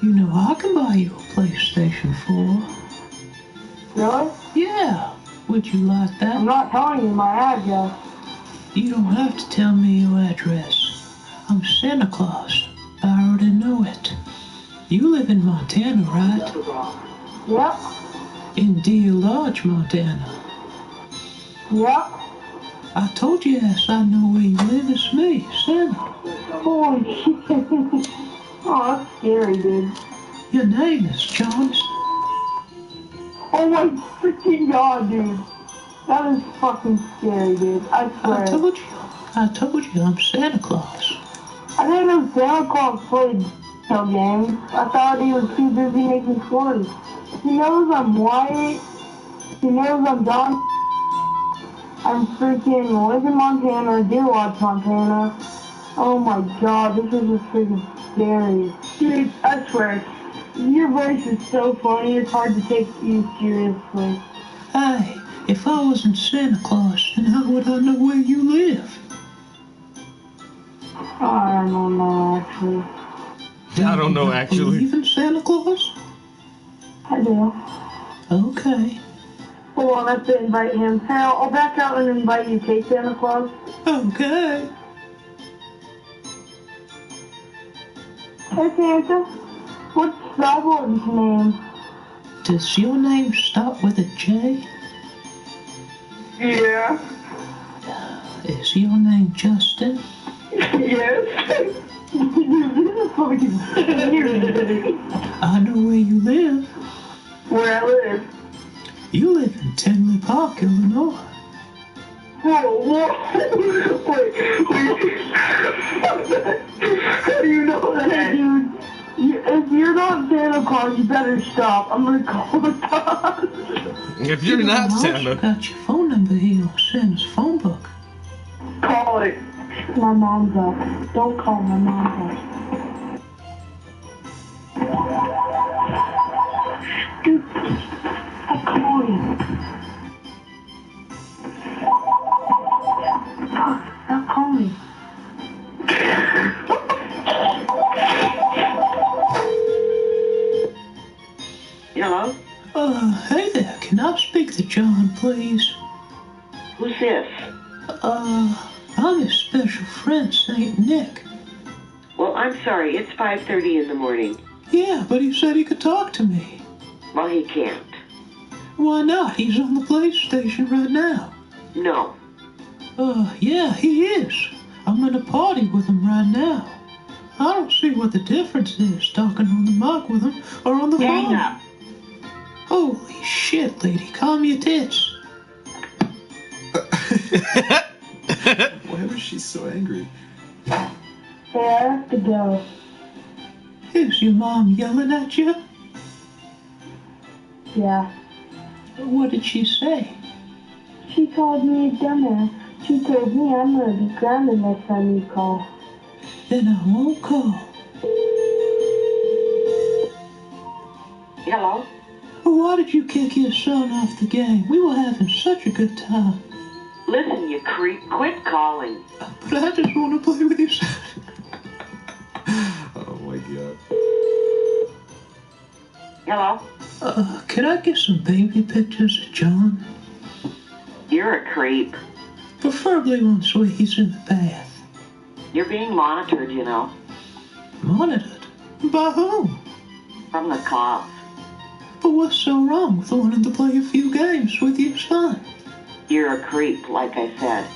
You know, I can buy you a PlayStation 4. Really? Yeah. Would you like that? I'm not telling you my address. You don't have to tell me your address. I'm Santa Claus. I already know it. You live in Montana, right? Yep. In Deer Lodge, Montana. Yep. I told you yes, I know where you live. It's me, Santa. Holy shit. Oh, that's scary, dude. Your name is John. Oh my freaking god, dude. That is fucking scary, dude. I swear. I told you I'm Santa Claus. I didn't know Santa Claus played video games. I thought he was too busy making stories. He knows I'm white. He knows I'm John. I'm freaking live in Montana, Deer Lodge, Montana. Oh my god, this is just freaking scary. Dude, I swear, your voice is so funny, it's hard to take you seriously. Hey, if I wasn't Santa Claus, then how would I know where you live? I don't know, actually. I don't know, actually. Believe in Santa Claus? I do. Okay. Hold on, I have to invite him. Hey, I'll back out and invite you, okay, Santa Claus? Okay. Hey, Santa. What's Cyborg's name? Does your name start with a J? Yeah. Is your name Justin? Yes. Dude, this is fucking scary. I know where you live. Where I live? You live in Tinley Park, Illinois. Whoa. Wait. How do you know that, dude? If you're not Santa Claus, you better stop. I'm gonna call the cops. If you're not Santa. I've got your phone number here on Santa's phone book. Call it. My mom's up. Don't call my mom's up. Dude, I'm calling. Stop calling. Hello? Hey there, can I speak to John, please? Who's this? I'm his special friend, Saint Nick. Well, I'm sorry, it's 5:30 in the morning. Yeah, but he said he could talk to me. Well, he can't. Why not? He's on the PlayStation right now. No. Yeah, he is. I'm in a party with him right now. I don't see what the difference is, talking on the mic with him or on the phone. Hang up. Holy shit, lady, calm your tits. Why was she so angry? Hey, I have to go. Is your mom yelling at you? Yeah. What did she say? She called me a dumbass. She told me I'm gonna be grounded next time you call. Then I won't call. Hello? Why did you kick your son off the game? We were having such a good time. Listen, you creep, quit calling. But I just want to play with your son. Oh my god. Hello? Could I get some baby pictures of John? You're a creep. Preferably ones where he's in the bath. You're being monitored, you know. Monitored? By whom? From the cops. But what's so wrong with wanting to play a few games with your son? You're a creep, like I said.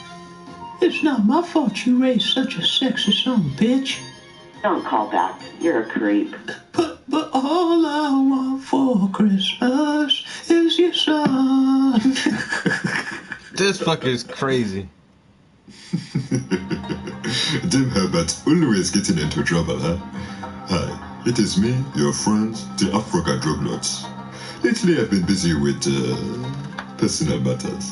It's not my fault you raised such a sexy son, bitch. Don't call back. You're a creep. But all I want for Christmas is your son. This fucker is crazy. Dim Herbert always getting into trouble, huh? Hi, it is me, your friend, the Africa Drug Lords. Lately I've been busy with personal matters.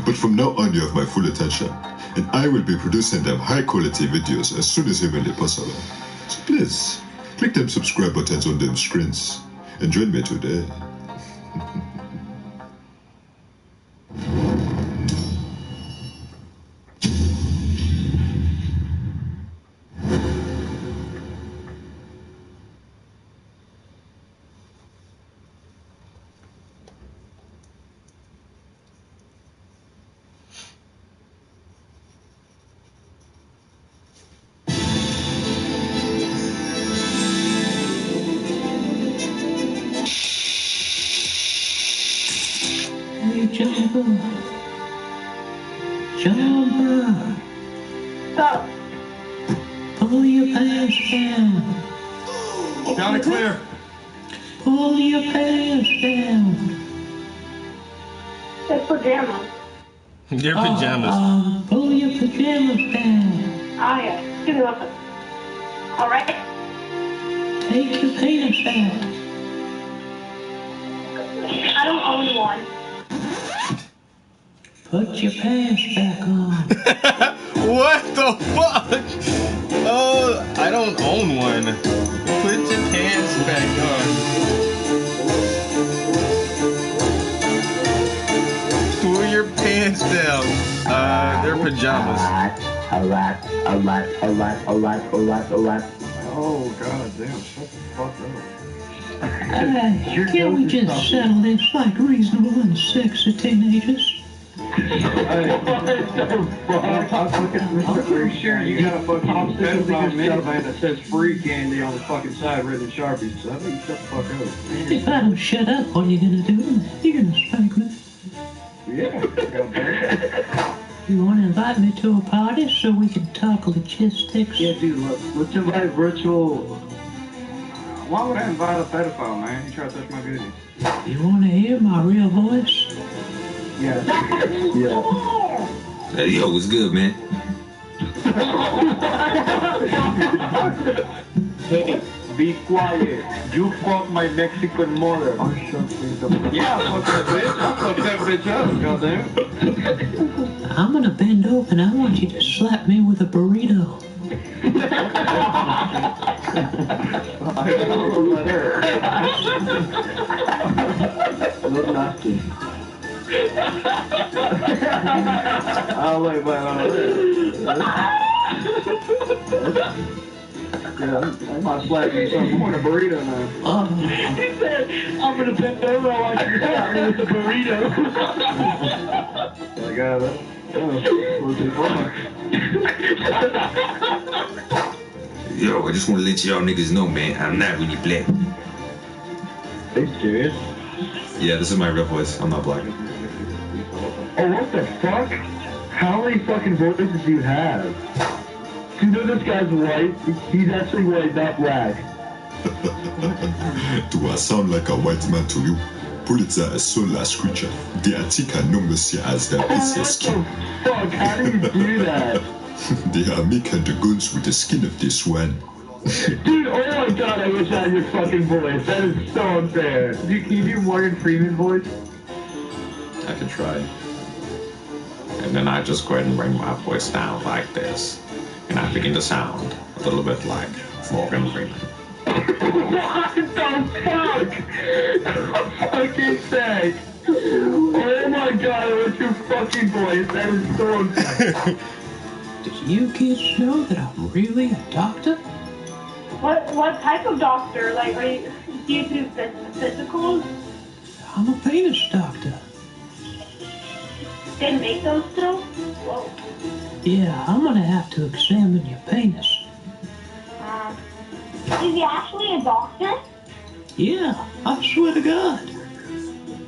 But from now on you have my full attention, and I will be producing them high-quality videos as soon as humanly possible. So please, click them subscribe buttons on them screens, and join me today. Hey, Jumper. Jumper. Stop. Pull your pants down. Down and clear. Pull your pants down. It's pajamas. Your pajamas. Pull your pajamas down. Oh, yeah. Give me one. All right. Take your penis out. I don't own one. Put your pants back on. What the fuck? Oh, I don't own one. Put your pants back on. Pull your pants down. They're pajamas. Alright. Oh, god damn. Shut the fuck up. Can't we just settle this like reasonable and sexy teenagers? I'm pretty sure you got a fucking pedophile minivan that says free candy on the fucking side written in Sharpie, so I think you shut the fuck up. If I don't shut up, what are you gonna do? You're gonna spank me. Yeah, You wanna invite me to a party so we can talk logistics? yeah, dude, let's invite virtual. Why would I invite a pedophile, man? You try to touch my goodies. You wanna hear my real voice? Yeah. Hey, yo, what's good, man? Hey, be quiet. You fuck my Mexican mother. Yeah, fuck that bitch. I'll fuck that bitch up, goddamn. I'm gonna bend over and I want you to slap me with a burrito. No nasty. I'll wait, I might slap you something. I want a burrito now. He said, I'm gonna bend over. I want you to slap me with a burrito. I got it. Yo, I just want to let y'all niggas know, man, I'm not really black. Are you serious? Yeah, this is my real voice. I'm not black. Oh, what the fuck? How many fucking voices do you have? You know this guy's white? He's actually white, not black. Do I sound like a white man to you? Pulitzer is soulless creature. The Attica no mercy as their pieces skin. Fuck, how do you do that? They are making the guns with the skin of the swan. Dude, oh my god, I wish I had your fucking voice. That is so unfair. Can you do Morgan Freeman voice? I could try. And then I just go ahead and bring my voice down like this. And I begin to sound a little bit like Morgan Freeman. What the fuck? Fucking sick. Oh my god, what's your fucking voice? That is so unfair. Do you kids know that I'm really a doctor? What type of doctor? Like, do you do physicals? I'm a penis doctor. They make those still? Whoa. Yeah, I'm gonna have to examine your penis. Is he actually a doctor? Yeah, I swear to God.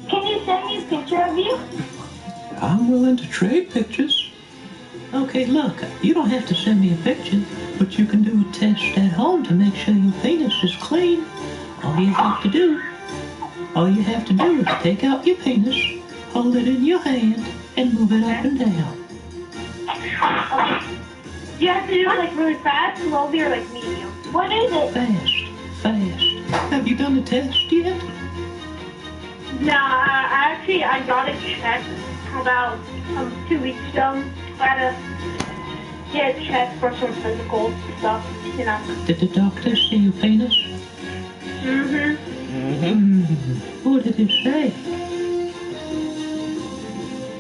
Can you send me a picture of you? I'm willing to trade pictures. Okay, look, you don't have to send me a picture, but you can do a test at home to make sure your penis is clean. All you have to do is take out your penis, hold it in your hand, and move it up and down. Okay. You have to do it like really fast, slowly, or like medium. What is it? Fast. Have you done the test yet? Nah, actually, I got it checked about 2 weeks ago. I had to get checked for some physical stuff, you know. Did the doctor see your penis? What did it say?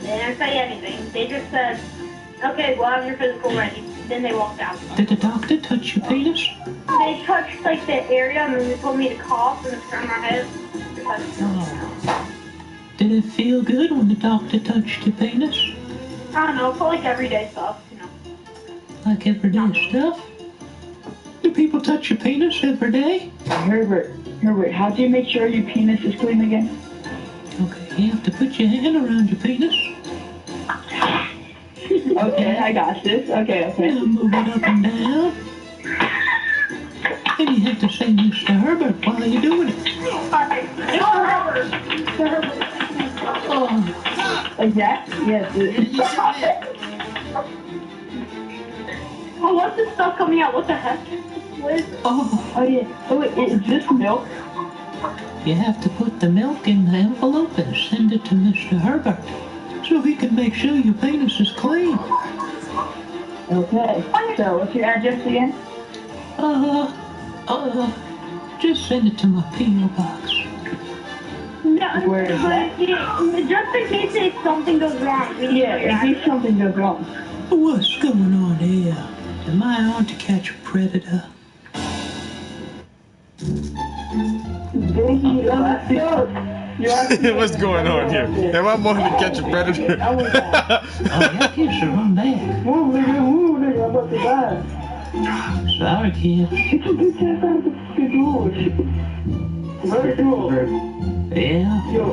They didn't say anything. They just said, okay, we'll have your physical ready. Then they walked out. Did the doctor touch your penis? They touched like the area and then they told me to cough and turn my head. Did it feel good when the doctor touched your penis? I don't know, for like everyday stuff, you know. Like everyday stuff? Do people touch your penis every day? Herbert, how do you make sure your penis is clean again? Okay, you have to put your hand around your penis. Okay, I got this. Okay. Now move it up and down. And you have to say Mr. Herbert while you're doing it. Like that? Yes. Oh, what's this stuff coming out? What the heck? What is it? Oh yeah. Oh, wait, is this milk? You have to put the milk in the envelope and send it to Mr. Herbert so he can make sure your penis is clean. Okay. So, what's your address again? Just send it to my P.O. box. No, Where is that? Just in case something goes wrong. Yeah, in case something goes wrong. What's going on here? Am I on to catch a predator? What's going on here? Am I more to catch a predator? Oh, that kid should run back. Move, nigga, I'm about to die. Sorry, kid. Get your bitch ass out of the fucking doors. Very cool. Yeah. Yo.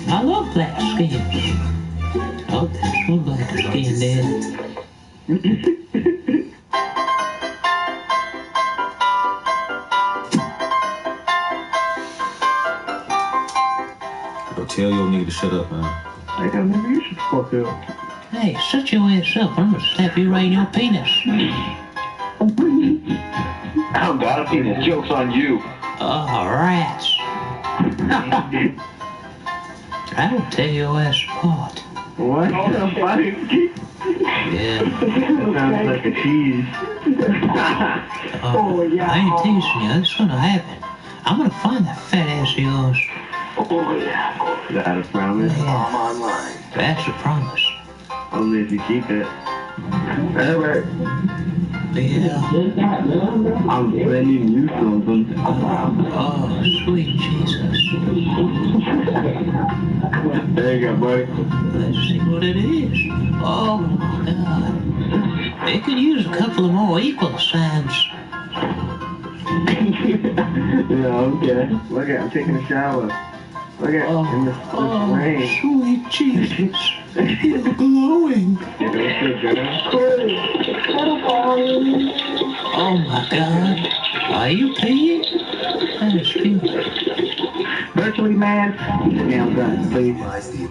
I love black skins. Oh, that's one black skin there. Bro, tell your nigga to shut up, man. Hey, maybe you should fuck up. Hey, shut your ass up. I'm gonna slap you right in your penis. I don't got a penis. Joke's on you. Oh, rats. I will tear your ass apart. What the fuck? Yeah. Sounds like a tease. Oh, yeah. I ain't teasing you. It's gonna happen. I'm gonna find that fat ass of yours. Oh, yeah. Is that a promise? Yeah. I'm online. That's a promise. Only if you keep it. Herbert. Yeah. I'm sending you something. Oh, sweet Jesus. There you go, buddy. Let's see what it is. Oh, my God. They could use a couple of more equal signs. Yeah, okay. Look at I'm taking a shower. Look at in this rain. Sweet Jesus. You're glowing. Oh my God. Are you peeing? That is beautiful. Virtually, man. Damn gun, please.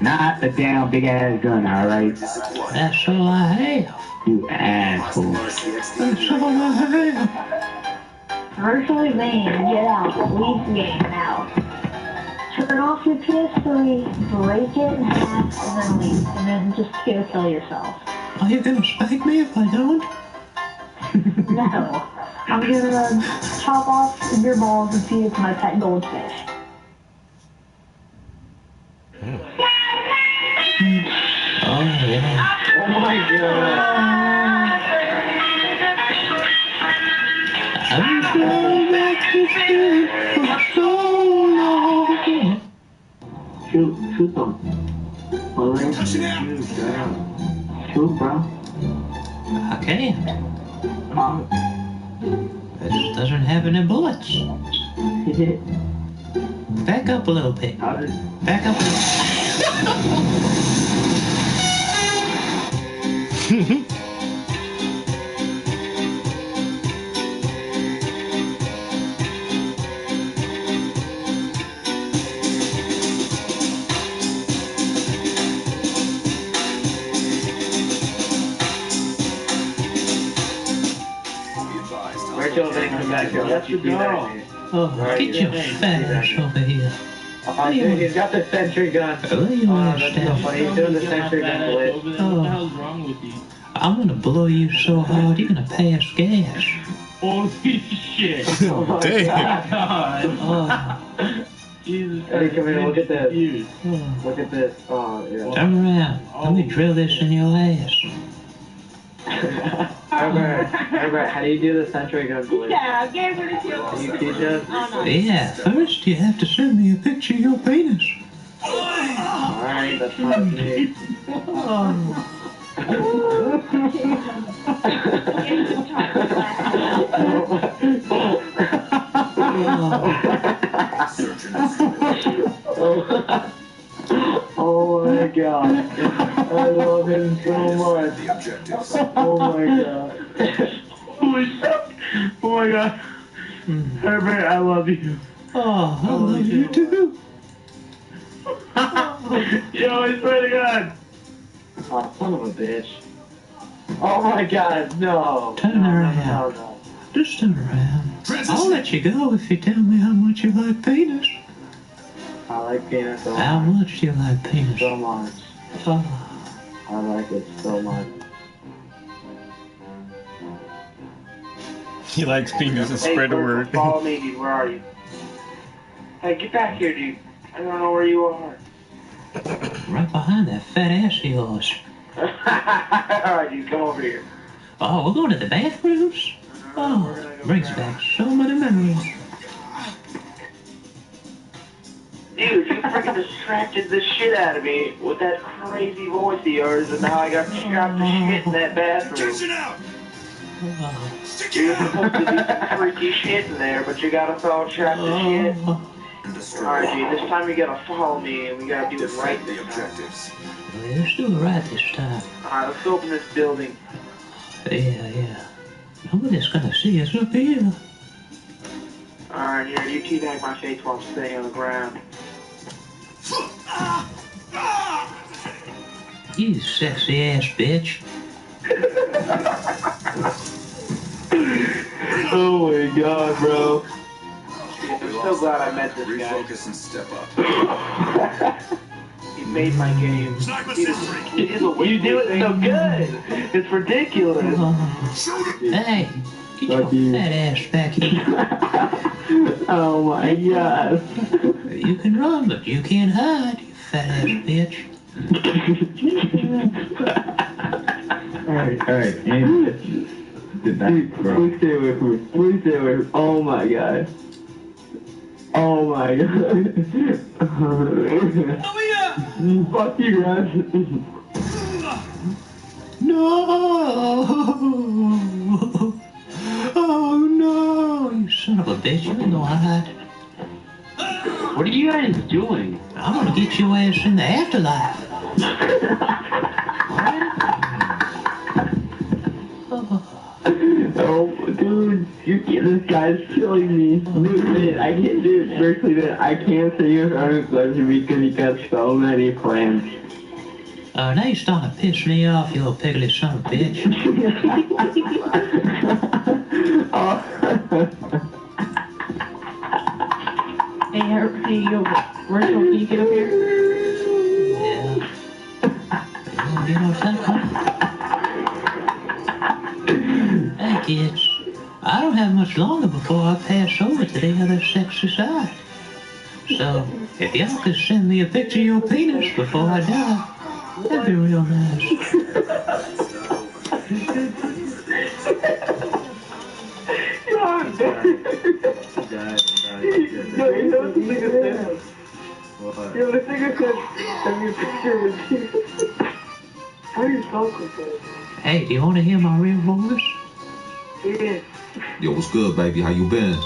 Not a damn big ass gun, alright? That's all I have. You asshole. That's all I have. Virtually Lane, get out. Leave the game now. Turn off your PS3, break it in half, and then leave. And then just kill yourself. Are you gonna spank me if I don't? No. I'm gonna chop off your balls and feed it to my pet goldfish. Oh, yeah. Oh my God. I've been back to sleep for so long. Shoot them. Well, True, bro. I can't. This doesn't have any bullets. Back up a little bit. Back up a little. Rachel, they come back here. Let's do that. Oh, get your fat ass over here. Dude, he's got the sentry gun. What do you That's so funny. He's doing the sentry gun glitch. What the hell's wrong with you? I'm gonna blow you so hard you're gonna pass gas. Holy shit. Oh my God. Oh. Jesus Hey, come here, look at this. Dude. Look at this. Oh, yeah. Turn around. Let me drill this in your ass. Herbert, how do you do the sentry gun glitch? Yeah, I gave her the kill. Can you teach us? Yeah, first you have to send me a picture of your penis. Alright, that's fine with me. Oh my God. I love him so much. Oh my God. Holy shit. Oh my God. Herbert, I love you. Oh, I love you too. Yo, I swear to God. Oh, son of a bitch. Oh my God, no. Turn around. No. Just turn around. I'll let you go if you tell me how much you like penis. I like penis so How much. much do you like penis? So much. Oh. I like it so much. He likes penis and Hey, spread the Kirk, word. follow me, dude. Where are you? Hey, get back here, dude. I don't know where you are. Right behind that fat ass of yours. Alright, dude, come over here. Oh, we're going to the bathrooms? Oh, brings back so many memories. Dude, you freaking distracted the shit out of me with that crazy voice of yours, and now I got strapped to shit in that bathroom. Oh. You're supposed to do some freaky shit in there, but you got us all trapped to shit. Alright, dude, this time you gotta follow me, and we gotta do it right this time. Let's do it right this time. Alright, let's open this building. Yeah. Nobody's gonna see us up here. Alright, here, you teabag my face while I'm staying on the ground. You sexy ass bitch. Oh my God, bro. I'm so glad I met this guy. Refocus and step up. He made my game. You do it so good. It's ridiculous. Hey, get your fat ass back here. Oh my God. You can run, but you can't hide, you fat ass bitch. Alright. And did that, bro. Please stay away from me. Please stay away from me. Oh my God. Oh my God. Fuck you guys. No! Oh no! You son of a bitch, you ain't gonna hide. What are you guys doing? I'm gonna get your ass in the afterlife. Oh, dude, this guy's killing me. Dude, I can't do it. Seriously, dude, I can't say you're unexpected because you got so many plans. Now you're starting to piss me off, you little piggly son of a bitch. Hey, Rachel, can you get up here? Yeah. You wanna get off that one? Hey kids, I don't have much longer before I pass over to the other sexy side. So, if y'all could send me a picture of your penis before I die, that'd be real nice. Yo, the thing is this. Send me a picture with you. How are you so confused? Hey, do you want to hear my real voice? Yeah. Yo, what's good, baby? How you been?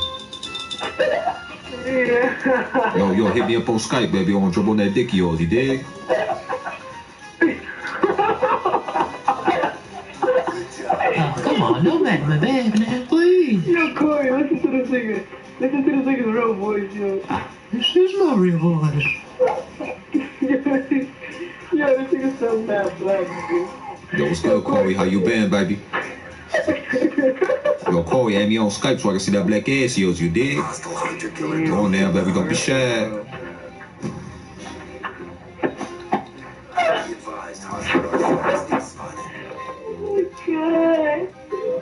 Yeah. Yo, hit me up on Skype, baby. I want to drop on that dick of yours, you dig? Oh, come on, don't make me beg now, please. Yo, Corey, listen to the singer. Listen to the singer's real voice, yo. This is my real voice. Yo, this nigga's so mad black, dude. Yo, what's good, Corey? How you been, baby? Yo, Corey, add me on Skype so I can see that black ass of yours, you dig? Go on now, baby. Don't be shy.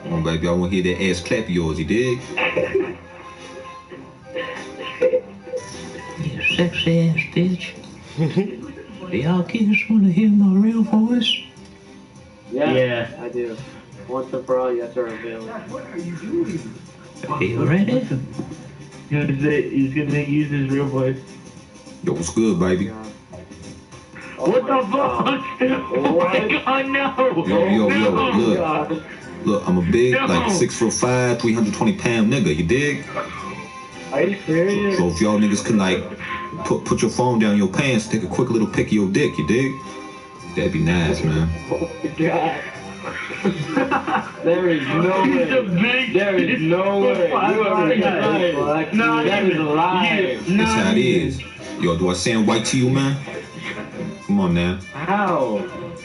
Come on, baby. I want to hear that ass clap of yours, you dig? You sexy ass bitch. Do y'all kids want to hear my real voice? Yeah, I do. Once and for all, yes, sir, available. Are you ready? He's gonna use his real voice. Yo, what's good, baby? What the fuck? Oh my god, no! Yo, No, look. God. Look, I'm a big, No. like 6'5", 320-pound nigga, you dig? Are you serious? So if y'all niggas can, like, put your phone down your pants, take a quick little pic of your dick, you dig? That'd be nice, man. Oh my god. There is no way. There is no way. You are lying. No, that is a lie. That's how it is. Yo, do I sound white to you, man? Come on, now. How?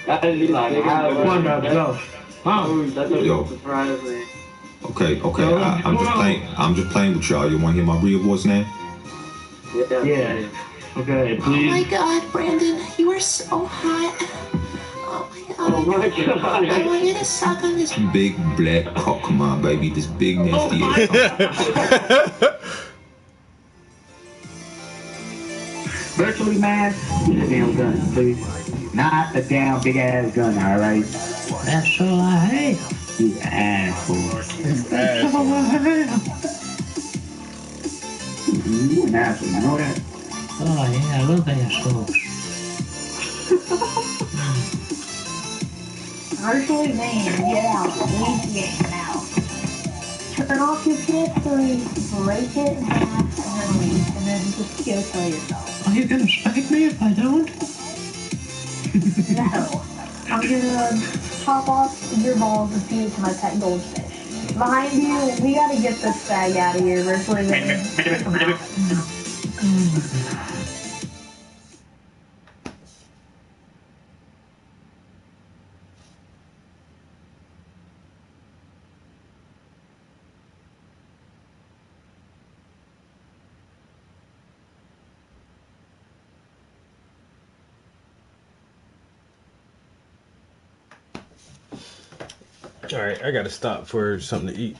That is like how? Come on, go. How? That doesn't Yo. surprise me. Okay. I'm just playing with y'all. You want to hear my real voice now? Yeah. Okay, Oh please. my god, Brandon, you are so hot. Oh my god. I want you to suck on this. Big black cock, come on, baby. This big nasty ass. Virtually, man, use a damn gun, please. Not a damn big ass gun, alright? That's all I have. You asshole. That's all I have. You an asshole, you know that? Oh yeah, I love assholes. Virtually man, get out. Leave the game now. Turn off your PS3, break it in half, and then leave. And then just go kill yourself. Are you gonna spank me if I don't? No. I'm gonna chop off your balls and feed it to my pet goldfish. Behind you, we gotta get this fag out of here, virtually man. Alright, I gotta stop for something to eat.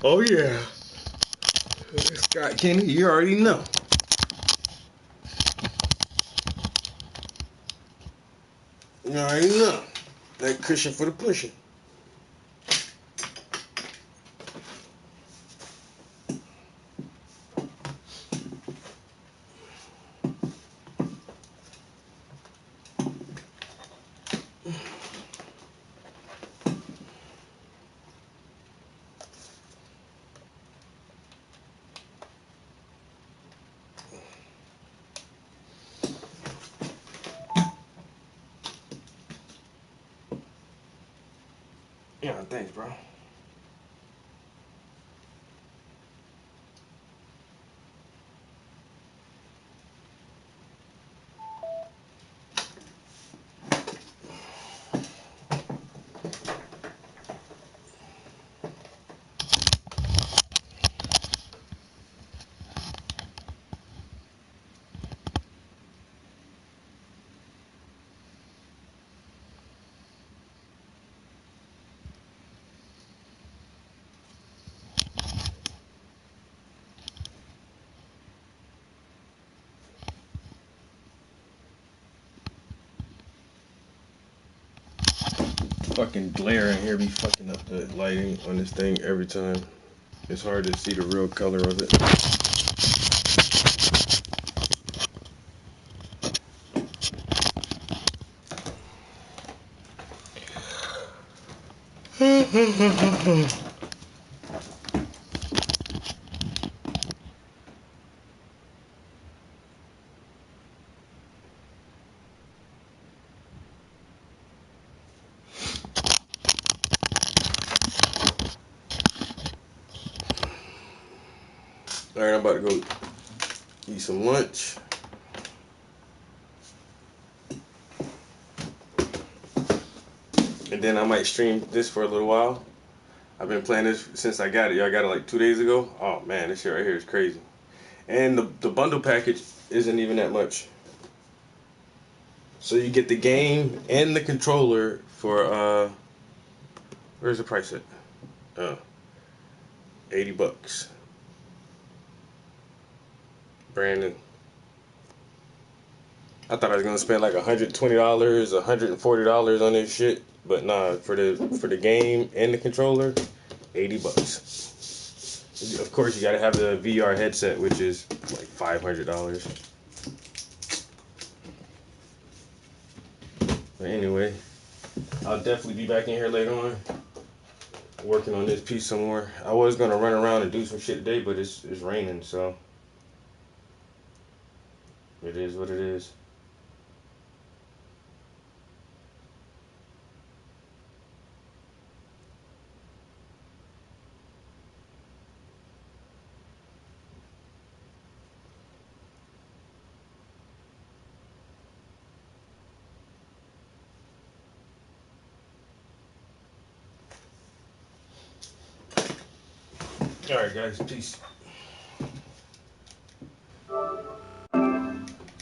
Oh yeah. Scott Kenny, you already know. You already know. That cushion for the pushing. Yeah, thanks, bro. fucking glare in here be fucking up the lighting on this thing every time. It's hard to see the real color of it. Alright, I'm about to go eat some lunch. And then I might stream this for a little while. I've been playing this since I got it. Y'all got it like 2 days ago. Oh man, this shit right here is crazy. And the bundle package isn't even that much. So you get the game and the controller for where's the price at? $80. Brandon. I thought I was gonna spend like $120, $140 on this shit, but nah. For the game and the controller, $80. Of course, you gotta have the VR headset, which is like $500. But anyway, I'll definitely be back in here later on, working on this piece some more. I was gonna run around and do some shit today, but it's raining, so it is what it is. Alright guys, peace.